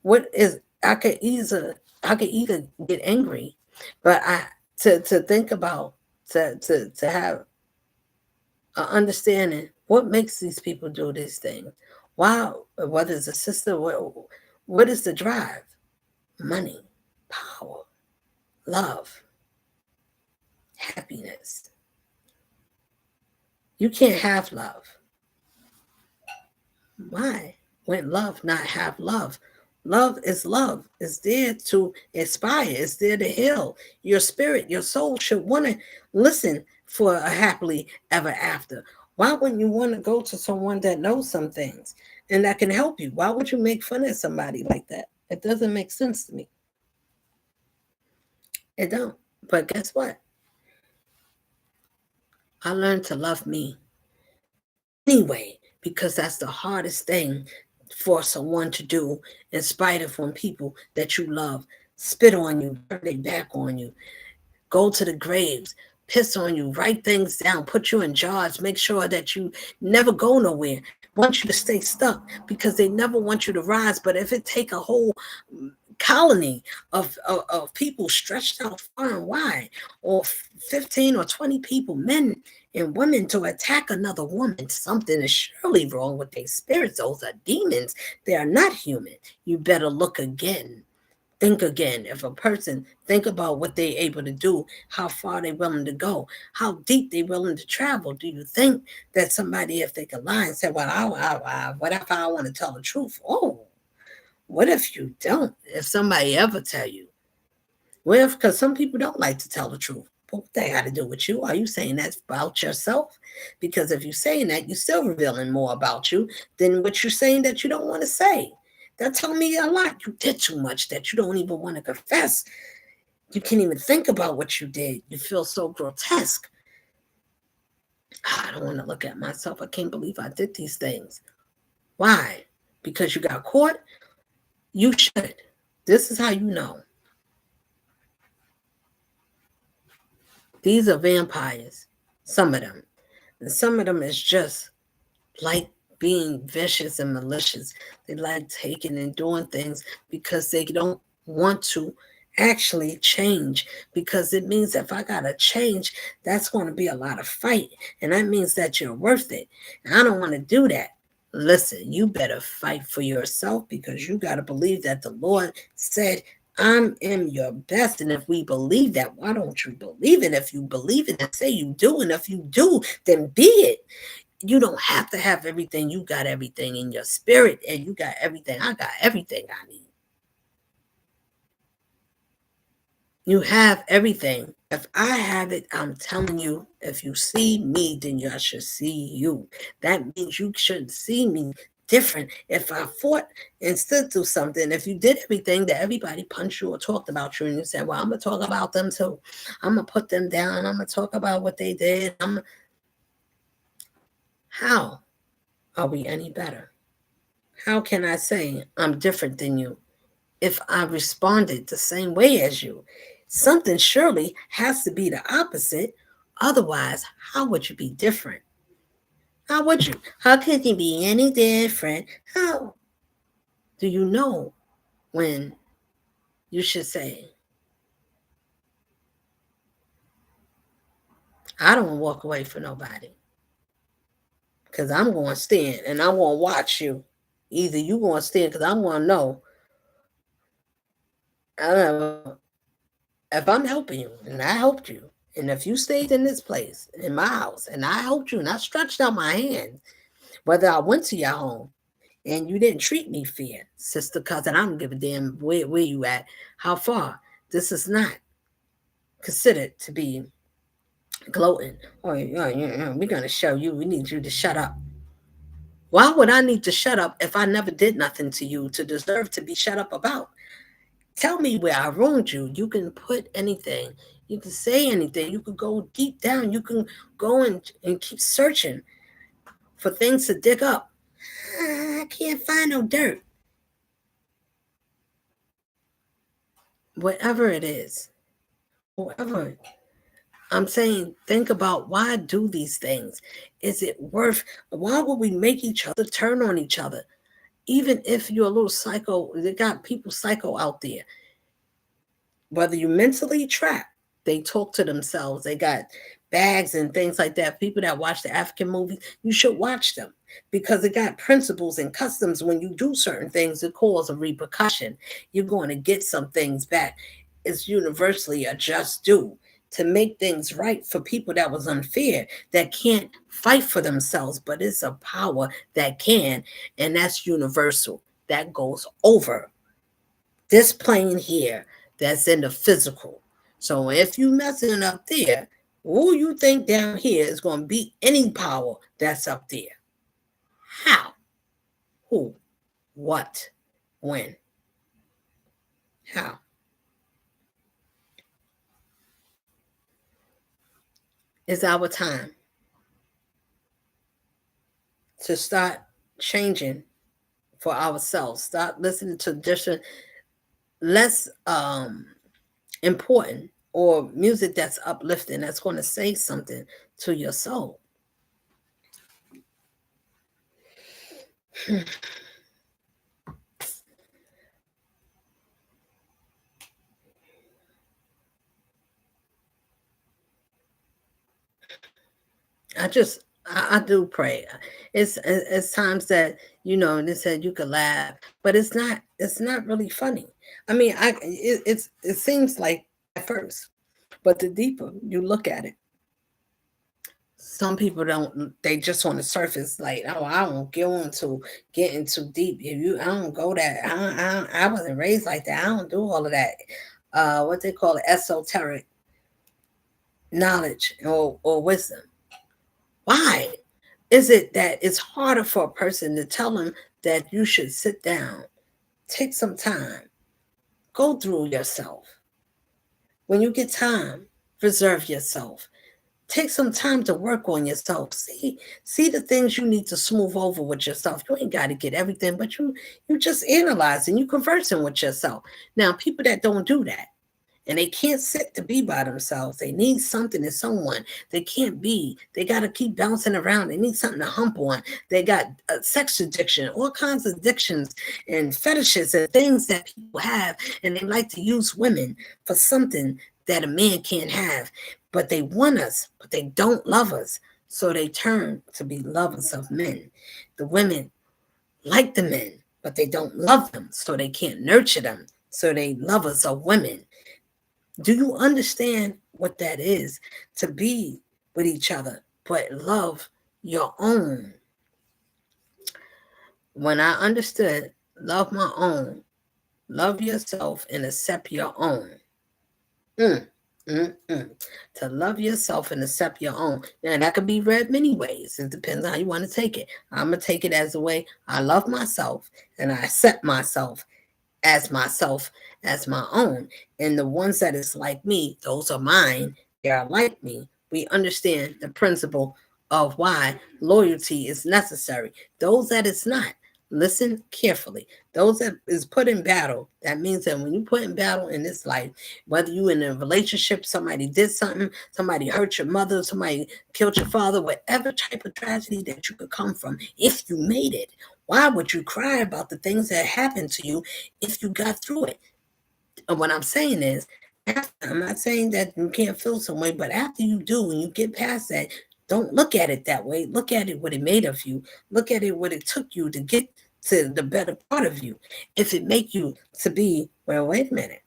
A: what is I could either get angry, but I to think about to have an understanding what makes these people do these things. Why, whether it's a sister, what is the drive? Money, power, love, happiness. You can't have love. Why? When love not have love? Love is love. It's there to inspire. It's there to heal. Your spirit, your soul should want to listen for a happily ever after. Why wouldn't you want to go to someone that knows some things and that can help you? Why would you make fun of somebody like that? It doesn't make sense to me. It don't. But guess what? I learned to love me anyway, because that's the hardest thing for someone to do, in spite of when people that you love spit on you, turn their back on you, go to the graves, piss on you, write things down, put you in jars, make sure that you never go nowhere, want you to stay stuck because they never want you to rise. But if it take a whole colony of people stretched out far and wide, or 15 or 20 people, men and women, to attack another woman, something is surely wrong with their spirits. Those are demons. They are not human. You better look again. Think again. If a person think about what they're able to do, how far they're willing to go, how deep they're willing to travel, do you think that somebody, if they could lie and say, well, what if I want to tell the truth? Oh, what if you don't? If somebody ever tell you, what if, because some people don't like to tell the truth. What they got to do with you? Are you saying that's about yourself? Because if you're saying that, you're still revealing more about you than what you're saying that you don't want to say. That tell me a lot. You did too much that you don't even want to confess. You can't even think about what you did. You feel so grotesque. I don't want to look at myself. I can't believe I did these things. Why? Because you got caught? You should. This is how you know. These are vampires, some of them. And some of them is just like being vicious and malicious. They like taking and doing things because they don't want to actually change, because it means if I gotta change, that's going to be a lot of fight, and that means that you're worth it, and I don't want to do that. Listen, you better fight for yourself, because you got to believe that the Lord said, I am your best. And if we believe that, why don't you believe it? If you believe it and say you do, and if you do, then be it. You don't have to have everything. You got everything in your spirit, and you got everything. I got everything I need. You have everything. If I have it, I'm telling you, if you see me, then you should see you. That means you should see me different. If I fought and stood through something, if you did everything that everybody punched you or talked about you, and you said, well, I'm going to talk about them too. I'm going to put them down. I'm going to talk about what they did. How are we any better? How can I say I'm different than you if I responded the same way as you? Something surely has to be the opposite. Otherwise, how would you be different? How would you? How could you be any different? How? Do you know when you should say, I don't walk away for nobody because I'm going to stand and I'm going to watch you. Either you going to stand because I'm going to know uh, if I'm helping you and I helped you, and if you stayed in this place, in my house, and I helped you and I stretched out my hand, whether I went to your home and you didn't treat me fair, sister, cousin, I don't give a damn where you at, how far. This is not considered to be gloating. Oh, yeah, we're going to show you. We need you to shut up. Why would I need to shut up if I never did nothing to you to deserve to be shut up about? Tell me where I wronged you. You can put anything. You can say anything. You can go deep down. You can go and keep searching for things to dig up. I can't find no dirt. Whatever it is, whatever. I'm saying, think about why do these things? Is it worth? Why would we make each other turn on each other? Even if you're a little psycho, they got people psycho out there. Whether you're mentally trapped, they talk to themselves. They got bags and things like that. People that watch the African movies, you should watch them because it got principles and customs. When you do certain things, it cause a repercussion. You're going to get some things back. It's universally a just due to make things right for people that was unfair, that can't fight for themselves, but it's a power that can, and that's universal. That goes over this plane here that's in the physical. So if you messing up there, who you think down here is going to beat any power that's up there? How? Who? What? When? How? It's our time to start changing for ourselves. Start listening to different, less important or music that's uplifting, that's going to say something to your soul. I do pray. It's times that they said you could laugh, but it's not really funny. I mean, it seems like at first, but the deeper you look at it, some people don't. They just on the surface, like, oh, I don't go into getting too deep. If you, I don't go that. I wasn't raised like that. I don't do all of that. What they call it, esoteric knowledge or wisdom. Why is it that it's harder for a person to tell them that you should sit down, take some time, go through yourself? When you get time, reserve yourself. Take some time to work on yourself. See the things you need to smooth over with yourself. You ain't got to get everything, but you just analyzing, you conversing with yourself. Now, people that don't do that, and they can't sit to be by themselves. They need something and someone. They can't be. They got to keep bouncing around. They need something to hump on. They got sex addiction, all kinds of addictions and fetishes and things that people have. And they like to use women for something that a man can't have. But they want us, but they don't love us. So they turn to be lovers of men. The women like the men, but they don't love them. So they can't nurture them. So they lovers of women. Do you understand what that is? To be with each other, but love your own. When I understood love my own, love yourself and accept your own. Mm, to love yourself and accept your own. Now, that could be read many ways. It depends on how you want to take it. I'm going to take it as a way I love myself and I accept myself as my own. And the ones that is like me, those are mine. They are like me. We understand the principle of why loyalty is necessary. Those that it's not, listen carefully. Those that is put in battle, that means that when you put in battle in this life, whether you in a relationship, somebody did something, somebody hurt your mother, somebody killed your father, whatever type of tragedy that you could come from, if you made it, Why would you cry about the things that happened to you if you got through it? And what I'm saying is, I'm not saying that you can't feel some way, but after you do, when you get past that, don't look at it that way. Look at it what it made of you. Look at it what it took you to get to the better part of you. If it make you to be, well, wait a minute,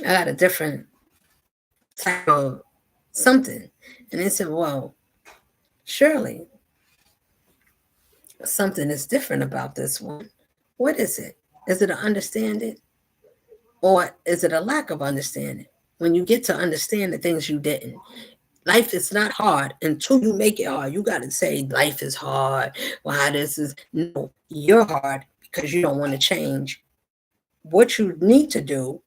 A: I got a different type of something. And they said, well, surely something is different about this one. What is it? Is it an understanding or is it a lack of understanding? When you get to understand the things you didn't, life is not hard until you make it hard. You got to say life is hard. Why this is no, you're hard because you don't want to change. What you need to do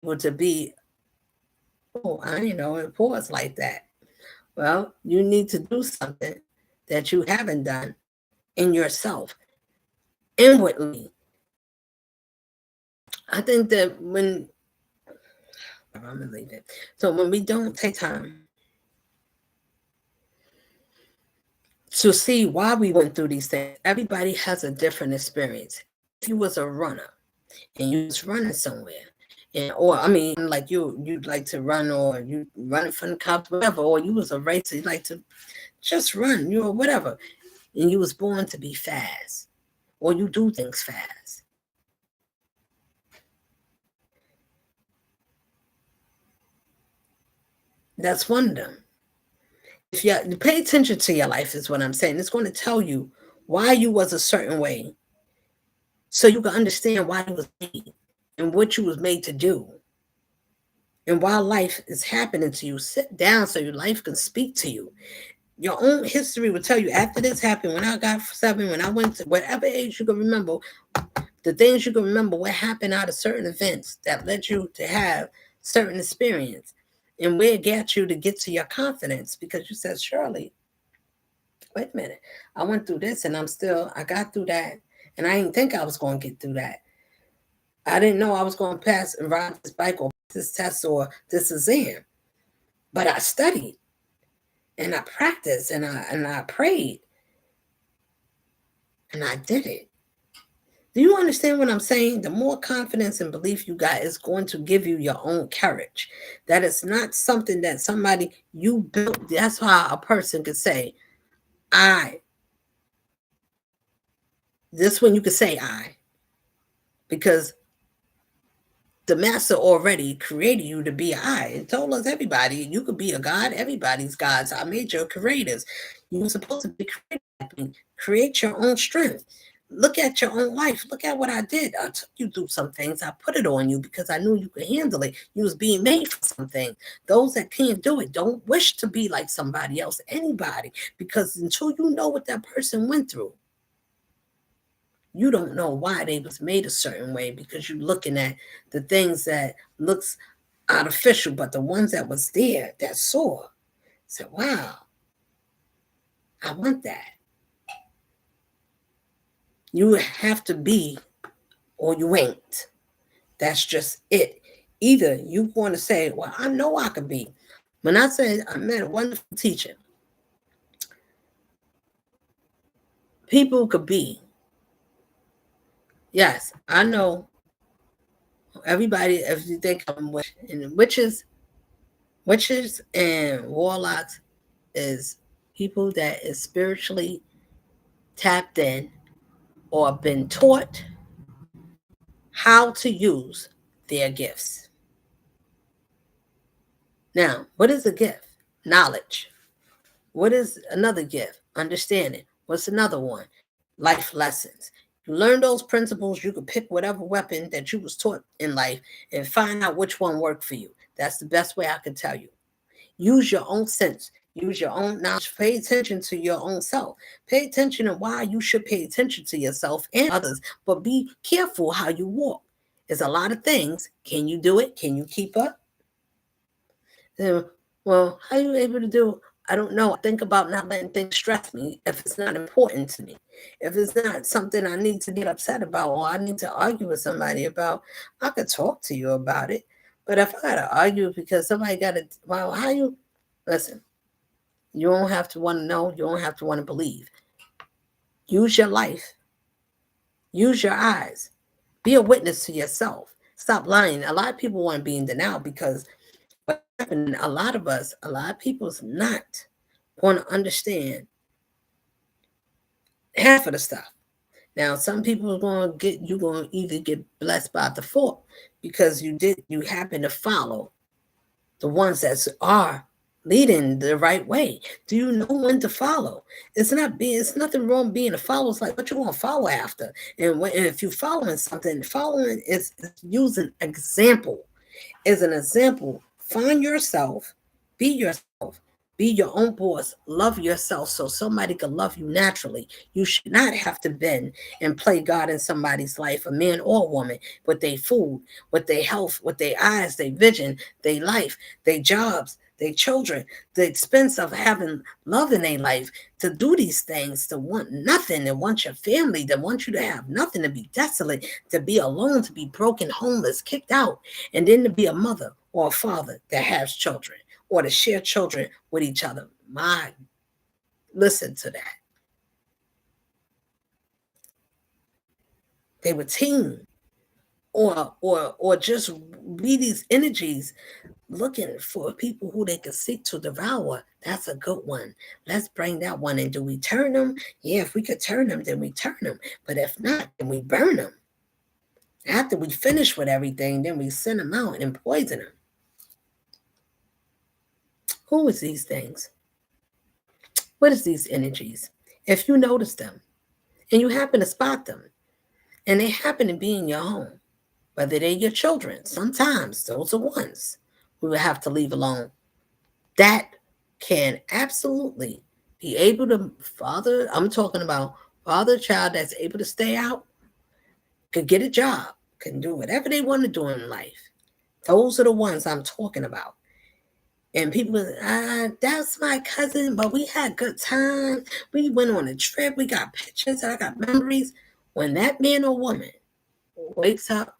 A: was to be, oh, I didn't know it was like that. Well, you need to do something that you haven't done in yourself inwardly. I think that I'm gonna leave it. So when we don't take time to see why we went through these things, everybody has a different experience. If you was a runner and you was running somewhere, and or I mean, like you'd like to run, or you running from the cops, whatever, or you was a racer, you like to just run, you know, whatever, and you was born to be fast, or you do things fast. That's one of them. If you pay attention to your life, is what I'm saying. It's going to tell you why you was a certain way, so you can understand why you was made and what you was made to do. And while life is happening to you, sit down so your life can speak to you. Your own history will tell you after this happened, when I got 7, when I went to whatever age you can remember, the things you can remember, what happened out of certain events that led you to have certain experience and where it got you to get to your confidence, because you said, Shirley, wait a minute, I went through this and I got through that. And I didn't think I was going to get through that. I didn't know I was going to pass and ride this bike or this test or this exam. But I studied and I practiced and I prayed and I did it. Do you understand what I'm saying? The more confidence and belief you got is going to give you your own courage. That is not something that somebody you built. That's why a person could say, I. This one you could say I. Because the master already created you to be I. It told us everybody, you could be a God. Everybody's gods. I made you creators. You're supposed to be creating. Create your own strength. Look at your own life. Look at what I did. I took you through some things. I put it on you because I knew you could handle it. You was being made for something. Those that can't do it don't wish to be like somebody else, anybody, because until you know what that person went through, you don't know why they was made a certain way, because you're looking at the things that looks artificial, but the ones that was there that saw said, wow, I want that. You have to be or you ain't. That's just it. Either you want to say, well, I know I could be. When I said I met a wonderful teacher, people could be. Yes, I know everybody, if you think I'm witch, and witches and warlocks is people that is spiritually tapped in or been taught how to use their gifts. Now, what is a gift? Knowledge. What is another gift? Understanding. What's another one? Life lessons. You learn those principles, you can pick whatever weapon that you was taught in life and find out which one worked for you. That's the best way I can tell you. Use your own sense. Use your own knowledge. Pay attention to your own self. Pay attention to why you should pay attention to yourself and others, but be careful how you walk. There's a lot of things. Can you do it? Can you keep up? Well, how are you able to do? I don't know. I think about not letting things stress me if it's not important to me. If it's not something I need to get upset about or I need to argue with somebody about, I could talk to you about it. But if I gotta argue because somebody gotta, well, how you listen? You don't have to want to know. You don't have to want to believe. Use your life. Use your eyes. Be a witness to yourself. Stop lying. A lot of people want to be in denial because what's happening, a lot of people's not going to understand half of the stuff. Now, some people are going to get, you're going to either get blessed by default because you happen to follow the ones that are leading the right way. Do you know when to follow? It's nothing wrong being a follower. It's like what you want to follow after. And if you're following something, following is using example. As an example, find yourself, be yourself, be your own boss, love yourself so somebody can love you naturally. You should not have to bend and play God in somebody's life, a man or a woman, with their food, with their health, with their eyes, their vision, their life, their jobs, their children, the expense of having love in their life, to do these things, to want nothing, to want your family, to want you to have nothing, to be desolate, to be alone, to be broken, homeless, kicked out, and then to be a mother or a father that has children or to share children with each other. Listen to that. They were team or just be these energies looking for people who they can seek to devour. That's a good one. Let's bring that one. And do we turn them? Yeah, if we could turn them, then we turn them. But if not, then we burn them. After we finish with everything, then we send them out and poison them. Who is these things? What is these energies? If you notice them and you happen to spot them and they happen to be in your home, whether they're your children, sometimes those are ones we would have to leave alone. That can absolutely be able to father. I'm talking about father a child that's able to stay out, could get a job, can do whatever they want to do in life. Those are the ones I'm talking about. And people, that's my cousin, but we had good time. We went on a trip. We got pictures. I got memories. When that man or woman wakes up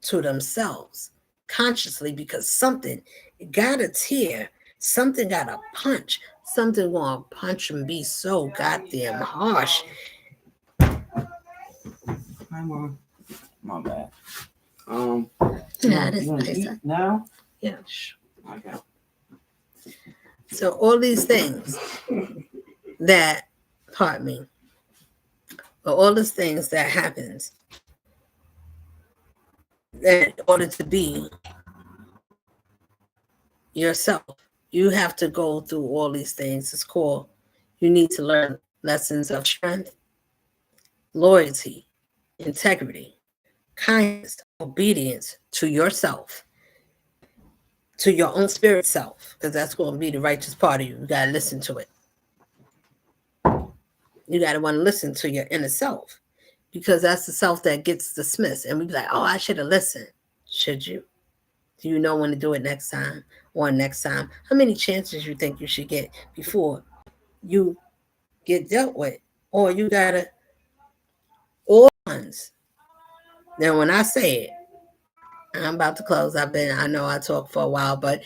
A: to themselves consciously because something got a tear, something got a punch, something gonna punch and be so goddamn harsh.
B: My bad.
A: Yeah, that's nice.
B: Now?
A: Yeah, sure.
B: Okay.
A: So all these things that, pardon me, but all these things that happens that in order to be yourself, you have to go through all these things. It's called, you need to learn lessons of strength, loyalty, integrity, kindness, obedience to yourself, to your own spirit self, because that's going to be the righteous part of you. You got to listen to it. You got to want to listen to your inner self, because that's the self that gets dismissed. And we be like, oh, I should have listened. Should you? Do you know when to do it next time or next time? How many chances you think you should get before you get dealt with? Or you got to, all ones. Now, when I say it, and I'm about to close. I know I talk for a while, but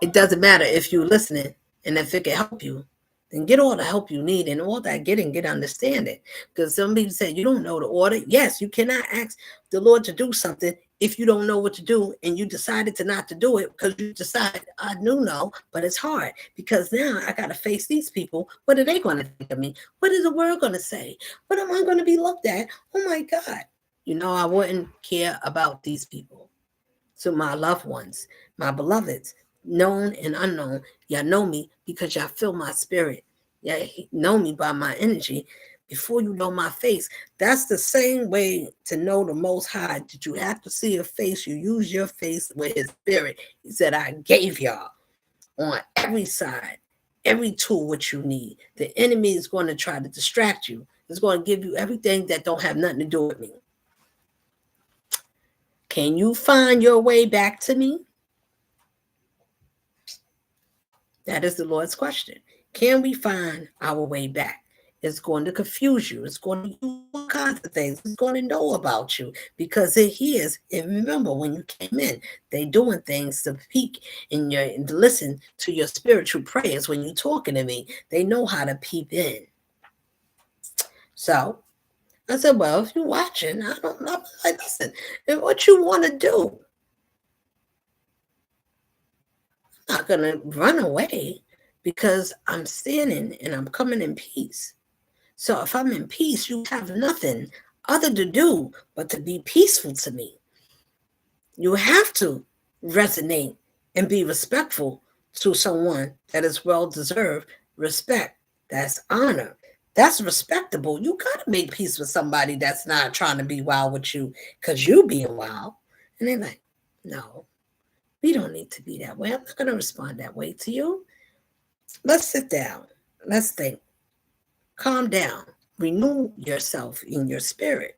A: it doesn't matter if you're listening and if it can help you, then get all the help you need and all that get understanding. Because some people say you don't know the order. Yes, you cannot ask the Lord to do something if you don't know what to do and you decided to not to do it because you decide, I do know, but it's hard because now I got to face these people. What are they going to think of me? What is the world going to say? What am I going to be looked at? Oh my God. I wouldn't care about these people. So my loved ones, my beloveds, known and unknown, y'all know me because y'all feel my spirit. Y'all know me by my energy before you know my face. That's the same way to know the Most High. Did you have to see your face? You use your face with his spirit. He said, I gave y'all on every side, every tool what you need. The enemy is going to try to distract you. It's going to give you everything that don't have nothing to do with me. Can you find your way back to me? That is the Lord's question. Can we find our way back? It's going to confuse you. It's going to do all kinds of things. It's going to know about you because it hears. And remember, when you came in, they doing things to peek in your, and to listen to your spiritual prayers when you're talking to me. They know how to peep in. So I said, well, if you're watching, I don't know. Like, listen, if what you want to do, I'm not going to run away because I'm standing and I'm coming in peace. So if I'm in peace, you have nothing other to do but to be peaceful to me. You have to resonate and be respectful to someone that is well deserved respect. That's honor. That's respectable. You gotta make peace with somebody that's not trying to be wild with you because you being wild. And they're like, no, we don't need to be that way. I'm not gonna respond that way to you. Let's sit down. Let's think. Calm down. Renew yourself in your spirit.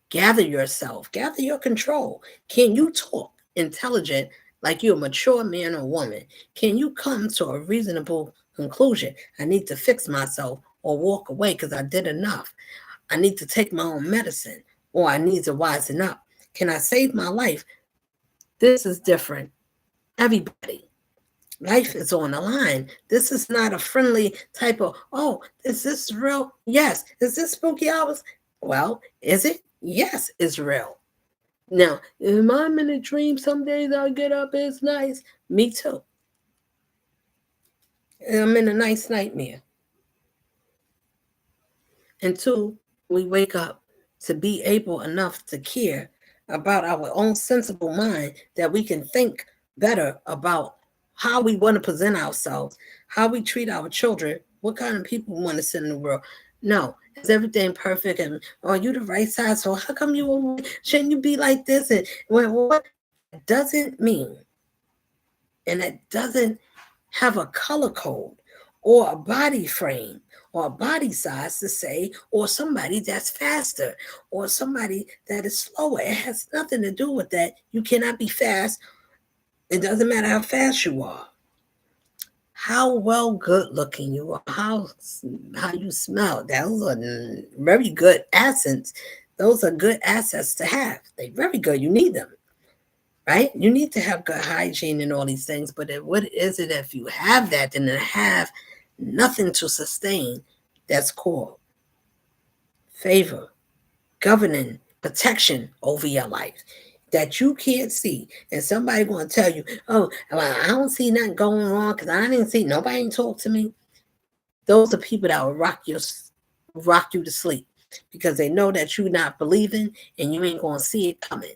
A: Gather yourself, gather your control. Can you talk intelligent like you're a mature man or woman? Can you come to a reasonable conclusion? I need to fix myself or walk away because I did enough. I need to take my own medicine or I need to wisen up. Can I save my life? This is different. Everybody. Life is on the line. This is not a friendly type of, oh, is this real? Yes. Is this spooky hours? Well, is it? Yes, it's real. Now, if I'm in a dream, some days I'll get up, it's nice. Me too. I'm in a nice nightmare. Until we wake up to be able enough to care about our own sensible mind that we can think better about how we want to present ourselves, how we treat our children, what kind of people we want to send in the world. No, is everything perfect? And are you the right size? So how come shouldn't you be like this? And what doesn't mean, and it doesn't have a color code or a body frame or a body size to say, or somebody that's faster or somebody that is slower. It has nothing to do with that. You cannot be fast. It doesn't matter how fast you are. How well good looking you are, how you smell. Those are very good assets. Those are good assets to have. They're very good. You need them. Right? You need to have good hygiene and all these things, but what is it if you have that and then have nothing to sustain? That's called favor, governing, protection over your life that you can't see. And somebody going to tell you, oh, well, I don't see nothing going on because I didn't see, nobody ain't talk to me. Those are people that will rock you to sleep because they know that you're not believing and you ain't going to see it coming.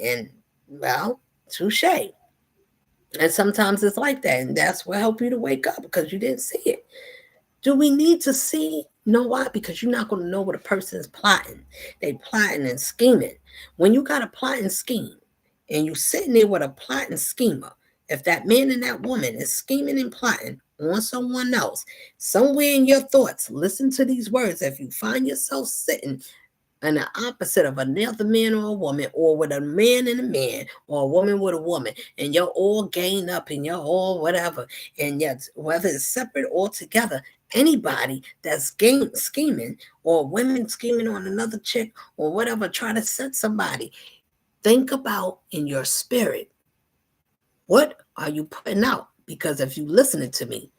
A: And well, touche. And sometimes it's like that. And that's what help you to wake up because you didn't see it. Do we need to see? Know why? Because you're not going to know what a person is plotting. They plotting and scheming. When you got a plot and scheme and you sitting there with a plotting schemer, if that man and that woman is scheming and plotting on someone else, somewhere in your thoughts, listen to these words. If you find yourself sitting and the opposite of another man or a woman, or with a man and a man, or a woman with a woman, and you're all gained up and you're all whatever, and yet whether it's separate or together, anybody that's scheming or women scheming on another chick or whatever, trying to set somebody, think about in your spirit, what are you putting out? Because if you listening to me,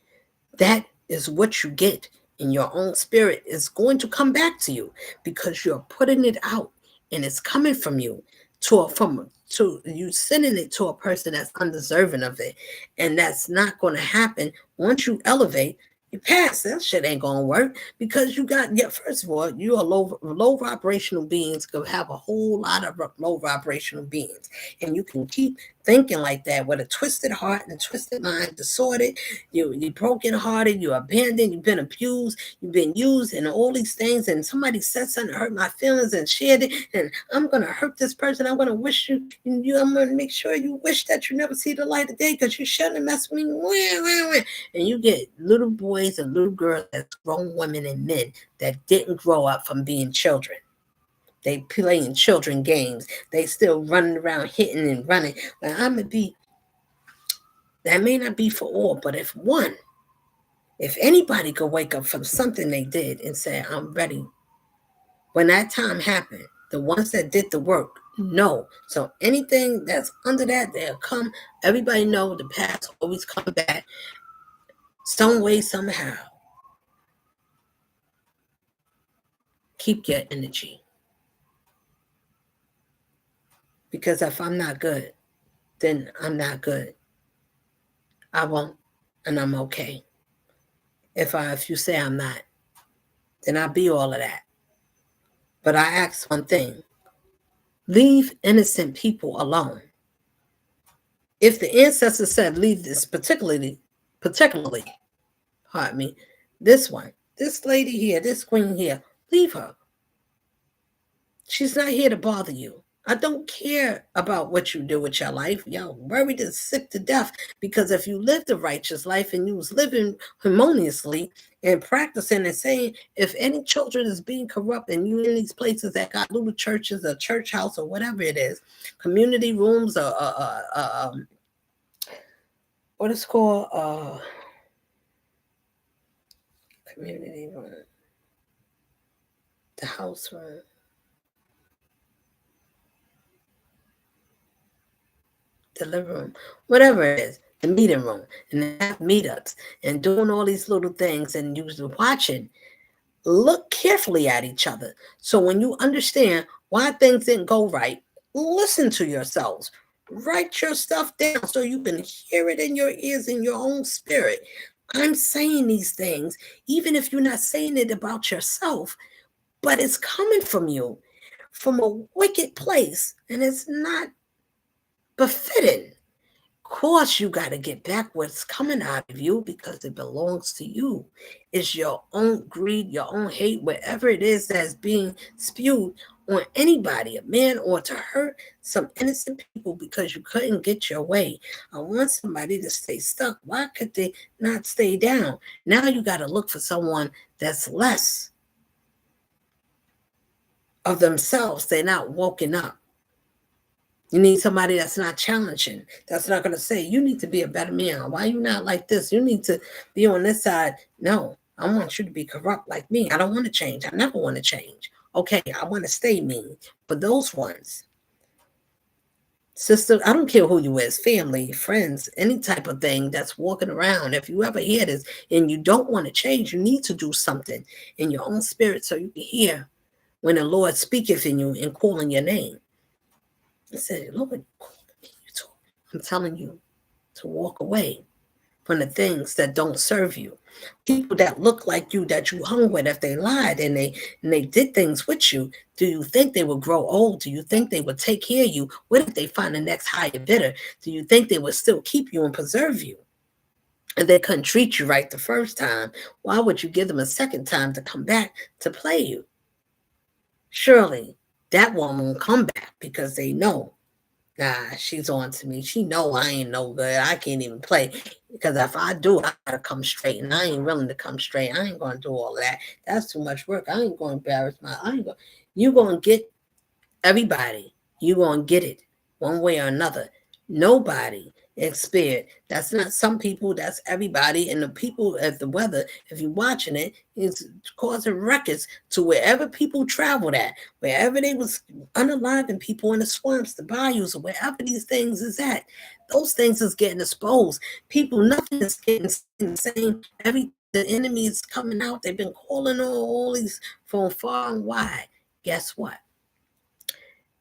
A: that is what you get in your own spirit is going to come back to you because you're putting it out and it's coming from you to you sending it to a person that's undeserving of it. And that's not going to happen once you elevate. You pass, that shit ain't gonna work because you got, yeah, first of all, you are low vibrational beings could have a whole lot of low vibrational beings. And you can keep thinking like that with a twisted heart and a twisted mind, disordered, you're broken hearted, you're abandoned, you've been abused, you've been used, and all these things. And somebody said something to hurt my feelings and shared it, and I'm gonna hurt this person. I'm gonna wish I'm gonna make sure you wish that you never see the light of day because you shouldn't mess with me. And you get little boys and little girls that's grown women and men that didn't grow up from being children. They playing children games. They still running around hitting and running. But that may not be for all, but if anybody could wake up from something they did and say, I'm ready. When that time happened, the ones that did the work, no. So anything that's under that, they'll come. Everybody know the past always come back some way, somehow. keep your energy. Because if I'm not good, then I'm not good. I won't, and I'm okay. If you say I'm not, then I'll be all of that. But I ask one thing: leave innocent people alone. If the ancestors said leave this particularly, pardon me, this one, this lady here, this queen here, leave her. She's not here to bother you. I don't care about what you do with your life. Y'all worried and sick to death because if you lived a righteous life and you was living harmoniously and practicing and saying, if any children is being corrupt and you in these places that got little churches or church house or whatever it is, community rooms or what is called community room, the house room. The living room, whatever it is, the meeting room, and they have meetups and doing all these little things, and you're watching, look carefully at each other. So when you understand why things didn't go right, listen to yourselves. Write your stuff down so you can hear it in your ears, in your own spirit. I'm saying these things, even if you're not saying it about yourself, but it's coming from you, from a wicked place, and it's not befitting. Of course, you got to get back what's coming out of you because it belongs to you. It's your own greed, your own hate, whatever it is that's being spewed on anybody, a man, or to hurt some innocent people because you couldn't get your way. I want somebody to stay stuck. Why could they not stay down? Now you got to look for someone that's less of themselves. They're not woken up. You need somebody that's not challenging, that's not going to say, you need to be a better man. Why are you not like this? You need to be on this side. No, I want you to be corrupt like me. I don't want to change. I never want to change. Okay, I want to stay mean. But those ones, sister, I don't care who you is, family, friends, any type of thing that's walking around. If you ever hear this and you don't want to change, you need to do something in your own spirit so you can hear when the Lord speaketh in you and calling your name. I said, Lord, I'm telling you to walk away from the things that don't serve you. People that look like you, that you hung with, if they lied and they did things with you, do you think they would grow old? Do you think they would take care of you? What if they find the next higher bidder? Do you think they would still keep you and preserve you? And they couldn't treat you right the first time. Why would you give them a second time to come back to play you? Surely that one won't come back because they know, nah, she's on to me. She know I ain't no good. I can't even play. Because if I do, I gotta come straight. And I ain't willing to come straight. I ain't gonna do all of that. That's too much work. I ain't gonna embarrass you gonna get everybody. You gonna get it one way or another. Nobody spared. That's not some people, that's everybody. And the people at the weather, if you're watching it, is causing records to wherever people traveled at, wherever they was unaliving people in the swamps, the bayous, or wherever these things is at. Those things is getting exposed. People, nothing is getting insane. The enemy is coming out. They've been calling all these from far and wide. Guess what?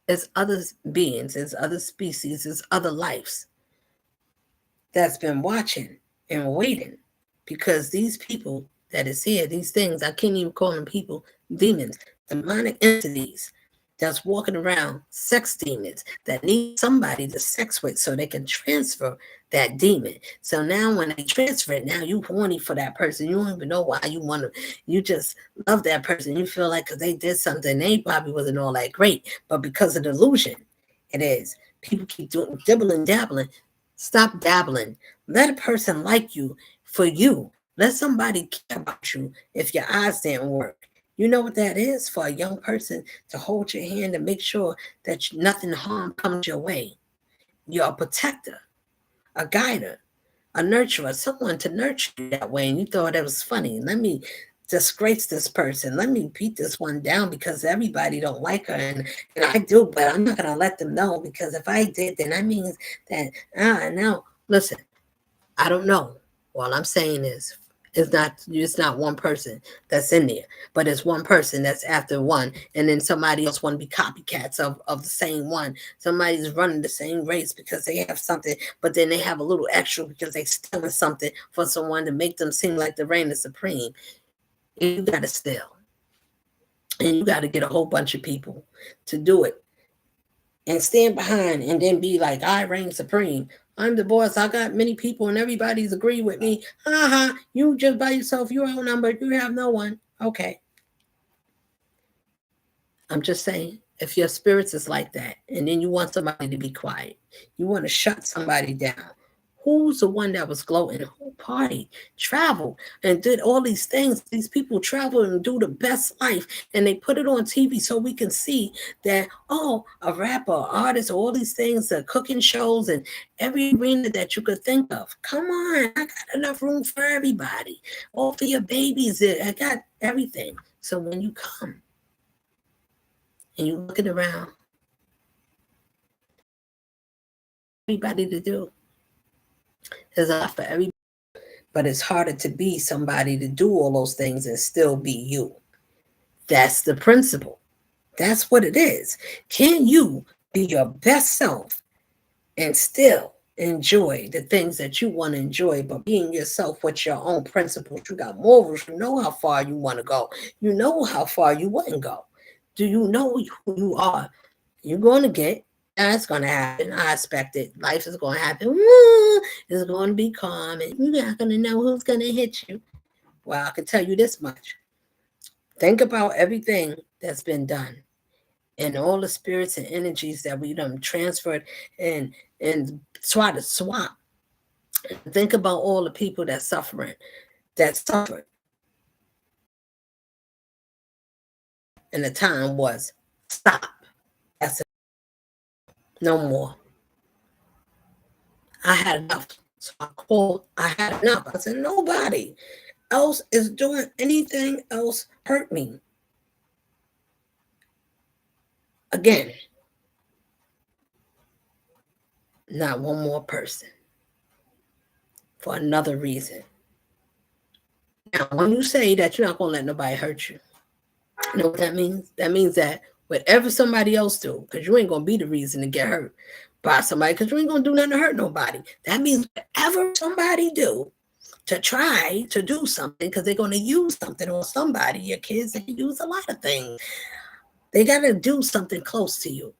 A: There's other beings, there's other species, there's other lives that's been watching and waiting, because these people that is here, these things, I can't even call them people, demons, demonic entities that's walking around, sex demons that need somebody to sex with so they can transfer that demon. So now when they transfer it, now you horny for that person. You don't even know why you want to. You just love that person. You feel like because they did something, they probably wasn't all that great, but because of delusion, it is. People keep doing dabbling. Stop dabbling. Let a person like you for you. Let somebody care about you if your eyes didn't work. You know what that is? For a young person to hold your hand and make sure that nothing harm comes your way. You're a protector, a guider, a nurturer, someone to nurture you that way. And you thought it was funny. Let me disgrace this person. Let me beat this one down because everybody don't like her. And I do, but I'm not going to let them know, because if I did, then that means that, no. Listen, I don't know. All I'm saying is, It's not one person that's in there, but it's one person that's after one, and then somebody else want to be copycats of the same one. Somebody's running the same race because they have something, but then they have a little extra because they stealing something for someone to make them seem like the reign is supreme. You got to steal, and you got to get a whole bunch of people to do it and stand behind and then be like, I reign supreme. I'm the boss. I got many people and everybody's agree with me. You just by yourself, you're outnumbered. You have no one. Okay. I'm just saying, if your spirits is like that, and then you want somebody to be quiet, you want to shut somebody down. Who's the one that was gloating? Who party, traveled, and did all these things? These people travel and do the best life, and they put it on TV so we can see that, oh, a rapper, artist, all these things, the cooking shows, and every arena that you could think of. Come on, I got enough room for everybody. All for your babies. I got everything. So when you come, and you're looking around, everybody to do. There's a lot for everybody, but it's harder to be somebody to do all those things and still be you. That's the principle. That's what it is. Can you be your best self and still enjoy the things that you want to enjoy, but being yourself with your own principles? You got morals. You know how far you want to go. You know how far you wouldn't go. Do you know who you are? You're going to get. That's going to happen. I expect it. Life is going to happen. It's going to be calm, and you're not going to know who's going to hit you. Well, I can tell you this much. Think about everything that's been done and all the spirits and energies that we done transferred and try to swap. Think about all the people that suffered. And the time was stop. That's it. No more. I had enough. So I called. I had enough. I said, nobody else is doing anything else hurt me. Again, not one more person for another reason. Now, when you say that you're not going to let nobody hurt you, you know what that means? That means that whatever somebody else do, because you ain't going to be the reason to get hurt by somebody, because you ain't going to do nothing to hurt nobody. That means whatever somebody do to try to do something, because they're going to use something on somebody. Your kids, they use a lot of things. They got to do something close to you.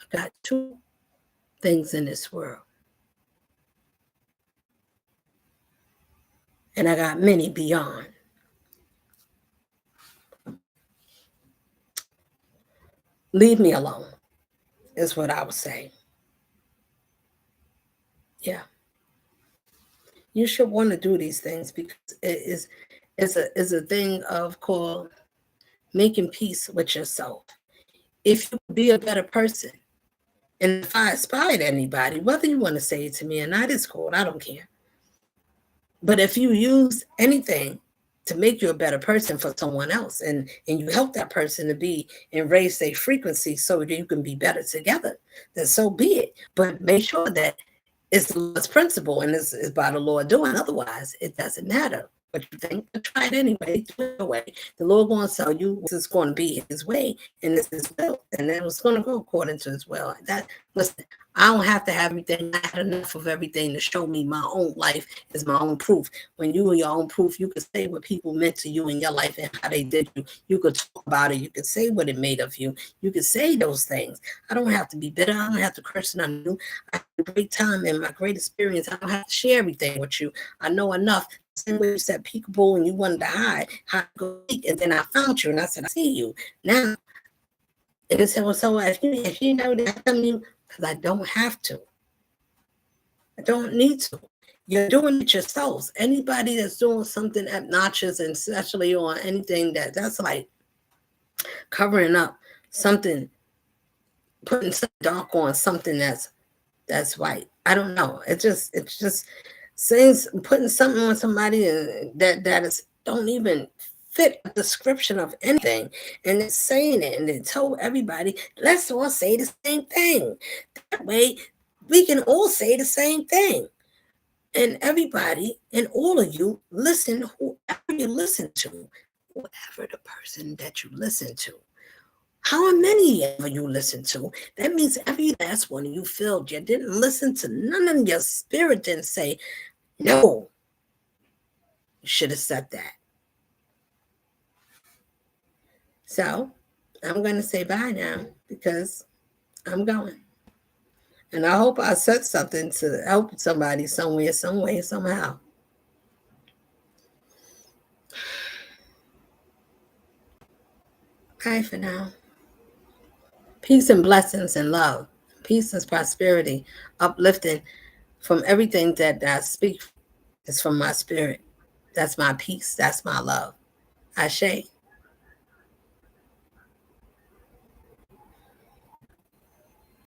A: I've got two things in this world. And I got many beyond. Leave me alone, is what I would say. Yeah. You should want to do these things because it's a thing of called making peace with yourself. If you be a better person, and if I inspired anybody, whether you want to say it to me or not, it's cool. I don't care. But if you use anything to make you a better person for someone else, and you help that person to be and raise their frequency so that you can be better together, then so be it. But make sure that it's the Lord's principle and it's by the Lord doing. Otherwise, it doesn't matter what you think. But try it anyway. Do it away. The Lord going to tell you this is going to be His way and this is will, and then it's going to go according to His will. Listen, I don't have to have everything. I had enough of everything to show me my own life is my own proof. When you are your own proof, you can say what people meant to you in your life and how they did you. You could talk about it. You could say what it made of you. You could say those things. I don't have to be bitter. I don't have to curse none of you. I had a great time and my great experience. I don't have to share everything with you. I know enough. Same way you said peekaboo and you wanted to hide, and then I found you and I said, I see you. Now, and it said, well, so if you know that, I mean, because I don't have to. I don't need to. You're doing it yourselves. Anybody that's doing something obnoxious, and especially on anything that's like covering up something, putting some dark on something that's white. I don't know. It's just saying putting something on somebody that is don't even fit a description of anything, and it's saying it, and they told everybody, let's all say the same thing. That way, we can all say the same thing. And everybody and all of you listen, whoever you listen to, whoever the person that you listen to, how many ever you listen to, that means every last one of you filled. You didn't listen to none of your spirit didn't say, no, you should have said that. So I'm going to say bye now because I'm going. And I hope I said something to help somebody somewhere, some way, somehow. Bye for now. Peace and blessings and love. Peace and prosperity. Uplifting from everything that I speak is from my spirit. That's my peace. That's my love. Ashe.